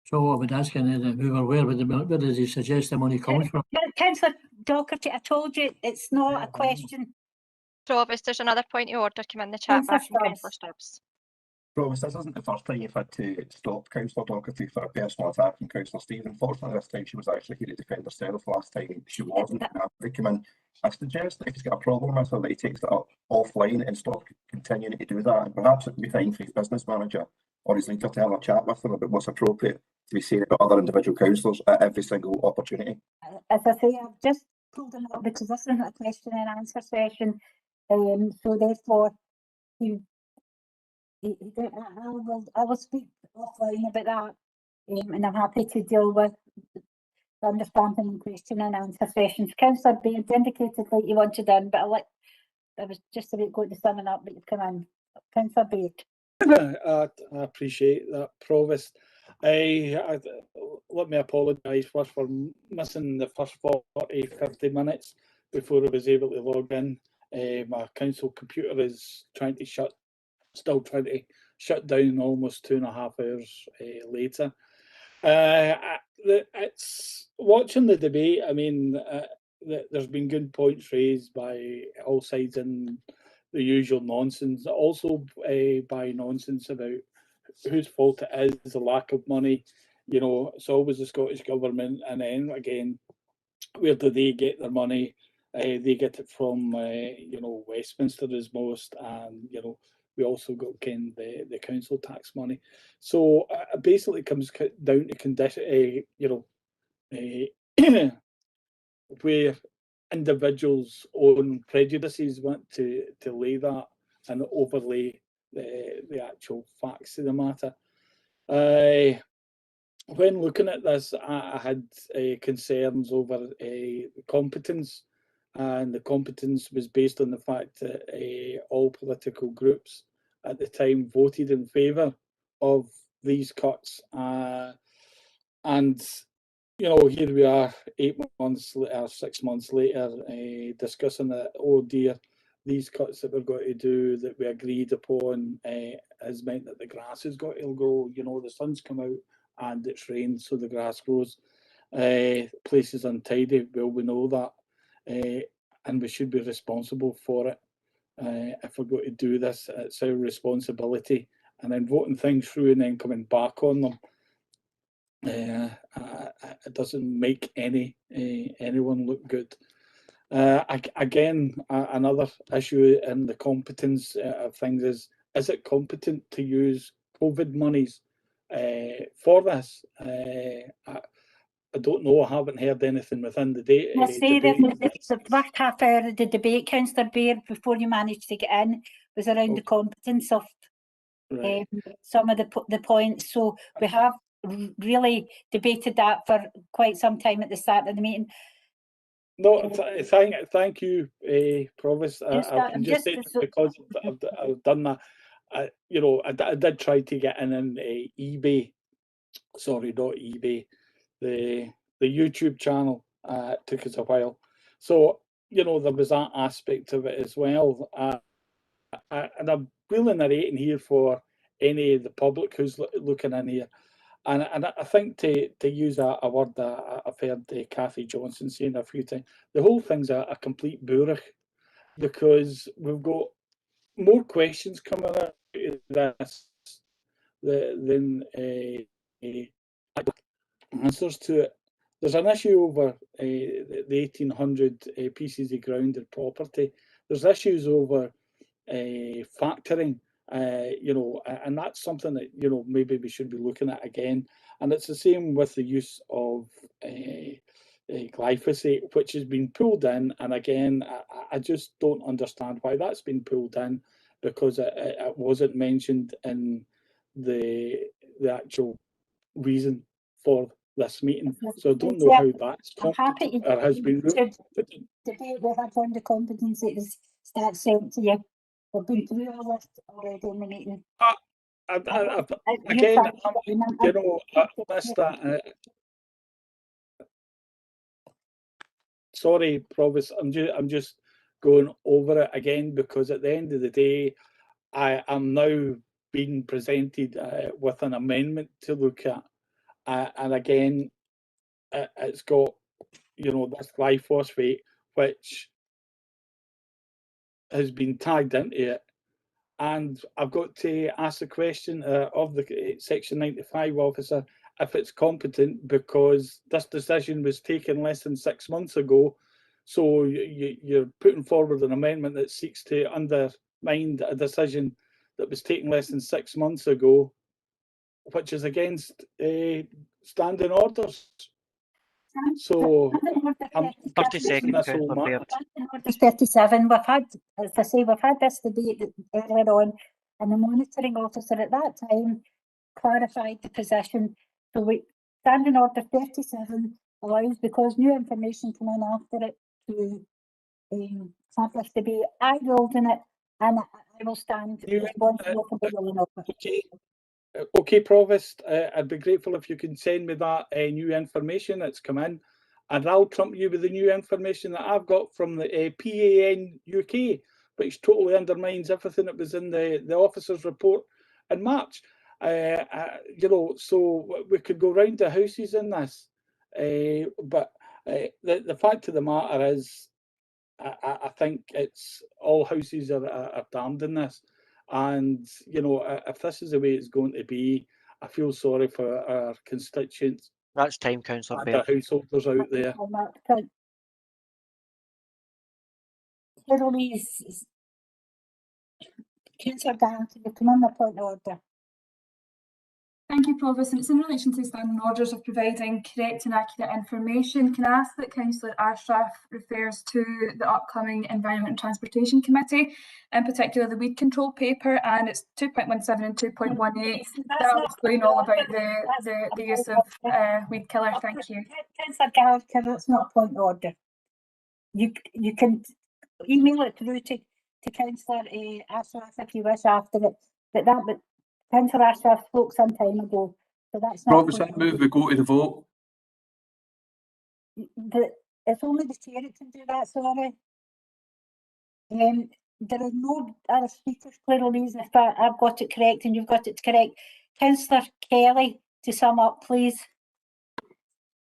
So I would ask the mover where does he suggest the money comes from? Councillor Docherty, I told you it's not a question. Provost, there's another point of order come in the chat bar from Councillor Stubbs. Provost, this isn't the first time you've had to stop Councillor Docherty for a personal attack from Councillor Stephen. Fortunately, this time she was actually here to defend herself. Last time she wasn't. They come in. I suggest that if he's got a problem with her, that he takes it up offline and stops continuing to do that. And perhaps it would be time for his business manager or his leader to have a chat with him about what's appropriate to be saying about other individual councillors at every single opportunity. As I say, I've just pulled him up because this isn't a question and answer session. So therefore, I will speak offline about that, and I'm happy to deal with the understanding and question and answer sessions. Councillor Baird indicated that you wanted in, but I was just about going to summon up, but you've come in. Councillor Baird. I appreciate that, Provost. Let me apologise first for missing the first 40-50 minutes before I was able to log in. My council computer is still trying to shut down almost 2.5 hours later. It's watching the debate. I mean, there's been good points raised by all sides in the usual nonsense, also by nonsense about whose fault it is, the lack of money. You know, it's always the Scottish Government, and then again, where do they get their money? They get it from, Westminster as most, and, we also got the council tax money. So basically it comes down to condition, where individuals' own prejudices want to lay that and overlay the actual facts of the matter. When looking at this, I had concerns over competence, and the competence was based on the fact that all political groups at the time voted in favour of these cuts. And here we are 8 months later, 6 months later, discussing that, oh dear, these cuts that we're going to do that we agreed upon has meant that the grass has got to grow. The sun's come out and it's rained, so the grass grows. Places untidy, well, we know that, and we should be responsible for it. If we're going to do this, it's our responsibility. And then voting things through and then coming back on them, it doesn't make anyone look good. Again, another issue in the competence of things is it competent to use COVID monies for this? I don't know. I haven't heard anything within the debate. The first half hour of the debate, Councillor Baird, before you managed to get in, was around the competence of some of the points. So we have really debated that for quite some time at the start of the meeting. No, thank you, Provost. I can just say because I've done that. You know, I did try to get in eBay. Sorry, not eBay. The YouTube channel. It took us a while. So, you know, there was that aspect of it as well. And I'm really narrating here for any of the public who's looking in here. And I think to use a word that I've heard Cathy Johnson saying a few times, the whole thing's a complete bourach, because we've got more questions coming out of this than answers to it. There's an issue over the 1,800 pieces of grounded property. There's issues over factoring, you know, and that's something that, you know, maybe we should be looking at again. And it's the same with the use of glyphosate, which has been pulled in. And again, I just don't understand why that's been pulled in, because it wasn't mentioned in the actual reason for this meeting. So I don't know how that's has been debate we had on the competency that's sent to you. We've been through all this already in the meeting. Again, you know, I missed that. Sorry, Provost, I'm just going over it again, because at the end of the day, I am now being presented with an amendment to look at, and again, it's got, you know, this glyphosate, which has been tagged into it. And I've got to ask the question of the Section 95 officer if it's competent, because this decision was taken less than 6 months ago. So you're putting forward an amendment that seeks to undermine a decision that was taken less than 6 months ago, which is against standing orders. So I'm 30 seconds, Councillor Baird. 37. We've had, as I say, we've had this debate earlier on, and the monitoring officer at that time clarified the position. So standing order 37 allows, because new information came in after it, to have this debate. I rolled in it, and I will stand responsible for the rolling of it. Okay, Provost, I'd be grateful if you can send me that new information that's come in, and I'll trump you with the new information that I've got from the PAN UK, which totally undermines everything that was in the officer's report in March. You know, so we could go round the houses in this, but the fact of the matter is, I think it's all houses are damned in this. And, you know, if this is the way it's going to be, I feel sorry for our constituents. That's time, Councillor And our Baird. householders out there. Councillor Gallagher, can you come on the point of order? Thank you, Provost. And it's in relation to standing orders of providing correct and accurate information. Can I ask that Councillor Ashraf refers to the upcoming Environment and Transportation Committee, in particular the weed control paper, and it's 2.17 and 2.18. That will explain all about the use of weed killer. Thank you. Councillor Gallagher, that's not a point of order. You can email it through to Councillor Ashraf if you wish after it, but Councillor Ashraf spoke some time ago, so that's not. Provost, I move we go to the vote. It's only the chair that can do that, sorry. There are no other speakers, clearly, if I've got it correct and you've got it correct. Councillor Kelly, to sum up, please.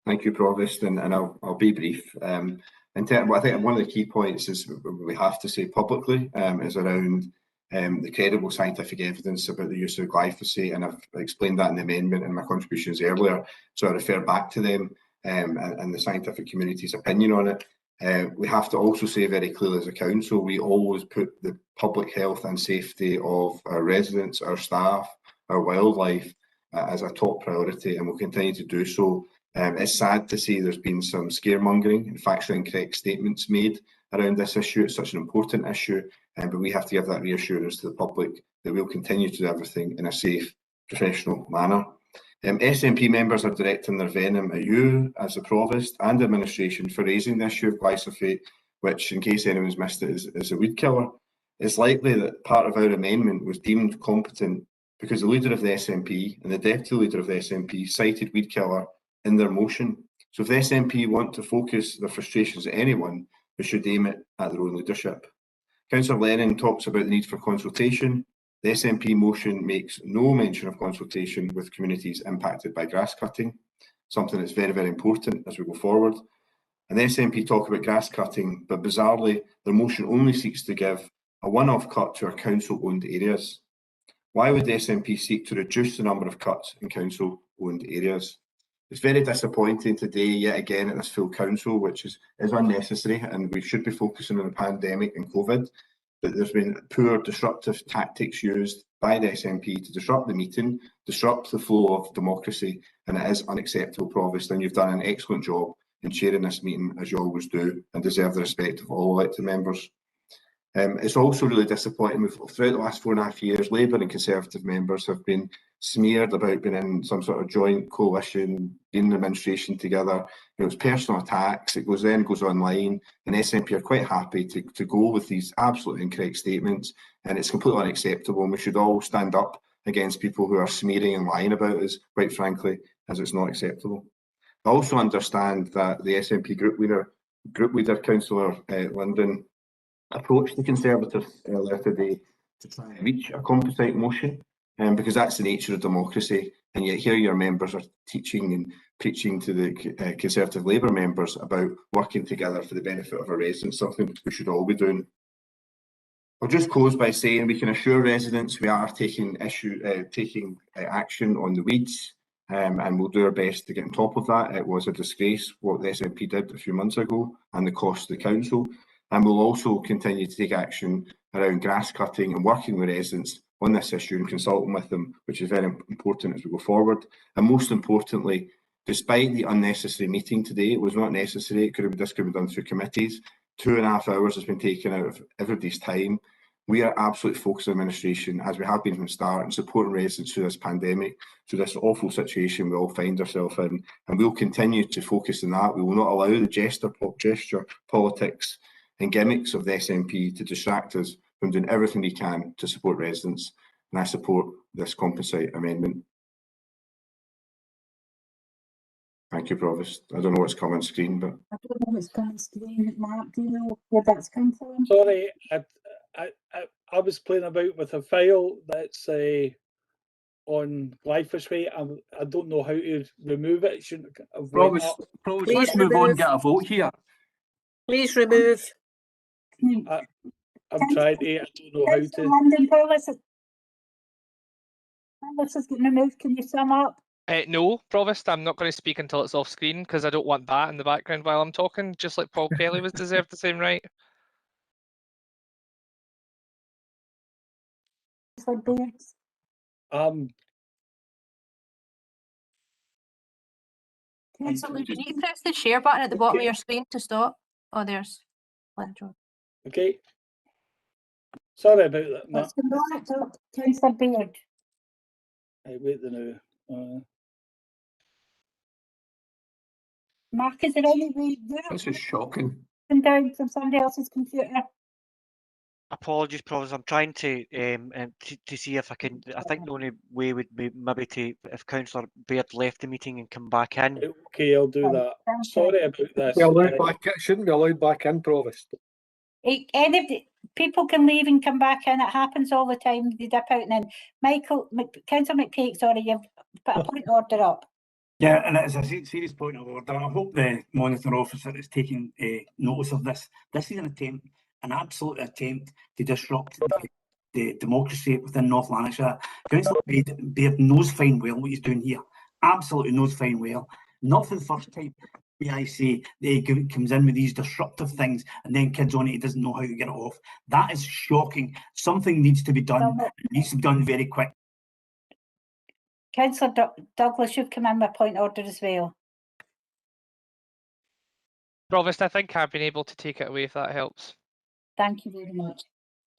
Thank you, Provost, and I'll be brief. I think one of the key points is we have to say publicly is around the credible scientific evidence about the use of glyphosate, and I've explained that in the amendment in my contributions earlier, so I refer back to them and the scientific community's opinion on it. We have to also say very clearly as a council, we always put the public health and safety of our residents, our staff, our wildlife as a top priority, and we'll continue to do so. It's sad to see there's been some scaremongering and factually incorrect statements made around this issue. It's such an important issue, but we have to give that reassurance to the public that we'll continue to do everything in a safe, professional manner. SNP members are directing their venom at you as the Provost and administration for raising the issue of glyphosate, which, in case anyone's missed it, is a weed killer. It's likely that part of our amendment was deemed competent because the leader of the SNP and the deputy leader of the SNP cited weed killer in their motion. So if the SNP want to focus their frustrations at anyone, they should aim it at their own leadership. Councillor Lennon talks about the need for consultation. The SNP motion makes no mention of consultation with communities impacted by grass cutting, something that's very, very important as we go forward. And the SNP talk about grass cutting, but bizarrely, their motion only seeks to give a one-off cut to our council-owned areas. Why would the SNP seek to reduce the number of cuts in council-owned areas? It's very disappointing today, yet again, at this full council, which is unnecessary, and we should be focusing on the pandemic and COVID. But there's been poor disruptive tactics used by the SNP to disrupt the meeting, disrupt the flow of democracy, and it is unacceptable, Provost, and you've done an excellent job in chairing this meeting, as you always do, and deserve the respect of all elected members. It's also really disappointing. Throughout the last 4.5 years, Labour and Conservative members have been smeared about being in some sort of joint coalition, being in administration together. It's personal attacks. It goes online, and SNP are quite happy to go with these absolutely incorrect statements, and it's completely unacceptable. And we should all stand up against people who are smearing and lying about us, quite frankly, as it's not acceptable. I also understand that the SNP group leader, Councillor Linden, approached the Conservatives earlier today to try and reach a composite motion, because that's the nature of democracy, and yet here your members are teaching and preaching to the Conservative Labour members about working together for the benefit of our residents, something we should all be doing. I'll just close by saying we can assure residents we are taking action on the weeds, and we'll do our best to get on top of that. It was a disgrace what the SNP did a few months ago and the cost to the council. And we'll also continue to take action around grass cutting and working with residents on this issue and consulting with them, which is very important as we go forward. And most importantly, despite the unnecessary meeting today, it was not necessary. This could have been done through committees. 2.5 hours has been taken out of everybody's time. We are absolutely focused on administration, as we have been from the start, and supporting residents through this pandemic, through this awful situation we all find ourselves in. And we'll continue to focus on that. We will not allow the gesture politics and gimmicks of the SNP to distract us from doing everything we can to support residents, and I support this composite amendment. Thank you, Provost. I don't know what's come on screen, but I don't know what's come on screen. Mark, do you know where that's come from? Sorry, I was playing about with a file that's on glyphosate. I don't know how to remove it. It shouldn't have went up. Provost, let's move on and get a vote here. Please remove. I'm trying to. I don't know how to. London, this is getting removed. Can you sum up? No, Provost, I'm not going to speak until it's off screen because I don't want that in the background while I'm talking, just like Paul Kelly was deserved the same right. Councillor, you need to press the share button at the bottom of your screen to stop. Oh, there's Linda. Okay. Sorry about that. Let's come back to Councillor Beard. Hey, wait the now. Mark, is there any way This is shocking. down from somebody else's computer? Apologies, Provost. I'm trying to see if I can. I think the only way would be maybe to if Councillor Baird left the meeting and come back in. Okay, I'll do that. Sorry about this. Shouldn't be allowed back in, Provost. People can leave and come back in. It happens all the time. They dip out and in. Councillor McPake, sorry, you've put a point of order up. Yeah, and it's a serious point of order. I hope the monitor officer is taking notice of this. This is an absolute attempt to disrupt the democracy within North Lanarkshire. Councillor Baird knows fine well what he's doing here. Absolutely knows fine well. Not for the first time. I say they comes in with these disruptive things, and then kids on it, he doesn't know how to get it off. That is shocking. Something needs to be done. It needs to be done very quick. Councillor Douglas, you've come in with a point of order as well. Provost, I think I've been able to take it away if that helps. Thank you very much.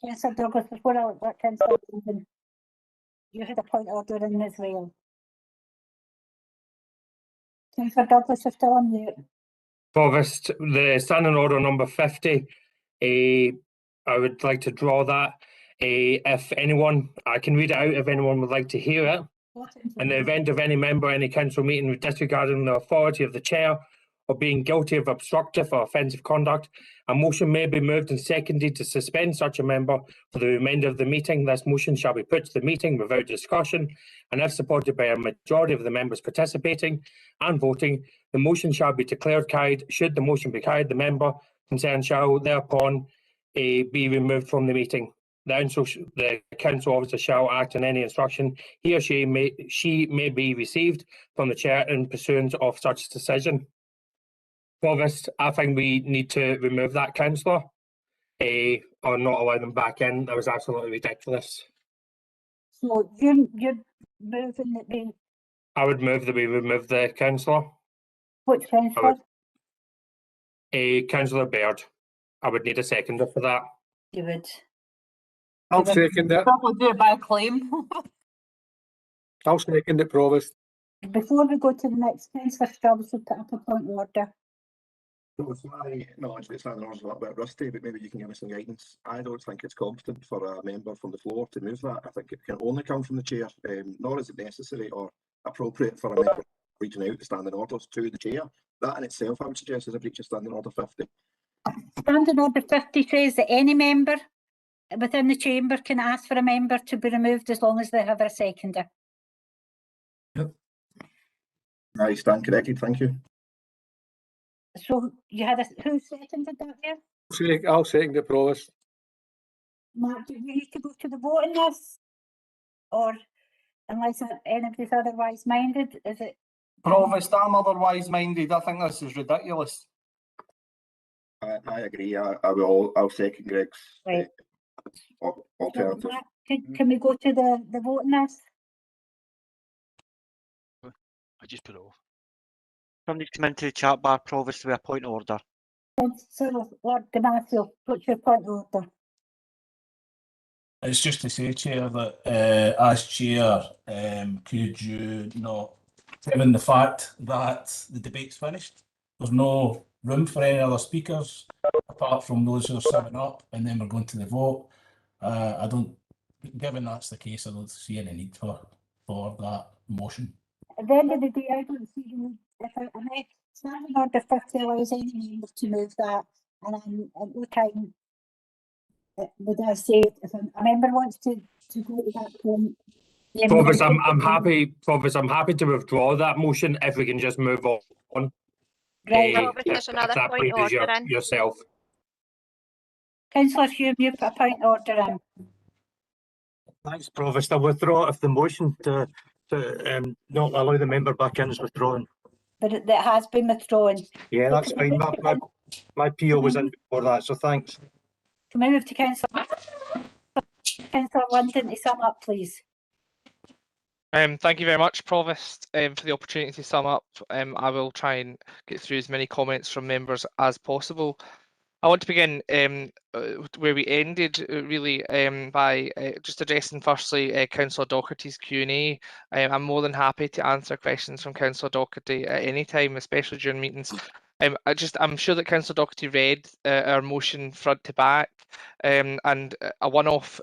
Councillor Douglas, before I let Councillor Stephen, you had a point of order in as well. Councillor Douglas, you're still on mute. Provost, the standing order number 50, I would like to draw that. If anyone, I can read it out if anyone would like to hear it. In the event of any member, any council meeting disregarding the authority of the chair or being guilty of obstructive or offensive conduct, a motion may be moved and seconded to suspend such a member for the remainder of the meeting. This motion shall be put to the meeting without discussion, and if supported by a majority of the members participating and voting, the motion shall be declared carried. Should the motion be carried, the member concerned shall thereupon be removed from the meeting. The council officer shall act on any instruction he or she may be received from the chair in pursuance of such decision. Provost, I think we need to remove that councillor or not allow them back in. That was absolutely ridiculous. So you're moving that we... I would move that we remove the councillor. Which councillor? Councillor Baird. I would need a seconder for that. You would. I'll second it. Probably do it by acclaim. I'll second it, Provost. Before we go to the next, Councillor Stubbs will put up a point of order. With my knowledge that standing order is a little bit rusty, but maybe you can give me some guidance. I don't think it's competent for a member from the floor to move that. I think it can only come from the chair, nor is it necessary or appropriate for a member reaching out the standing orders to the chair. That in itself, I would suggest, is a breach of standing order 50. Standing order 50 says that any member within the chamber can ask for a member to be removed as long as they have a seconder. Yep. I stand corrected, thank you. So you had who seconded that there? I'll second the Provost. Mark, do you need to go to the vote on this? Or unless anybody's otherwise minded, is it? Provost, I'm otherwise minded. I think this is ridiculous. I agree. I'll second Greg's alternative. Can we go to the vote on this? I just put it off. Somebody's come into the chat bar, Provost, with a point of order. Councillor Lord Damasio, what's your point of order? It's just to say, Chair, that as Chair, could you not, given the fact that the debate's finished, there's no room for any other speakers apart from those who are summing up, and then we're going to the vote. I don't, given that's the case, I don't see any need for that motion. At the end of the day, I don't see the need. If standing order 50 allows any member to move that, and at no time would I say if a member wants to go to that point. Provost, I'm happy. Provost, I'm happy to withdraw that motion if we can just move on. Right. Provost, there's another that point of pleases order in. yourself. Councillor Hume, you put a point of order in. Thanks, Provost. I withdraw if the motion to not allow the member back in is withdrawn. But it has been withdrawn. Yeah, that's fine. My PO was in before that, so thanks. Can we move to Councillor London to sum up, please? Thank you very much, Provost, for the opportunity to sum up. I will try and get through as many comments from members as possible. I want to begin where we ended, really, by just addressing firstly Councillor Doherty's Q&A. I'm more than happy to answer questions from Councillor Doherty at any time, especially during meetings. I'm sure that Councillor Doherty read our motion front to back, and a one-off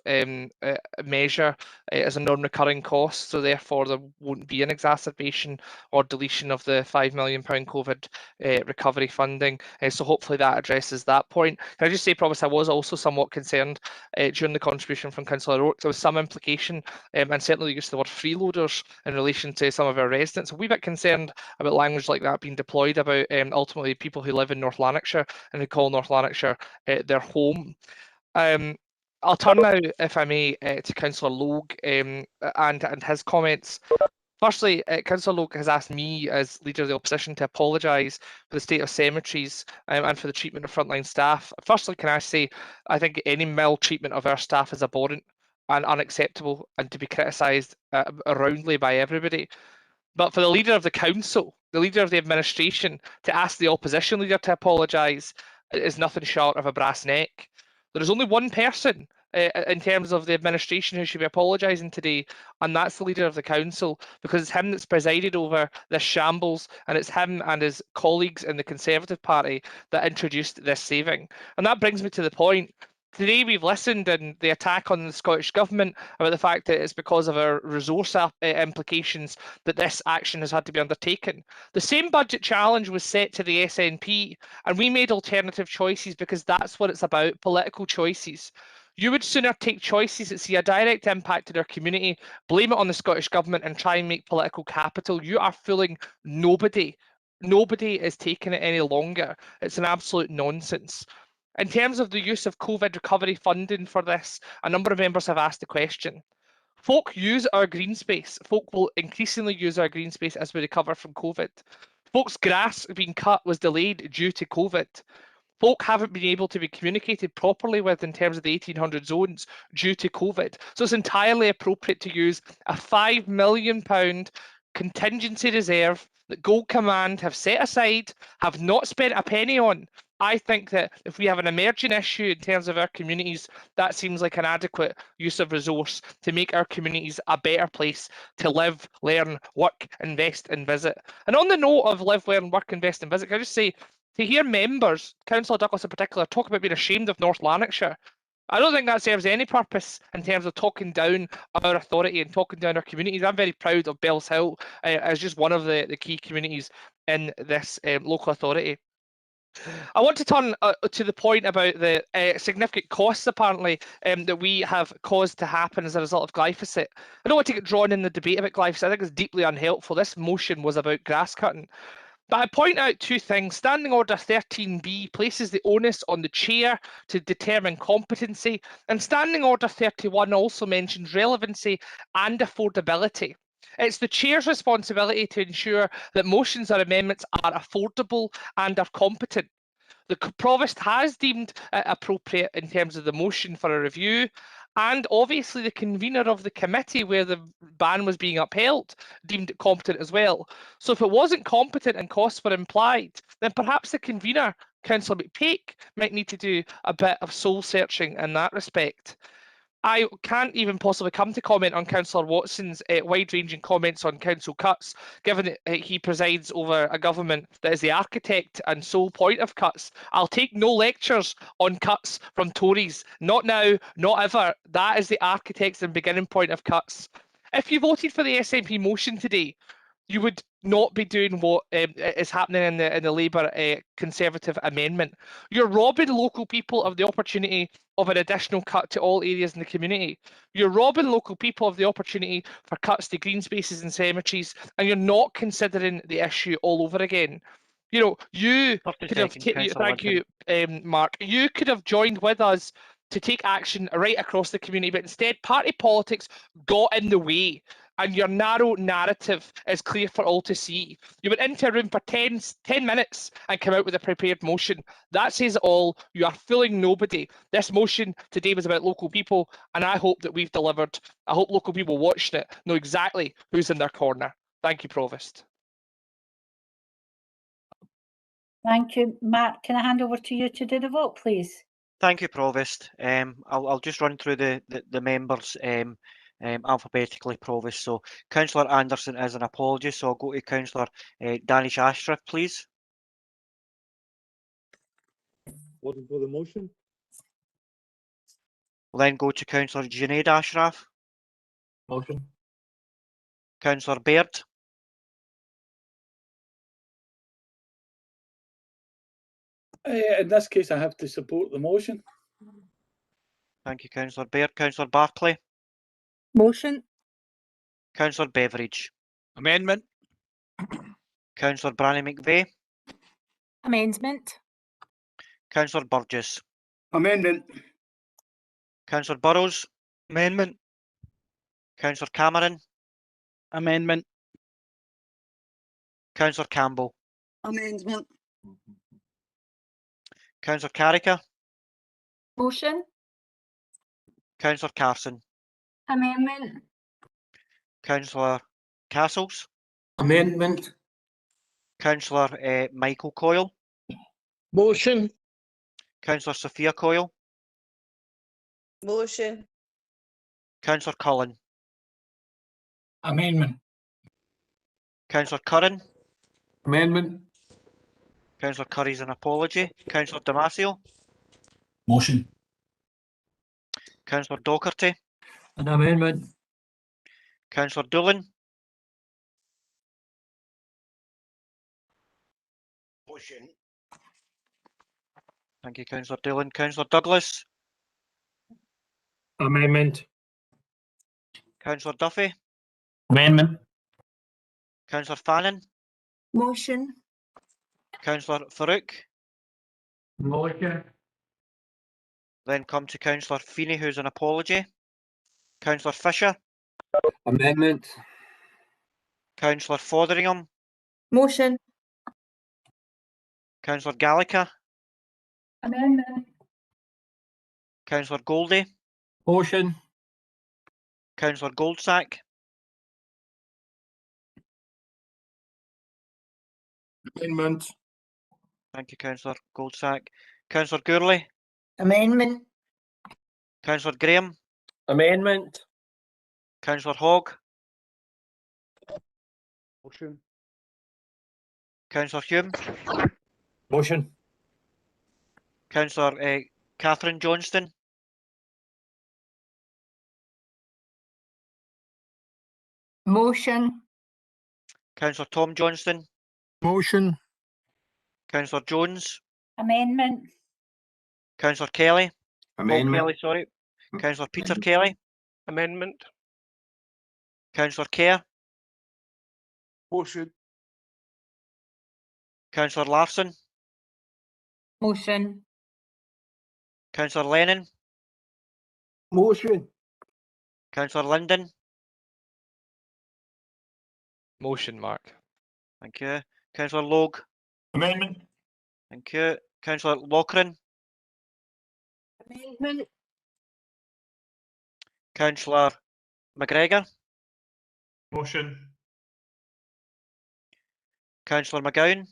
measure is a non-recurring cost, so therefore there won't be an exacerbation or deletion of the £5 million COVID recovery funding. So hopefully that addresses that point. Can I just say, Provost, I was also somewhat concerned during the contribution from Councillor O'Rourke. There was some implication, and certainly the use of the word freeloaders in relation to some of our residents. A wee bit concerned about language like that being deployed about ultimately people who live in North Lanarkshire and who call North Lanarkshire their home. I'll turn now, if I may, to Councillor Logue and his comments. Firstly, Councillor Logue has asked me, as Leader of the Opposition, to apologise for the state of cemeteries and for the treatment of frontline staff. Firstly, can I say, I think any maltreatment of our staff is abhorrent and unacceptable and to be criticised roundly by everybody. But for the Leader of the Council, the Leader of the Administration, to ask the Opposition Leader to apologise is nothing short of a brass neck. There is only one person in terms of the administration who should be apologising today, and that's the Leader of the Council, because it's him that's presided over this shambles, and it's him and his colleagues in the Conservative Party that introduced this saving. And that brings me to the point. Today we've listened in the attack on the Scottish Government about the fact that it's because of our resource implications that this action has had to be undertaken. The same budget challenge was set to the SNP, and we made alternative choices because that's what it's about, political choices. You would sooner take choices that see a direct impact in our community, blame it on the Scottish Government and try and make political capital. You are fooling nobody. Nobody is taking it any longer. It's an absolute nonsense. In terms of the use of COVID recovery funding for this, a number of members have asked the question. Folk use our green space. Folk will increasingly use our green space as we recover from COVID. Folks' grass being cut was delayed due to COVID. Folk haven't been able to be communicated properly with in terms of the 1800 zones due to COVID. So it's entirely appropriate to use a £5 million contingency reserve that Gold Command have set aside, have not spent a penny on. I think that if we have an emerging issue in terms of our communities, that seems like an adequate use of resource to make our communities a better place to live, learn, work, invest and visit. And on the note of live, learn, work, invest and visit, can I just say, to hear members, Councillor Douglas in particular, talk about being ashamed of North Lanarkshire, I don't think that serves any purpose in terms of talking down our authority and talking down our communities. I'm very proud of Bells Hill as just one of the key communities in this local authority. I want to turn to the point about the significant costs, apparently, that we have caused to happen as a result of glyphosate. I don't want to get drawn in the debate about glyphosate. I think it's deeply unhelpful. This motion was about grass cutting. But I point out two things. Standing Order 13B places the onus on the chair to determine competency, and Standing Order 31 also mentions relevancy and affordability. It's the chair's responsibility to ensure that motions or amendments are affordable and are competent. The Provost has deemed it appropriate in terms of the motion for a review, and obviously the convener of the committee where the ban was being upheld deemed it competent as well. So if it wasn't competent and costs were implied, then perhaps the convener, Councillor McPake, might need to do a bit of soul searching in that respect. I can't even possibly come to comment on Councillor Watson's wide-ranging comments on council cuts, given that he presides over a government that is the architect and sole point of cuts. I'll take no lectures on cuts from Tories. Not now, not ever. That is the architect's and beginning point of cuts. If you voted for the SNP motion today, you would not be doing what is happening in the Labour Conservative amendment. You're robbing local people of the opportunity of an additional cut to all areas in the community. You're robbing local people of the opportunity for cuts to green spaces and cemeteries, and you're not considering the issue all over again. You know, you could have thank you, Mark. You could have joined with us to take action right across the community, but instead party politics got in the way. And your narrow narrative is clear for all to see. You went into a room for 10 minutes and came out with a prepared motion. That says it all. You are fooling nobody. This motion today was about local people, and I hope that we've delivered. I hope local people watching it know exactly who's in their corner. Thank you, Provost. Thank you. Mark, can I hand over to you to do the vote, please? Thank you, Provost. I'll just run through the members alphabetically, Provost. So Councillor Anderson is an apology, so I'll go to Councillor Danish Ashraf, please. Voting for the motion. We'll then go to Councillor Junaid Ashraf. Motion. Councillor Baird. In this case, I have to support the motion. Thank you, Councillor Baird. Councillor Barclay. Motion. Councillor Beveridge. Amendment. Councillor Branny McVeigh. Amendment. Councillor Burgess. Amendment. Councillor Burrows. Amendment. Councillor Cameron. Amendment. Councillor Campbell. Amendment. Councillor Carricker. Motion. Councillor Carson. Amendment. Councillor Castles. Amendment. Councillor Michael Coyle. Motion. Councillor Sophia Coyle. Motion. Councillor Cullen. Amendment. Councillor Curran. Amendment. Councillor Curry's an apology. Councillor Damasio. Motion. Councillor Docherty. An amendment. Councillor Doolan. Motion. Thank you, Councillor Doolan. Councillor Douglas. Amendment. Councillor Duffy. Amendment. Councillor Fannin. Motion. Councillor Farouk. Motion. Then come to Councillor Feeney, who's an apology. Councillor Fisher. Amendment. Councillor Fotheringham. Motion. Councillor Gallagher. Amendment. Councillor Goldie. Motion. Councillor Goldsack. Amendment. Thank you, Councillor Goldsack. Councillor Gourley. Amendment. Councillor Graham. Amendment. Councillor Hogg. Motion. Councillor Hume. Motion. Councillor Catherine Johnston. Motion. Councillor Tom Johnston. Motion. Councillor Jones. Amendment. Councillor Kelly. Amendment. Paul Kelly, sorry. Councillor Peter Kelly. Amendment. Councillor Kerr. Motion. Councillor Larson. Motion. Councillor Lennon. Motion. Councillor Linden. Motion, Mark. Thank you. Councillor Logue. Amendment. Thank you. Councillor Lochran. Amendment. Councillor McGregor. Motion. Councillor McGowan.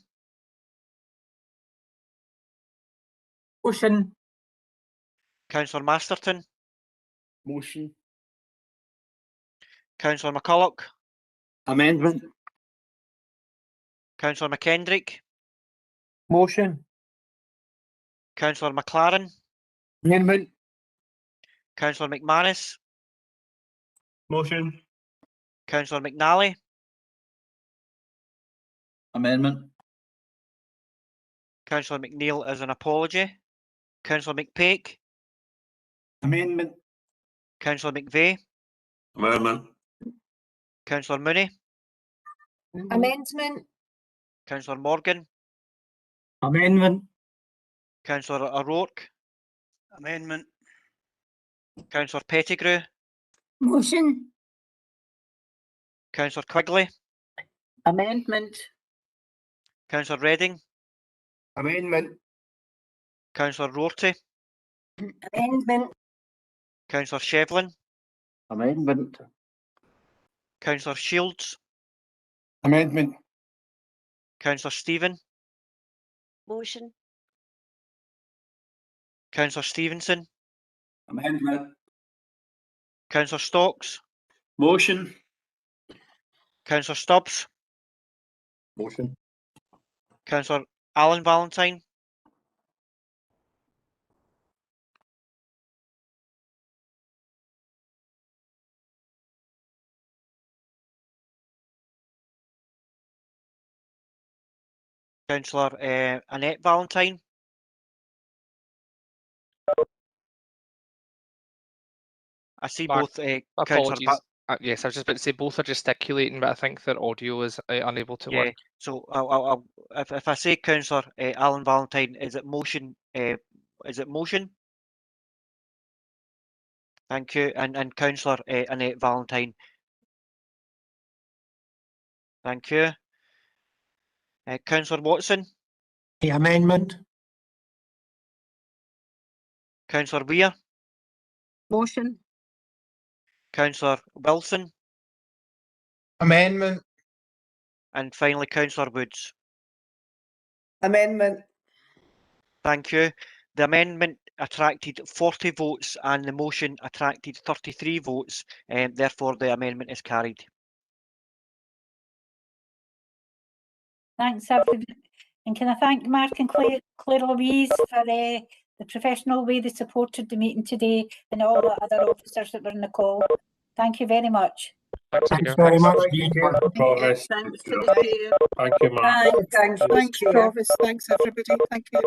Motion. Councillor Masterton. Motion. Councillor McCulloch. Amendment. Councillor McKendrick. Motion. Councillor McLaren. Amendment. Councillor McManus. Motion. Councillor McNally. Amendment. Councillor McNeil is an apology. Councillor McPake. Amendment. Councillor McVeigh. Amendment. Councillor Mooney. Amendment. Councillor Morgan. Amendment. Councillor O'Rourke. Amendment. Councillor Pettigrew. Motion. Councillor Quigley. Amendment. Councillor Redding. Amendment. Councillor Rorty. Amendment. Councillor Shevlin. Amendment. Councillor Shields. Amendment. Councillor Stephen. Motion. Councillor Stevenson. Amendment. Councillor Stokes. Motion. Councillor Stubbs. Motion. Councillor Alan Valentine. Councillor Annette Valentine. I see Mark, both Councillor apologies. Yes, I was just about to say both are gesticulating, but I think their audio is unable to yeah, work. so I'll if I say Councillor Alan Valentine, is it motion? Is it motion? Thank you, and Councillor Annette Valentine. Thank you. Councillor Watson. The amendment. Councillor Weir. Motion. Councillor Wilson. Amendment. And finally, Councillor Woods. Amendment. Thank you. The amendment attracted 40 votes and the motion attracted 33 votes. Therefore, the amendment is carried. Thanks, everybody. And can I thank Mark and Claire Louise for the professional way they supported the meeting today, and all the other officers that were in the call. Thank you very much. Thanks very much, Provost. Thanks to the chair. Thank you, Mark. Thanks, Provost. Thanks, everybody. Thank you.